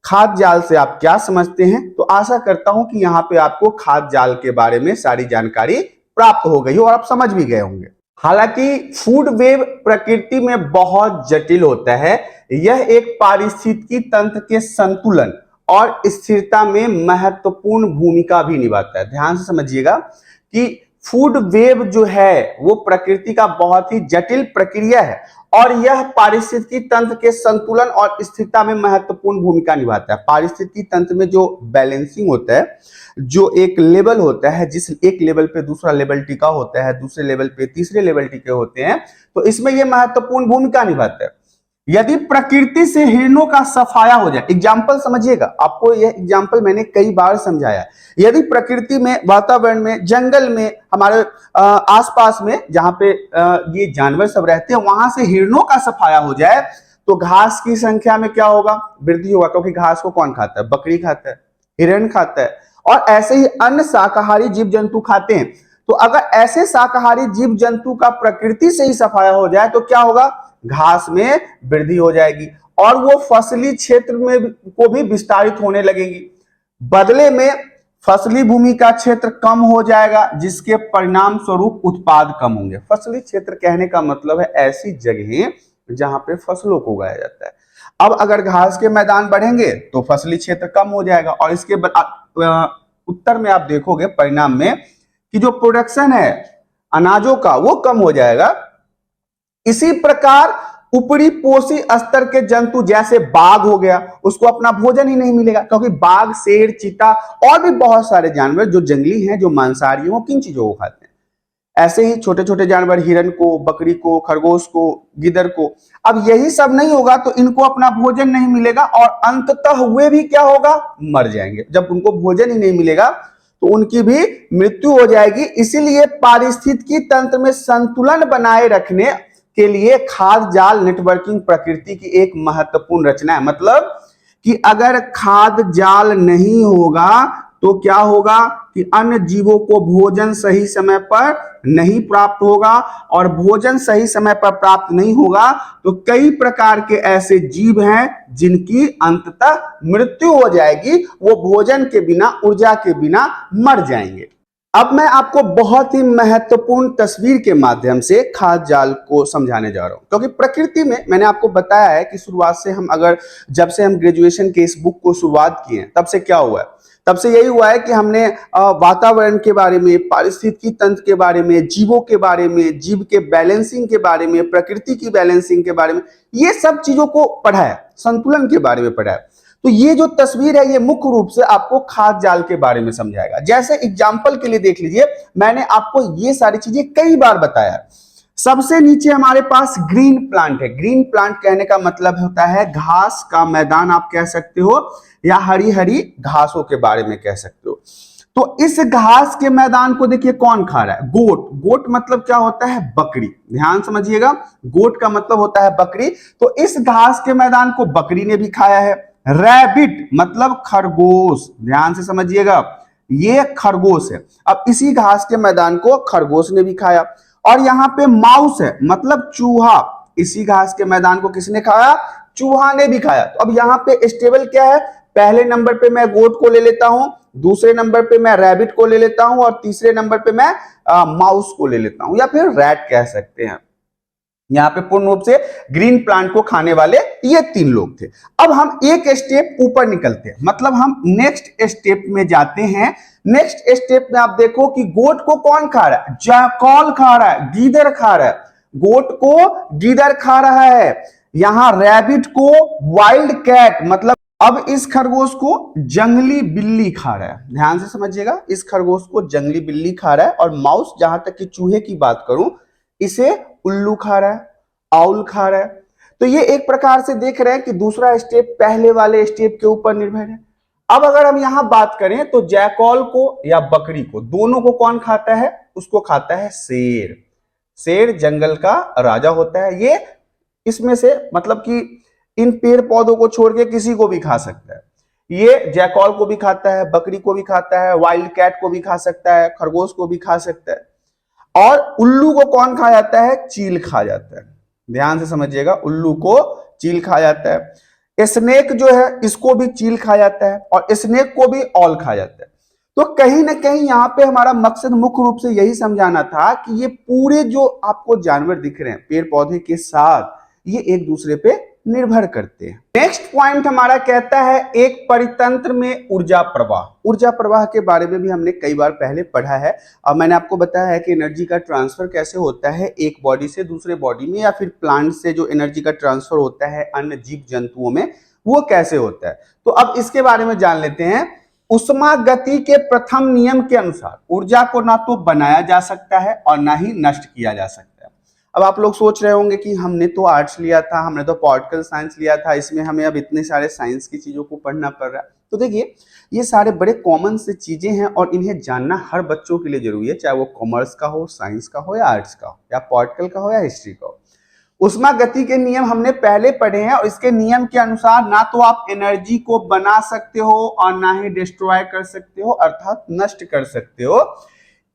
खाद्य जाल से आप क्या समझते हैं, तो आशा करता हूं कि यहां पे आपको खाद्य जाल के बारे में सारी जानकारी प्राप्त हो गई हो और आप समझ भी गए होंगे। हालांकि फूड वेब प्रकृति में बहुत जटिल होता है। यह एक पारिस्थितिकी तंत्र के संतुलन और स्थिरता में महत्वपूर्ण भूमिका भी निभाता है। ध्यान से समझिएगा कि फूड वेब जो है वो प्रकृति का बहुत ही जटिल प्रक्रिया है और यह पारिस्थितिकी तंत्र के संतुलन और स्थिरता में महत्वपूर्ण भूमिका निभाता है। पारिस्थितिकी तंत्र में जो बैलेंसिंग होता है, जो एक लेवल होता है, जिस एक लेवल पे दूसरा लेवल टिका होता है, दूसरे लेवल पे तीसरे लेवल टिके होते हैं, तो इसमें यह महत्वपूर्ण भूमिका निभाता है। यदि प्रकृति से हिरणों का सफाया हो जाए, एग्जाम्पल समझिएगा, आपको यह एग्जाम्पल मैंने कई बार समझाया। यदि प्रकृति में, वातावरण में, जंगल में, हमारे आसपास में जहां पे ये जानवर सब रहते हैं, वहां से हिरणों का सफाया हो जाए तो घास की संख्या में क्या होगा? वृद्धि होगा, क्योंकि घास को कौन खाता है? बकरी खाता है, हिरण खाता है, और ऐसे ही अन्य शाकाहारी जीव जंतु खाते हैं। तो अगर ऐसे शाकाहारी जीव जंतु का प्रकृति से ही सफाया हो जाए तो क्या होगा? घास में वृद्धि हो जाएगी और वो फसली क्षेत्र में को भी विस्तारित होने लगेंगी। बदले में फसली भूमि का क्षेत्र कम हो जाएगा, जिसके परिणाम स्वरूप उत्पाद कम होंगे। फसली क्षेत्र कहने का मतलब है ऐसी जगह जहां पे फसलों को उगाया जाता है। अब अगर घास के मैदान बढ़ेंगे तो फसली क्षेत्र कम हो जाएगा और इसके उत्तर में आप देखोगे परिणाम में कि जो प्रोडक्शन है अनाजों का वो कम हो जाएगा। इसी प्रकार ऊपरी पोषी स्तर के जंतु जैसे बाघ हो गया, उसको अपना भोजन ही नहीं मिलेगा, क्योंकि बाघ, शेर, चीता और भी बहुत सारे जानवर जो जंगली हैं, जो मांसाहारी हैं, किन चीजों को खाते हैं। ऐसे ही छोटे छोटे जानवर, हिरन को, बकरी को, खरगोश को, गिद्ध को, अब यही सब नहीं होगा तो इनको अपना भोजन नहीं मिलेगा और अंततः वे भी क्या होगा? मर जाएंगे। जब उनको भोजन ही नहीं मिलेगा तो उनकी भी मृत्यु हो जाएगी। इसीलिए पारिस्थितिकी तंत्र में संतुलन बनाए रखने के लिए खाद्य जाल नेटवर्किंग प्रकृति की एक महत्वपूर्ण रचना है। मतलब कि अगर खाद्य जाल नहीं होगा तो क्या होगा कि अन्य जीवों को भोजन सही समय पर नहीं प्राप्त होगा, और भोजन सही समय पर प्राप्त नहीं होगा तो कई प्रकार के ऐसे जीव हैं जिनकी अंततः मृत्यु हो जाएगी। वो भोजन के बिना, ऊर्जा के बिना मर जाएंगे। अब मैं आपको बहुत ही महत्वपूर्ण तस्वीर के माध्यम से खाद्य जाल को समझाने जा रहा हूं, क्योंकि प्रकृति में मैंने आपको बताया है कि शुरुआत से हम जब से हम ग्रेजुएशन के इस बुक को शुरुआत किए तब से क्या हुआ है? तब से यही हुआ है कि हमने वातावरण के बारे में, पारिस्थितिकी तंत्र के बारे में, जीवों के बारे में, जीव के बैलेंसिंग के बारे में, प्रकृति की बैलेंसिंग के बारे में, ये सब चीजों को पढ़ा है, संतुलन के बारे में पढ़ा है। तो ये जो तस्वीर है ये मुख्य रूप से आपको खाद्य जाल के बारे में समझाएगा। जैसे एग्जाम्पल के लिए देख लीजिए, मैंने आपको ये सारी चीजें कई बार बताया है। सबसे नीचे हमारे पास ग्रीन प्लांट है। ग्रीन प्लांट कहने का मतलब होता है घास का मैदान आप कह सकते हो, या हरी हरी घासों के बारे में कह सकते हो। तो इस घास के मैदान को देखिए कौन खा रहा है? गोट। गोट मतलब क्या होता है? बकरी। ध्यान समझिएगा, गोट का मतलब होता है बकरी। तो इस घास के मैदान को बकरी ने भी खाया है। रैबिट मतलब खरगोश। ध्यान से समझिएगा, ये खरगोश है। अब इसी घास के मैदान को खरगोश ने भी खाया। और यहाँ पे माउस है मतलब चूहा। इसी घास के मैदान को किसने खाया? चूहा ने भी खाया। तो अब यहाँ पे स्टेबल क्या है? पहले नंबर पे मैं गोट को ले लेता हूं, दूसरे नंबर पे मैं रैबिट को ले लेता हूं, और तीसरे नंबर पे मैं माउस को ले लेता हूं, या फिर रैट कह सकते हैं। यहाँ पे पूर्ण रूप से ग्रीन प्लांट को खाने वाले ये 3 लोग थे। अब हम एक स्टेप ऊपर निकलते हैं, मतलब हम नेक्स्ट स्टेप में जाते हैं। नेक्स्ट स्टेप में आप देखो कि गोट को कौन खा रहा है? जैकल खा रहा है, गीदड़ खा रहा है। गोट को गीदड़ खा रहा है। यहां रैबिट को वाइल्ड कैट मतलब, अब इस खरगोश को जंगली बिल्ली खा रहा है। ध्यान से समझिएगा, इस खरगोश को जंगली बिल्ली खा रहा है। और माउस, जहां तक कि चूहे की बात करूं, इसे उल्लू खा रहा है, आउल खा रहा है। तो ये एक प्रकार से देख रहे हैं कि दूसरा स्टेप पहले वाले स्टेप के ऊपर निर्भर है। अब अगर हम यहां बात करें तो जैकल को या बकरी को, दोनों को कौन खाता है? उसको खाता है शेर। शेर जंगल का राजा होता है। ये इसमें से मतलब कि इन पेड़ पौधों को छोड़ के किसी को भी खा सकता है। ये जैकल को भी खाता है, बकरी को भी खाता है, वाइल्ड कैट को भी खा सकता है, खरगोश को भी खा सकता है। और उल्लू को कौन खा जाता है? चील खा जाता है। ध्यान से समझिएगा, उल्लू को चील खा जाता है। स्नेक जो है इसको भी चील खा जाता है, और स्नेक को भी ऑल खा जाता है। तो कहीं ना कहीं यहाँ पे हमारा मकसद मुख्य रूप से यही समझाना था कि ये पूरे जो आपको जानवर दिख रहे हैं पेड़ पौधे के साथ, ये एक दूसरे पे निर्भर करते हैं। नेक्स्ट पॉइंट हमारा कहता है एक परितंत्र में ऊर्जा प्रवाह। ऊर्जा प्रवाह के बारे में भी हमने कई बार पहले पढ़ा है। और मैंने आपको बताया है कि एनर्जी का ट्रांसफर कैसे होता है एक बॉडी से दूसरे बॉडी में, या फिर प्लांट से जो एनर्जी का ट्रांसफर होता है अन्य जीव जंतुओं में, वो कैसे होता है। तो अब इसके बारे में जान लेते हैं। उष्मा गति के प्रथम नियम के अनुसार ऊर्जा को ना तो बनाया जा सकता है और ना ही नष्ट किया जा सकता है। अब आप लोग सोच रहे होंगे कि हमने तो आर्ट्स लिया था, हमने तो पॉलिटिकल साइंस लिया था, इसमें हमें अब इतने सारे साइंस की चीजों को पढ़ना पड़ रहा है। तो देखिए, ये सारे बड़े कॉमन से चीजें हैं और इन्हें जानना हर बच्चों के लिए जरूरी है, चाहे वो कॉमर्स का हो, साइंस का हो, या आर्ट्स का हो, या पॉलिटिकल का हो, या हिस्ट्री का हो। उष्मा गति के नियम हमने पहले पढ़े हैं, और इसके नियम के अनुसार ना तो आप एनर्जी को बना सकते हो और ना ही डिस्ट्रॉय कर सकते हो, अर्थात नष्ट कर सकते हो।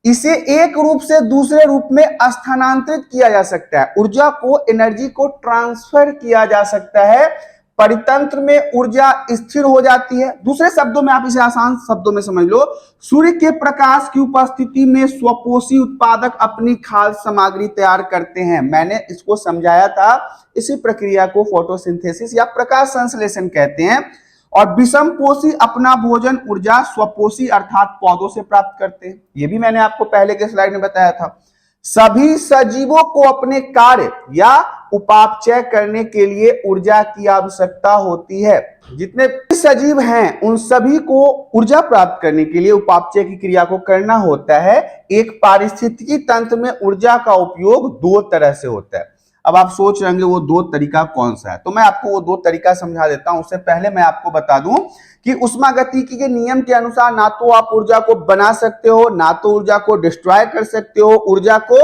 इसे एक रूप से दूसरे रूप में स्थानांतरित किया जा सकता है। ऊर्जा को, एनर्जी को ट्रांसफर किया जा सकता है। परितंत्र में ऊर्जा स्थिर हो जाती है। दूसरे शब्दों में, आप इसे आसान शब्दों में समझ लो, सूर्य के प्रकाश की उपस्थिति में स्वपोषी उत्पादक अपनी खाद्य सामग्री तैयार करते हैं। मैंने इसको समझाया था, इसी प्रक्रिया को फोटोसिंथेसिस या प्रकाश संश्लेषण कहते हैं। और विषम पोषी अपना भोजन ऊर्जा स्वपोषी अर्थात पौधों से प्राप्त करते हैं। ये भी मैंने आपको पहले के स्लाइड में बताया था। सभी सजीवों को अपने कार्य या उपापचय करने के लिए ऊर्जा की आवश्यकता होती है। जितने सजीव हैं उन सभी को ऊर्जा प्राप्त करने के लिए उपापचय की क्रिया को करना होता है। एक पारिस्थितिकी तंत्र में ऊर्जा का उपयोग 2 तरह से होता है। अब आप सोच रहे होंगे वो 2 तरीका कौन सा है, तो मैं आपको वो 2 तरीका समझा देता हूं। उससे पहले मैं आपको बता दूं कि उष्मागतिकी के नियम के अनुसार ना तो आप ऊर्जा को बना सकते हो, ना तो ऊर्जा को डिस्ट्रॉय कर सकते हो। ऊर्जा को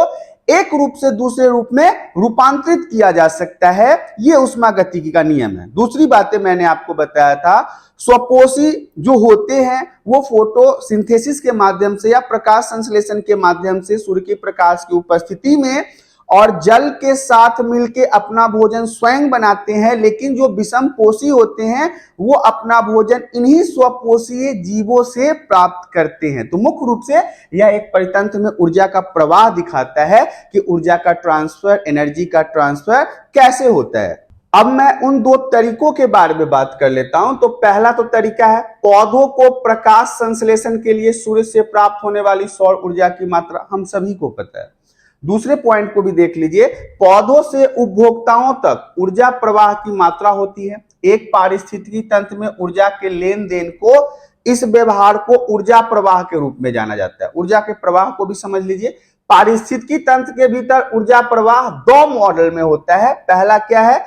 एक रूप से दूसरे रूप में रूपांतरित किया जा सकता है, ये उष्मागतिकी का नियम है। दूसरी बातें मैंने आपको बताया था, स्वपोषी जो होते हैं वो फोटोसिंथेसिस के माध्यम से या प्रकाश संश्लेषण के माध्यम से सूर्य के प्रकाश की उपस्थिति में और जल के साथ मिलके अपना भोजन स्वयं बनाते हैं। लेकिन जो विषम पोषी होते हैं वो अपना भोजन इन्हीं स्वपोषीय जीवों से प्राप्त करते हैं। तो मुख्य रूप से यह एक परितंत्र में ऊर्जा का प्रवाह दिखाता है कि ऊर्जा का ट्रांसफर, एनर्जी का ट्रांसफर कैसे होता है। अब मैं उन 2 तरीकों के बारे में बात कर लेता हूं। तो पहला तो तरीका है, पौधों को प्रकाश संश्लेषण के लिए सूर्य से प्राप्त होने वाली सौर ऊर्जा की मात्रा हम सभी को पता है। दूसरे पॉइंट को भी देख लीजिए, पौधों से उपभोक्ताओं तक ऊर्जा प्रवाह की मात्रा होती है। एक पारिस्थितिकी तंत्र में ऊर्जा के लेन देन को, इस व्यवहार को ऊर्जा प्रवाह के रूप में जाना जाता है। ऊर्जा के प्रवाह को भी समझ लीजिए। पारिस्थितिकी तंत्र के भीतर ऊर्जा प्रवाह 2 मॉडल में होता है। पहला क्या है?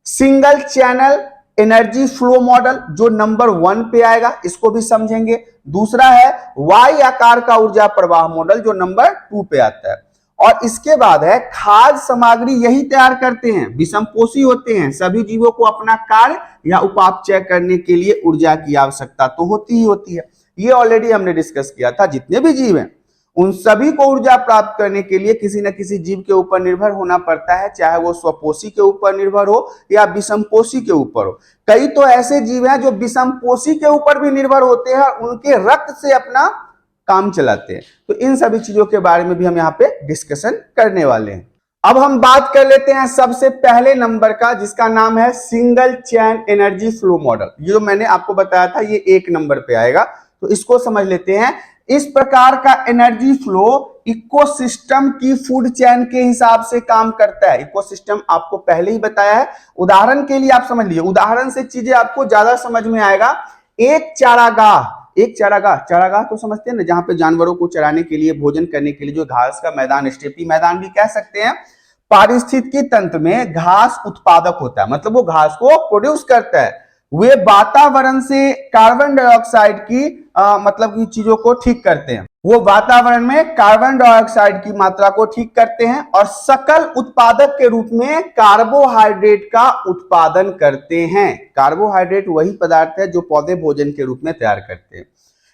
Single channel energy flow model जो नंबर 1 पे आएगा, इसको भी समझेंगे। दूसरा है वाई आकार का ऊर्जा प्रवाह मॉडल जो नंबर 2 पे आता है। और इसके बाद है खाद्य सामग्री यही तैयार करते हैं, विषमपोषी होते हैं। सभी जीवों को अपना कार्य या उपापचय करने के लिए ऊर्जा की आवश्यकता तो होती ही होती है, ये ऑलरेडी हमने डिस्कस किया था। जितने भी जीव हैं उन सभी को ऊर्जा प्राप्त करने के लिए किसी न किसी जीव के ऊपर निर्भर होना पड़ता है, चाहे वो स्वपोषी के ऊपर निर्भर हो या विषमपोषी के ऊपर हो। कई तो ऐसे जीव हैं जो विषमपोषी के ऊपर भी निर्भर होते हैं, उनके रक्त से अपना काम चलाते हैं। तो इन सभी चीजों के बारे में भी हम यहाँ पे डिस्कशन करने वाले हैं। अब हम बात कर लेते हैं सबसे पहले नंबर का, जिसका नाम है सिंगल चैन एनर्जी फ्लो मॉडल। ये जो मैंने आपको बताया था ये 1 नंबर पे आएगा, तो इसको समझ लेते हैं। इस प्रकार का एनर्जी फ्लो इकोसिस्टम की फूड चेन के हिसाब से काम करता है। इकोसिस्टम आपको पहले ही बताया है, उदाहरण के लिए आप समझ लीजिए, उदाहरण से चीजें आपको ज्यादा समझ में आएगा। एक चारागाह तो समझते हैं ना, जहां पे जानवरों को चराने के लिए, भोजन करने के लिए जो घास का मैदान, स्टेपी मैदान भी कह सकते हैं। पारिस्थितिकी तंत्र में घास उत्पादक होता है, मतलब वो घास को प्रोड्यूस करता है। वे वातावरण से कार्बन डाइऑक्साइड की मतलब की चीजों को ठीक करते हैं। वो वातावरण में कार्बन डाइऑक्साइड की मात्रा को ठीक करते हैं और सकल उत्पादक के रूप में कार्बोहाइड्रेट का उत्पादन करते हैं। कार्बोहाइड्रेट वही पदार्थ है जो पौधे भोजन के रूप में तैयार करते हैं।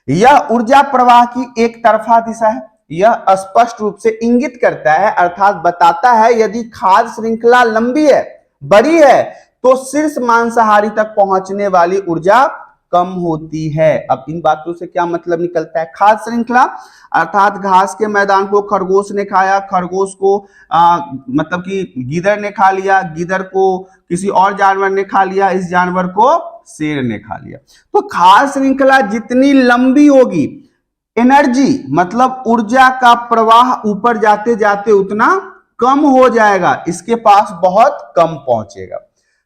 यह ऊर्जा प्रवाह की एक तरफा दिशा है। यह स्पष्ट रूप से इंगित करता है, अर्थात बताता है, यदि खाद्य श्रृंखला लंबी है, बड़ी है, तो शीर्ष मांसाहारी तक पहुंचने वाली ऊर्जा कम होती है। अब इन बातों से क्या मतलब निकलता है? खाद्य श्रृंखला अर्थात घास के मैदान को खरगोश ने खाया, खरगोश को मतलब कि गीदड़ ने खा लिया, गीदड़ को किसी और जानवर ने खा लिया, इस जानवर को शेर ने खा लिया। तो खाद्य श्रृंखला जितनी लंबी होगी, एनर्जी मतलब ऊर्जा का प्रवाह ऊपर जाते जाते उतना कम हो जाएगा, इसके पास बहुत कम पहुंचेगा।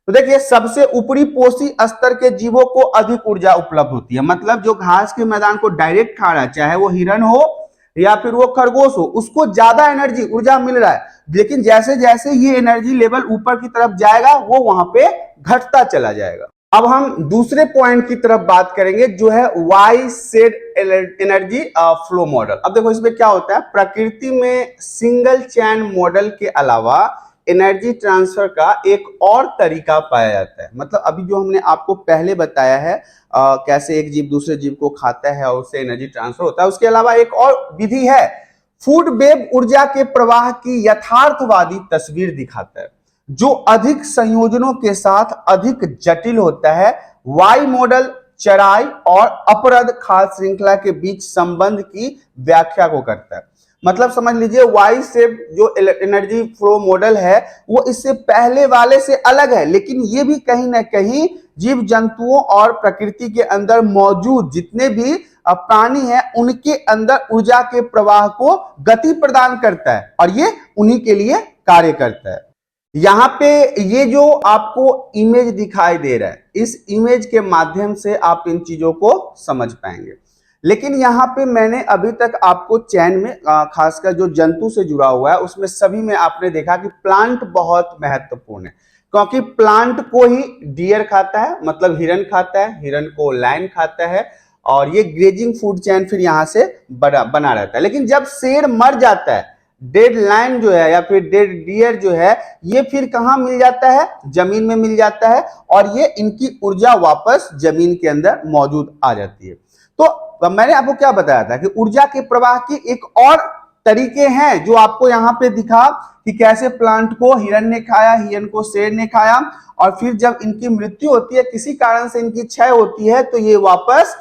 तो देखिए, सबसे ऊपरी पोषी स्तर के जीवों को अधिक ऊर्जा उपलब्ध होती है, मतलब जो घास के मैदान को डायरेक्ट खा रहा है, चाहे वो हिरन हो या फिर वो खरगोश हो, उसको ज्यादा एनर्जी ऊर्जा मिल रहा है। लेकिन जैसे जैसे ये एनर्जी लेवल ऊपर की तरफ जाएगा, वो वहां पे घटता चला जाएगा। अब हम दूसरे पॉइंट की तरफ बात करेंगे, जो है Y shaped energy flow model. अब देखो इसमें क्या होता है, प्रकृति में सिंगल चैन मॉडल के अलावा एनर्जी ट्रांसफर का एक और तरीका पाया जाता है। मतलब अभी जो हमने आपको पहले बताया है कैसे एक जीव दूसरे जीव को खाता है और उससे एनर्जी ट्रांसफर होता है, उसके अलावा एक और विधि है। फूड वेब ऊर्जा के प्रवाह की यथार्थवादी तस्वीर दिखाता है, जो अधिक संयोजनों के साथ अधिक जटिल होता है। वाई मॉडल चराई और अपरद खाद्य श्रृंखला के बीच संबंध की व्याख्या को करता है। मतलब समझ लीजिए, वाई से जो एनर्जी फ्लो मॉडल है वो इससे पहले वाले से अलग है, लेकिन ये भी कहीं ना कहीं जीव जंतुओं और प्रकृति के अंदर मौजूद जितने भी प्राणी हैं उनके अंदर ऊर्जा के प्रवाह को गति प्रदान करता है और ये उन्हीं के लिए कार्य करता है। यहाँ पे ये जो आपको इमेज दिखाई दे रहा है, इस इमेज के माध्यम से आप इन चीजों को समझ पाएंगे। लेकिन यहाँ पे मैंने अभी तक आपको चैन में खासकर जो जंतु से जुड़ा हुआ है उसमें सभी में आपने देखा कि प्लांट बहुत महत्वपूर्ण है, क्योंकि प्लांट को ही डियर खाता है, मतलब हिरन खाता है, हिरन को लायन खाता है, और ये ग्रेजिंग फूड चैन फिर यहाँ से बना रहता है। लेकिन जब शेर मर जाता है, डेड लायन जो है या फिर डेड डियर जो है, ये फिर कहाँ मिल जाता है? जमीन में मिल जाता है, और ये इनकी ऊर्जा वापस जमीन के अंदर मौजूद आ जाती है। तो मैंने आपको क्या बताया था कि ऊर्जा के प्रवाह की एक और तरीके हैं जो आपको यहाँ पे दिखा कि कैसे प्लांट को हिरन ने खाया, हिरन को शेर ने खाया, और फिर जब इनकी मृत्यु होती है, किसी कारण से इनकी क्षय होती है, तो ये वापस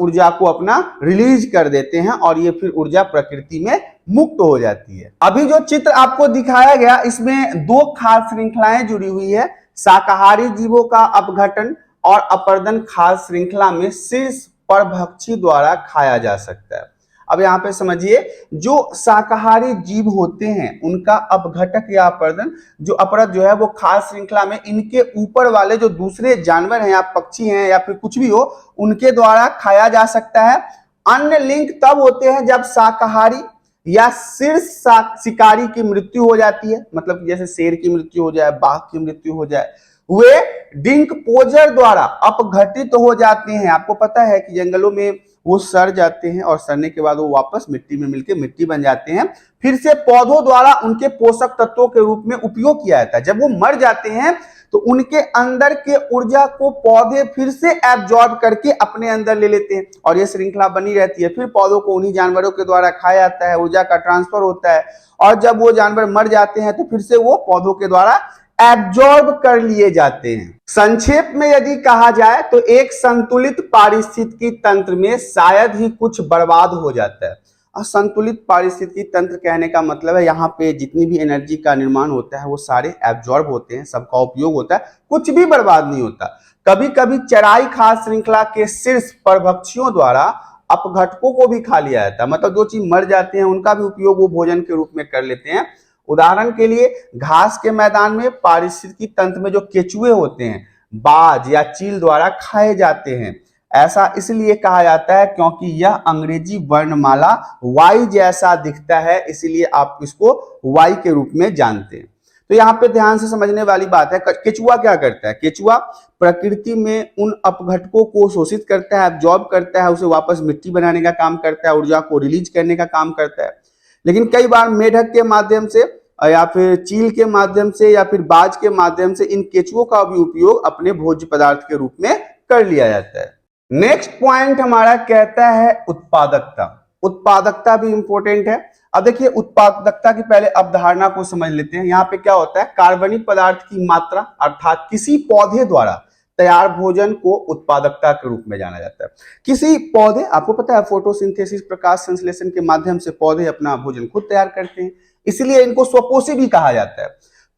ऊर्जा को अपना रिलीज कर देते हैं और ये फिर ऊर्जा प्रकृति में मुक्त हो जाती है। अभी जो चित्र आपको दिखाया गया, इसमें 2 खाद्य श्रृंखलाएं जुड़ी हुई है। शाकाहारी जीवों का अपघटन और अपर्दन खाद्य श्रृंखला में शीर्ष परभक्षी द्वारा खाया जा सकता है। अब यहाँ पे समझिए, जो शाकाहारी जीव होते हैं उनका अपघटक या अपरदन, जो अपरद जो है वो खाद्य श्रृंखला में इनके ऊपर वाले जो दूसरे जानवर हैं या पक्षी हैं या फिर कुछ भी हो, उनके द्वारा खाया जा सकता है। अन्य लिंक तब होते हैं जब शाकाहारी या शीर्ष शिकारी की मृत्यु हो जाती है, मतलब जैसे शेर की मृत्यु हो जाए, बाघ की मृत्यु हो जाए, वे डिकम्पोजर द्वारा अपघटित हो जाते हैं। आपको पता है कि जंगलों में वो सड़ जाते हैं और सड़ने के बाद वो वापस मिट्टी में मिलकर मिट्टी बन जाते हैं। फिर से पौधों द्वारा उनके पोषक तत्वों के रूप में उपयोग किया जाता है। जब वो मर जाते हैं तो उनके अंदर के ऊर्जा को पौधे फिर से एब्जॉर्ब करके अपने अंदर ले लेते हैं और ये श्रृंखला बनी रहती है। फिर पौधों को उन्हीं जानवरों के द्वारा खाया जाता है, ऊर्जा का ट्रांसफर होता है और जब वो जानवर मर जाते हैं तो फिर से वो पौधों के द्वारा एब्जॉर्ब कर लिए जाते हैं। संक्षेप में यदि कहा जाए तो एक संतुलित पारिस्थितिकी तंत्र में शायद ही कुछ बर्बाद हो जाता है। असंतुलित पारिस्थितिकी तंत्र कहने का मतलब है यहाँ पे जितनी भी एनर्जी का निर्माण होता है वो सारे एब्जॉर्ब होते हैं, सबका उपयोग होता है, कुछ भी बर्बाद नहीं होता। कभी कभी चराई खाद्य श्रृंखला के शीर्ष परभक्षियों द्वारा अपघटकों को भी खा लिया जाता है। मतलब जो चीज मर जाते हैं उनका भी उपयोग वो भोजन के रूप में कर लेते हैं। उदाहरण के लिए घास के मैदान में पारिस्थितिकी तंत्र में जो केचुए होते हैं बाज या चील द्वारा खाए जाते हैं। ऐसा इसलिए कहा जाता है क्योंकि यह अंग्रेजी वर्णमाला वाई जैसा दिखता है, इसलिए आप इसको वाई के रूप में जानते हैं। तो यहाँ पे ध्यान से समझने वाली बात है, केचुआ क्या करता है? केचुआ प्रकृति में उन अपघटकों को शोषित करता है, एब्जॉर्ब करता है, उसे वापस मिट्टी बनाने का काम करता है, ऊर्जा को रिलीज करने का काम करता है। लेकिन कई बार मेढक के माध्यम से या फिर चील के माध्यम से या फिर बाज के माध्यम से इन केचुओं का भी उपयोग अपने भोज्य पदार्थ के रूप में कर लिया जाता है। नेक्स्ट पॉइंट हमारा कहता है उत्पादकता। उत्पादकता भी इंपॉर्टेंट है। अब देखिए उत्पादकता की पहले अवधारणा को समझ लेते हैं। यहाँ पे क्या होता है, कार्बनिक पदार्थ की मात्रा अर्थात किसी पौधे द्वारा तैयार भोजन को उत्पादकता के रूप में जाना जाता है। किसी पौधे, आपको पता है फोटोसिंथेसिस प्रकाश संश्लेषण के माध्यम से पौधे अपना भोजन खुद तैयार करते हैं, इसलिए इनको स्वपोषी भी कहा जाता है।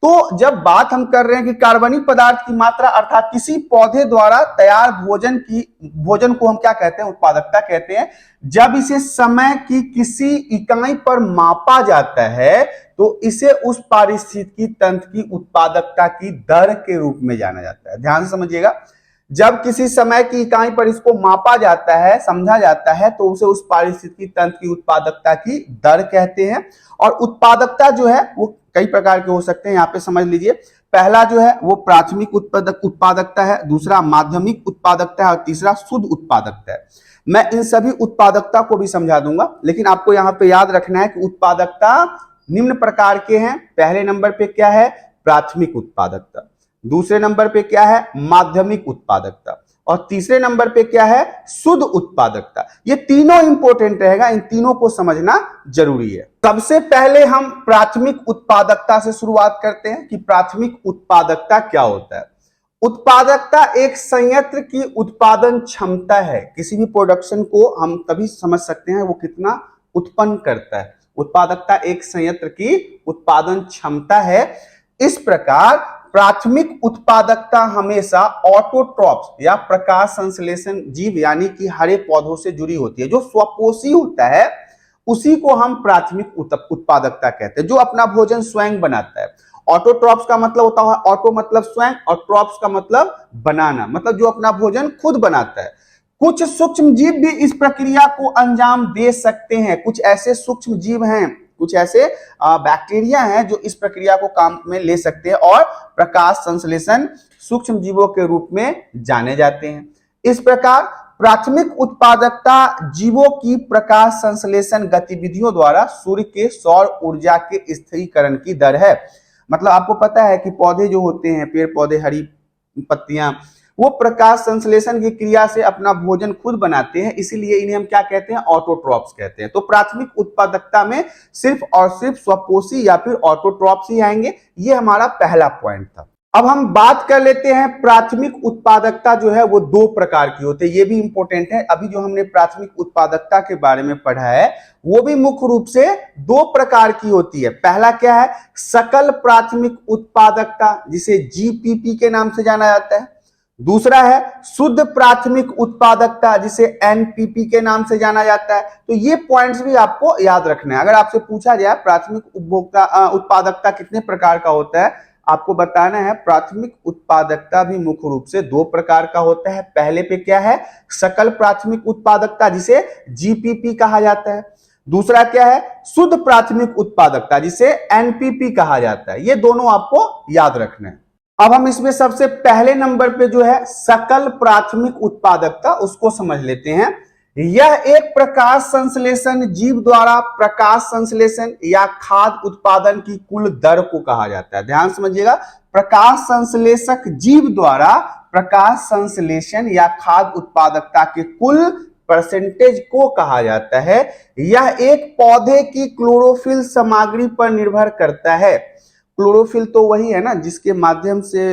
तो जब बात हम कर रहे हैं कि कार्बनिक पदार्थ की मात्रा अर्थात किसी पौधे द्वारा तैयार भोजन को हम क्या कहते हैं, उत्पादकता कहते हैं। जब इसे समय की किसी इकाई पर मापा जाता है तो इसे उस पारिस्थितिकी तंत्र की उत्पादकता की दर के रूप में जाना जाता है। ध्यान से समझिएगा, जब किसी समय की इकाई पर इसको मापा जाता है, समझा जाता है, तो उसे उस पारिस्थितिकी तंत्र की उत्पादकता की दर कहते हैं। और उत्पादकता जो है वो कई प्रकार के हो सकते हैं, यहाँ पे समझ लीजिए। पहला जो है वो प्राथमिक उत्पादकता है, दूसरा माध्यमिक उत्पादकता है और तीसरा शुद्ध उत्पादकता है। मैं इन सभी उत्पादकता को भी समझा दूंगा, लेकिन आपको यहाँ पे याद रखना है कि उत्पादकता निम्न प्रकार के हैं। पहले नंबर पे क्या है, प्राथमिक उत्पादकता, दूसरे नंबर पे क्या है, माध्यमिक उत्पादकता, और तीसरे नंबर पे क्या है, शुद्ध उत्पादकता। ये तीनों इंपॉर्टेंट रहेगा, इन तीनों को समझना जरूरी है। सबसे पहले हम प्राथमिक उत्पादकता से शुरुआत करते हैं कि प्राथमिक उत्पादकता क्या होता है। उत्पादकता एक संयंत्र की उत्पादन क्षमता है। किसी भी प्रोडक्शन को हम तभी समझ सकते हैं वो कितना उत्पन्न करता है। उत्पादकता एक संयंत्र की उत्पादन क्षमता है। इस प्रकार प्राथमिक उत्पादकता हमेशा ऑटोट्रॉप्स या प्रकाश संश्लेषण जीव यानी कि हरे पौधों से जुड़ी होती है। जो स्वपोषी होता है उसी को हम प्राथमिक उत्पादकता कहते हैं, जो अपना भोजन स्वयं बनाता है। ऑटोट्रॉप्स का मतलब होता है, ऑटो मतलब स्वयं और ट्रॉप्स का मतलब बनाना, मतलब जो अपना भोजन खुद बनाता है। कुछ सूक्ष्म जीव भी इस प्रक्रिया को अंजाम दे सकते हैं। कुछ ऐसे सूक्ष्म जीव हैं, कुछ ऐसे बैक्टीरिया हैं जो इस प्रक्रिया को काम में ले सकते हैं और प्रकाश संश्लेषण सूक्ष्म जीवों के रूप में जाने जाते हैं। इस प्रकार प्राथमिक उत्पादकता जीवों की प्रकाश संश्लेषण गतिविधियों द्वारा सूर्य के सौर ऊर्जा के स्थिरीकरण की दर है। मतलब आपको पता है कि पौधे जो होते हैं, पेड़ पौधे, हरी पत्तियां, वो प्रकाश संश्लेषण की क्रिया से अपना भोजन खुद बनाते हैं, इसीलिए इन्हें हम क्या कहते हैं, ऑटोट्रॉप्स कहते हैं। तो प्राथमिक उत्पादकता में सिर्फ और सिर्फ स्वपोषी या फिर ऑटोट्रॉप्स ही आएंगे। ये हमारा पहला पॉइंट था। अब हम बात कर लेते हैं प्राथमिक उत्पादकता जो है वो दो प्रकार की होती है, ये भी इंपॉर्टेंट है। अभी जो हमने प्राथमिक उत्पादकता के बारे में पढ़ा है वो भी मुख्य रूप से दो प्रकार की होती है। पहला क्या है, सकल प्राथमिक उत्पादकता, जिसे जीपीपी के नाम से जाना जाता है। दूसरा है शुद्ध प्राथमिक उत्पादकता, जिसे एनपीपी के नाम से जाना जाता है। तो ये पॉइंट्स भी आपको याद रखना है। अगर आपसे पूछा जाए प्राथमिक उत्पादकता कितने प्रकार का होता है, आपको बताना है प्राथमिक उत्पादकता भी मुख्य रूप से दो प्रकार का होता है। पहले पे क्या है, सकल प्राथमिक उत्पादकता, जिसे जीपीपी कहा जाता है। दूसरा क्या है, शुद्ध प्राथमिक उत्पादकता, जिसे एनपीपी कहा जाता है। ये दोनों आपको याद रखना है। अब हम इसमें सबसे पहले नंबर पे जो है सकल प्राथमिक उत्पादकता उसको समझ लेते हैं। यह एक प्रकाश संश्लेषण जीव द्वारा प्रकाश संश्लेषण या खाद्य उत्पादन की कुल दर को कहा जाता है। ध्यान समझिएगा, प्रकाश संश्लेषक जीव द्वारा प्रकाश संश्लेषण या खाद्य उत्पादकता के कुल परसेंटेज को कहा जाता है। यह एक पौधे की क्लोरोफिल सामग्री पर निर्भर करता है। क्लोरोफिल तो वही है ना जिसके माध्यम से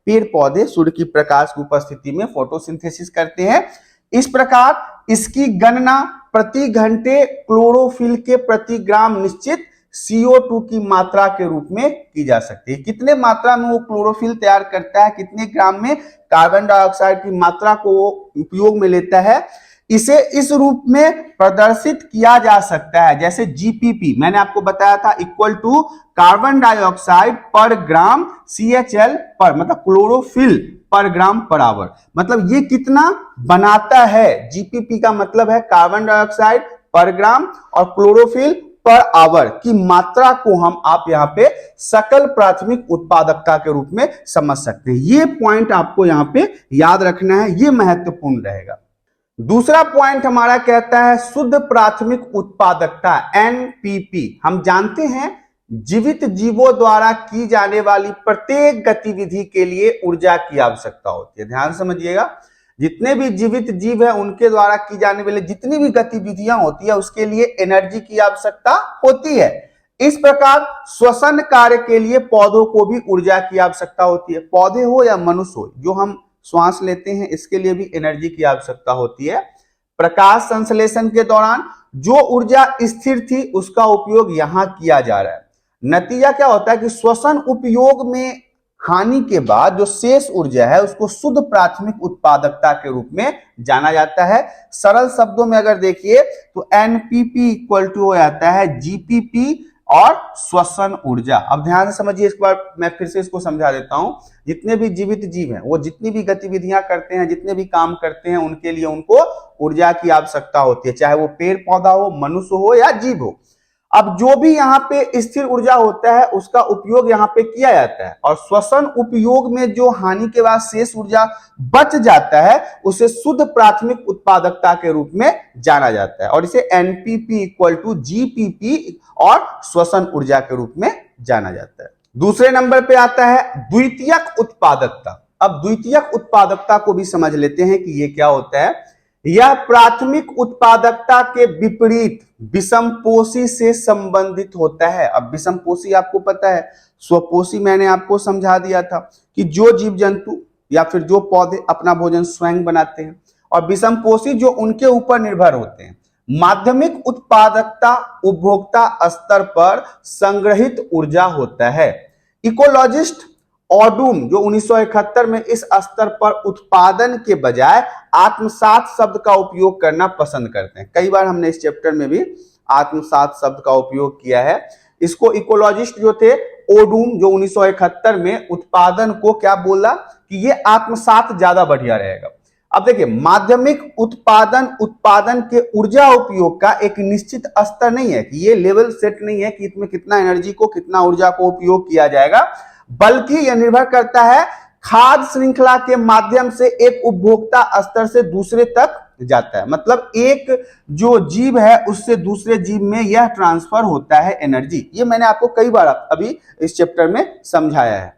पेड़ पौधे सूर्य की प्रकाश की उपस्थिति में फोटोसिंथेसिस करते हैं। इस प्रकार इसकी गणना प्रति घंटे क्लोरोफिल के प्रति ग्राम निश्चित CO2 की मात्रा के रूप में की जा सकती है। कितने मात्रा में वो क्लोरोफिल तैयार करता है, कितने ग्राम में कार्बन डाइऑक्साइड की मात्रा को उपयोग में लेता है, इसे इस रूप में प्रदर्शित किया जा सकता है। जैसे GPP मैंने आपको बताया था इक्वल टू कार्बन डाइऑक्साइड पर ग्राम CHL पर, मतलब क्लोरोफिल पर ग्राम पर आवर। मतलब ये कितना बनाता है, GPP का मतलब है कार्बन डाइऑक्साइड पर ग्राम और क्लोरोफिल पर आवर की मात्रा को हम आप यहां पे सकल प्राथमिक उत्पादकता के रूप में समझ सकते हैं। ये पॉइंट आपको यहां पे याद रखना है, ये महत्वपूर्ण रहेगा। दूसरा पॉइंट हमारा कहता है शुद्ध प्राथमिक उत्पादकता NPP। हम जानते हैं जीवित जीवों द्वारा की जाने वाली प्रत्येक गतिविधि के लिए ऊर्जा की आवश्यकता होती है। ध्यान समझिएगा, जितने भी जीवित जीव है उनके द्वारा की जाने वाली जितनी भी गतिविधियां होती है उसके लिए एनर्जी की आवश्यकता होती है। इस प्रकार श्वसन कार्य के लिए पौधों को भी ऊर्जा की आवश्यकता होती है। पौधे हो या मनुष्य हो, जो हम श्वास लेते हैं इसके लिए भी एनर्जी की आवश्यकता होती है। प्रकाश संश्लेषण के दौरान जो ऊर्जा स्थिर थी उसका उपयोग यहां किया जा रहा है। नतीजा क्या होता है कि श्वसन उपयोग में हानि के बाद जो शेष ऊर्जा है उसको शुद्ध प्राथमिक उत्पादकता के रूप में जाना जाता है। सरल शब्दों में अगर देखिए तो NPP इक्वल टू हो जाता है GPP और श्वसन ऊर्जा। अब ध्यान से समझिए, इस बार मैं फिर से इसको समझा देता हूं। जितने भी जीवित जीव हैं वो जितनी भी गतिविधियां करते हैं, जितने भी काम करते हैं, उनके लिए उनको ऊर्जा की आवश्यकता होती है, चाहे वो पेड़ पौधा हो, मनुष्य हो या जीव हो। अब जो भी यहाँ पे स्थिर ऊर्जा होता है उसका उपयोग यहाँ पे किया जाता है और श्वसन उपयोग में जो हानि के बाद शेष ऊर्जा बच जाता है उसे शुद्ध प्राथमिक उत्पादकता के रूप में जाना जाता है और इसे NPP इक्वल टू GPP और श्वसन ऊर्जा के रूप में जाना जाता है। दूसरे नंबर पे आता है द्वितीयक उत्पादकता। अब द्वितीयक उत्पादकता को भी समझ लेते हैं कि ये क्या होता है। यह प्राथमिक उत्पादकता के विपरीत विषमपोषी से संबंधित होता है। अब विषमपोषी आपको पता है, स्वपोषी मैंने आपको समझा दिया था कि जो जीव जंतु या फिर जो पौधे अपना भोजन स्वयं बनाते हैं, और विषमपोषी जो उनके ऊपर निर्भर होते हैं। माध्यमिक उत्पादकता उपभोक्ता स्तर पर संग्रहित ऊर्जा होता है। इकोलॉजिस्ट ऑडूम जो 1971 में इस स्तर पर उत्पादन के बजाय आत्मसात शब्द का उपयोग करना पसंद करते हैं। कई बार हमने इस चैप्टर में भी आत्मसात शब्द का उपयोग किया है। इसको इकोलॉजिस्ट जो थे ओडूम जो 1971 में उत्पादन को क्या बोला कि ये आत्मसात ज्यादा बढ़िया रहेगा। अब देखिए, माध्यमिक उत्पादन के ऊर्जा उपयोग का एक निश्चित स्तर नहीं है कि ये लेवल सेट नहीं है कि इसमें कितना एनर्जी को, कितना ऊर्जा को उपयोग किया जाएगा, बल्कि यह निर्भर करता है खाद्य श्रृंखला के माध्यम से एक उपभोक्ता स्तर से दूसरे तक जाता है। मतलब एक जो जीव है उससे दूसरे जीव में यह ट्रांसफर होता है एनर्जी। ये मैंने आपको कई बार अभी इस चैप्टर में समझाया है।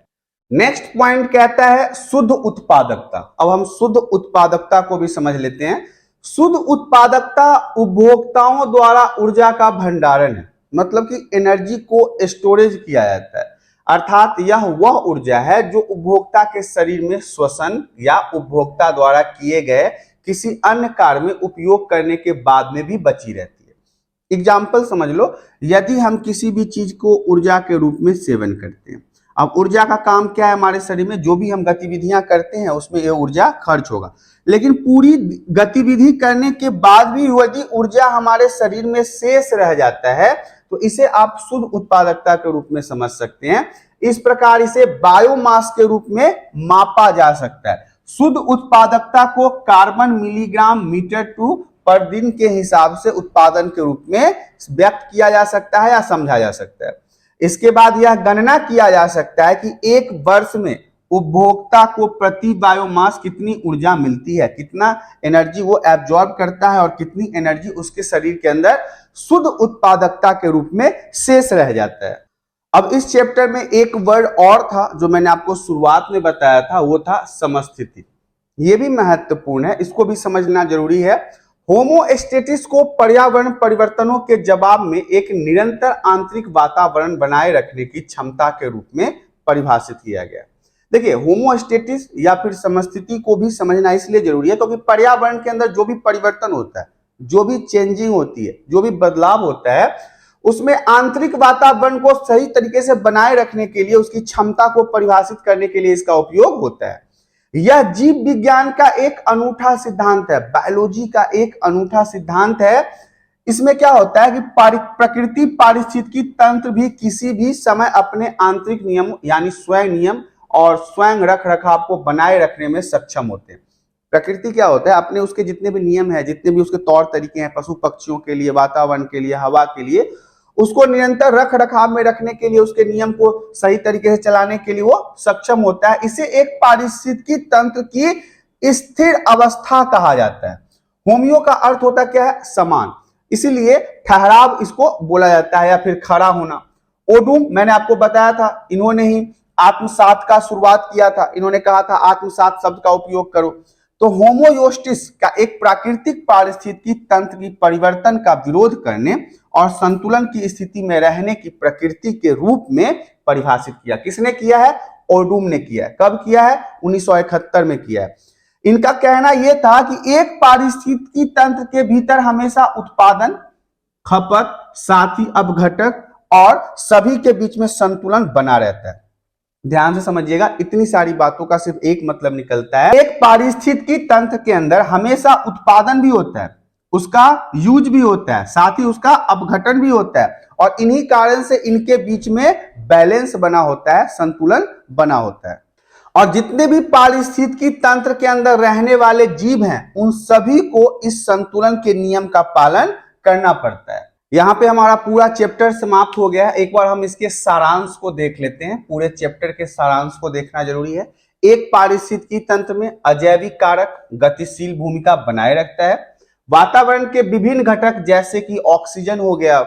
नेक्स्ट पॉइंट कहता है शुद्ध उत्पादकता। अब हम शुद्ध उत्पादकता को भी समझ लेते हैं। शुद्ध उत्पादकता उपभोक्ताओं द्वारा ऊर्जा का भंडारण है, मतलब कि एनर्जी को स्टोरेज किया जाता है। अर्थात यह वह ऊर्जा है जो उपभोक्ता के शरीर में श्वसन या उपभोक्ता द्वारा किए गए किसी अन्य कार्य में उपयोग करने के बाद में भी बची रहती है। एग्जाम्पल समझ लो, यदि हम किसी भी चीज को ऊर्जा के रूप में सेवन करते हैं। अब ऊर्जा का काम क्या है हमारे शरीर में, जो भी हम गतिविधियां करते हैं उसमें यह ऊर्जा खर्च होगा। लेकिन पूरी गतिविधि करने के बाद भी यदि ऊर्जा हमारे शरीर में शेष रह जाता है तो इसे आप शुद्ध उत्पादकता के रूप में समझ सकते हैं। इस प्रकार इसे बायोमास के रूप में मापा जा सकता है। शुद्ध उत्पादकता को कार्बन मिलीग्राम मीटर टू पर दिन के हिसाब से उत्पादन के रूप में व्यक्त किया जा सकता है या समझा जा सकता है। इसके बाद यह गणना किया जा सकता है कि एक वर्ष में उपभोक्ता को प्रति बायोमास कितनी ऊर्जा मिलती है, कितना एनर्जी वो एब्जॉर्ब करता है और कितनी एनर्जी उसके शरीर के अंदर शुद्ध उत्पादकता के रूप में शेष रह जाता है। अब इस चैप्टर में एक वर्ड और था जो मैंने आपको शुरुआत में बताया था, वो था समस्थिति। ये भी महत्वपूर्ण है, इसको भी समझना जरूरी है। होमोस्टेसिस को पर्यावरण परिवर्तनों के जवाब में एक निरंतर आंतरिक वातावरण बनाए रखने की क्षमता के रूप में परिभाषित किया गया। देखिए, होमोस्टेसिस या फिर समस्थिति को भी समझना इसलिए जरूरी है क्योंकि पर्यावरण के अंदर जो भी परिवर्तन होता है, जो भी चेंजिंग होती है, जो भी बदलाव होता है, उसमें आंतरिक वातावरण को सही तरीके से बनाए रखने के लिए, उसकी क्षमता को परिभाषित करने के लिए इसका उपयोग होता है। यह जीव विज्ञान का एक अनूठा सिद्धांत है, बायोलॉजी का एक अनूठा सिद्धांत है। इसमें क्या होता है कि प्रकृति पारिस्थितिकी तंत्र भी किसी भी समय अपने आंतरिक नियम यानी स्वयं नियम और स्वयं रख रखाव को बनाए रखने में सक्षम होते हैं। प्रकृति क्या होता है, अपने उसके जितने भी नियम है, जितने भी उसके तौर तरीके हैं, पशु पक्षियों के लिए, वातावरण के लिए, हवा के लिए, उसको निरंतर रख रखाव में रखने के लिए, उसके नियम को सही तरीके से चलाने के लिए वो सक्षम होता है। इसे एक पारिस्थितिकी तंत्र की स्थिर अवस्था कहा जाता है। होमियो का अर्थ होता क्या है, समान, इसीलिए ठहराव इसको बोला जाता है या फिर खड़ा होना। ओडूम मैंने आपको बताया था, इन्होंने ही आत्मसात का शुरुआत किया था, इन्होंने कहा था आत्मसात शब्द का उपयोग करो। तो होमोयोस्टिस का एक प्राकृतिक पारिस्थितिकी तंत्र की परिवर्तन का विरोध करने और संतुलन की स्थिति में रहने की प्रकृति के रूप में परिभाषित किया। किसने किया है, ओडूम ने किया है। कब किया है, 1971 में किया है। इनका कहना यह था कि एक पारिस्थितिकी तंत्र के भीतर हमेशा उत्पादन, खपत, साथ ही अपघटक और सभी के बीच में संतुलन बना रहता है। ध्यान से समझिएगा, इतनी सारी बातों का सिर्फ एक मतलब निकलता है। एक पारिस्थितिकी तंत्र के अंदर हमेशा उत्पादन भी होता है, उसका यूज भी होता है, साथ ही उसका अपघटन भी होता है, और इन्हीं कारण से इनके बीच में बैलेंस बना होता है, संतुलन बना होता है। और जितने भी पारिस्थितिकी तंत्र के अंदर रहने वाले जीव हैं, उन सभी को इस संतुलन के नियम का पालन करना पड़ता है। यहाँ पे हमारा पूरा चैप्टर समाप्त हो गया है। एक बार हम इसके सारांश को देख लेते हैं। पूरे चैप्टर के सारांश को देखना जरूरी है। एक पारिस्थितिकी तंत्र में अजैविक कारक गतिशील भूमिका बनाए रखता है। वातावरण के विभिन्न घटक जैसे कि ऑक्सीजन हो गया,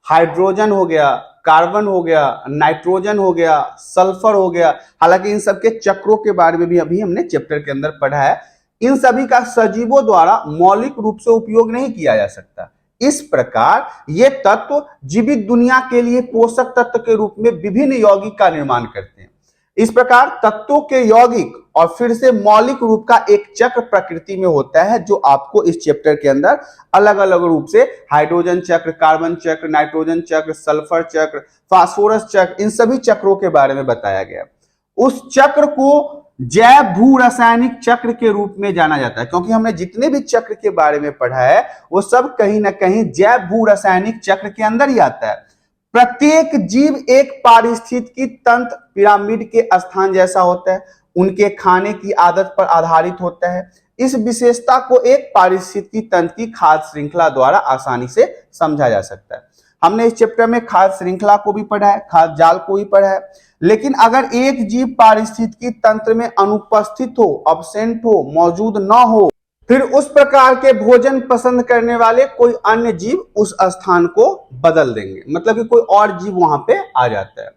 हाइड्रोजन हो गया, कार्बन हो गया, नाइट्रोजन हो गया, सल्फर हो गया, हालांकि इन सबके चक्रों के बारे में भी अभी हमने चैप्टर के अंदर पढ़ा है। इन सभी का सजीवों द्वारा मौलिक रूप से उपयोग नहीं किया जा सकता। इस प्रकार ये तत्व जीवित दुनिया के लिए पोषक तत्व के रूप में विभिन्न यौगिक का निर्माण करते हैं। इस प्रकार तत्वों के यौगिक और फिर से मौलिक रूप का एक चक्र प्रकृति में होता है, जो आपको इस चैप्टर के अंदर अलग अलग रूप से हाइड्रोजन चक्र, कार्बन चक्र, नाइट्रोजन चक्र, सल्फर चक्र, फास्फोरस चक्र, इन सभी चक्रों के बारे में बताया गया। उस चक्र को जैव भू रासायनिक चक्र के रूप में जाना जाता है, क्योंकि हमने जितने भी चक्र के बारे में पढ़ा है वो सब कहीं ना कहीं जैव भू रासायनिक चक्र के अंदर ही आता है। प्रत्येक जीव एक पारिस्थितिकी तंत्र पिरामिड के स्थान जैसा होता है, उनके खाने की आदत पर आधारित होता है। इस विशेषता को एक पारिस्थितिकी तंत्र की खाद्य श्रृंखला द्वारा आसानी से समझा जा सकता है। हमने इस चैप्टर में खाद्य श्रृंखला को भी पढ़ा है, खाद्य जाल को भी पढ़ा है। लेकिन अगर एक जीव पारिस्थितिकी तंत्र में अनुपस्थित हो, अब्सेंट हो, मौजूद न हो, फिर उस प्रकार के भोजन पसंद करने वाले कोई अन्य जीव उस स्थान को बदल देंगे, मतलब कि कोई और जीव वहां पे आ जाता है।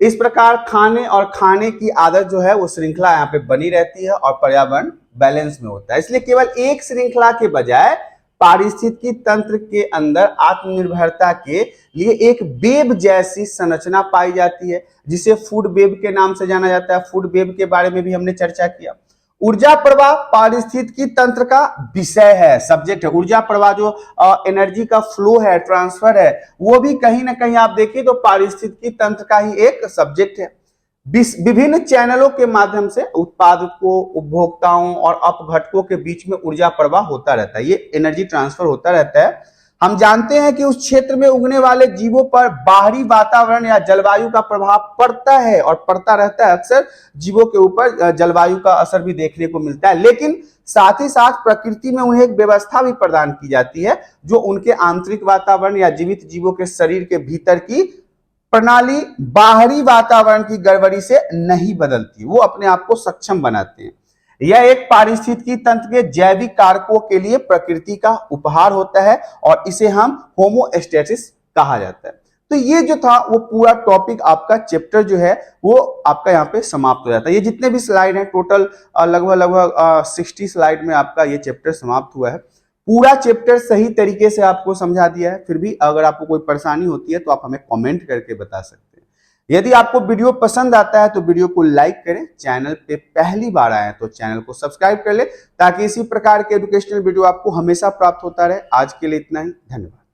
इस प्रकार खाने और खाने की आदत जो है वो श्रृंखला यहाँ पे बनी रहती है और पर्यावरण बैलेंस में होता है। इसलिए केवल एक श्रृंखला के बजाय पारिस्थितिकी तंत्र के अंदर आत्मनिर्भरता के लिए एक वेब जैसी संरचना पाई जाती है, जिसे फूड वेब के नाम से जाना जाता है। फूड वेब के बारे में भी हमने चर्चा किया। ऊर्जा प्रवाह पारिस्थितिकी तंत्र का विषय है, सब्जेक्ट है। ऊर्जा प्रवाह जो एनर्जी का फ्लो है, ट्रांसफर है, वो भी कहीं ना कहीं आप देखिए तो पारिस्थितिकी तंत्र का ही एक सब्जेक्ट है। विभिन्न चैनलों के माध्यम से उत्पादकों, उपभोक्ताओं और अपघटकों के बीच में ऊर्जा प्रवाह होता रहता है, ये एनर्जी ट्रांसफर होता रहता है। हम जानते हैं कि उस क्षेत्र में उगने वाले जीवों पर बाहरी वातावरण या जलवायु का प्रभाव पड़ता है और पड़ता रहता है। अक्सर जीवों के ऊपर जलवायु का असर भी देखने को मिलता है, लेकिन साथ ही साथ प्रकृति में उन्हें एक व्यवस्था भी प्रदान की जाती है जो उनके आंतरिक वातावरण या जीवित जीवों के शरीर के भीतर की प्रणाली बाहरी वातावरण की गड़बड़ी से नहीं बदलती, वो अपने आप को सक्षम बनाते हैं। यह एक पारिस्थितिकी तंत्र के जैविक कारकों के लिए प्रकृति का उपहार होता है और इसे हम होमोस्टेसिस कहा जाता है। तो ये जो था वो पूरा टॉपिक आपका चैप्टर जो है वो आपका यहाँ पे समाप्त हो जाता है। ये जितने भी स्लाइड हैं टोटल लगभग 60 स्लाइड में आपका ये चैप्टर समाप्त हुआ है। पूरा चैप्टर सही तरीके से आपको समझा दिया है। फिर भी अगर आपको कोई परेशानी होती है तो आप हमें कमेंट करके बता सकते हैं। यदि आपको वीडियो पसंद आता है तो वीडियो को लाइक करें, चैनल पे पहली बार आए तो चैनल को सब्सक्राइब कर ले ताकि इसी प्रकार के एजुकेशनल वीडियो आपको हमेशा प्राप्त होता रहे। आज के लिए इतना ही, धन्यवाद।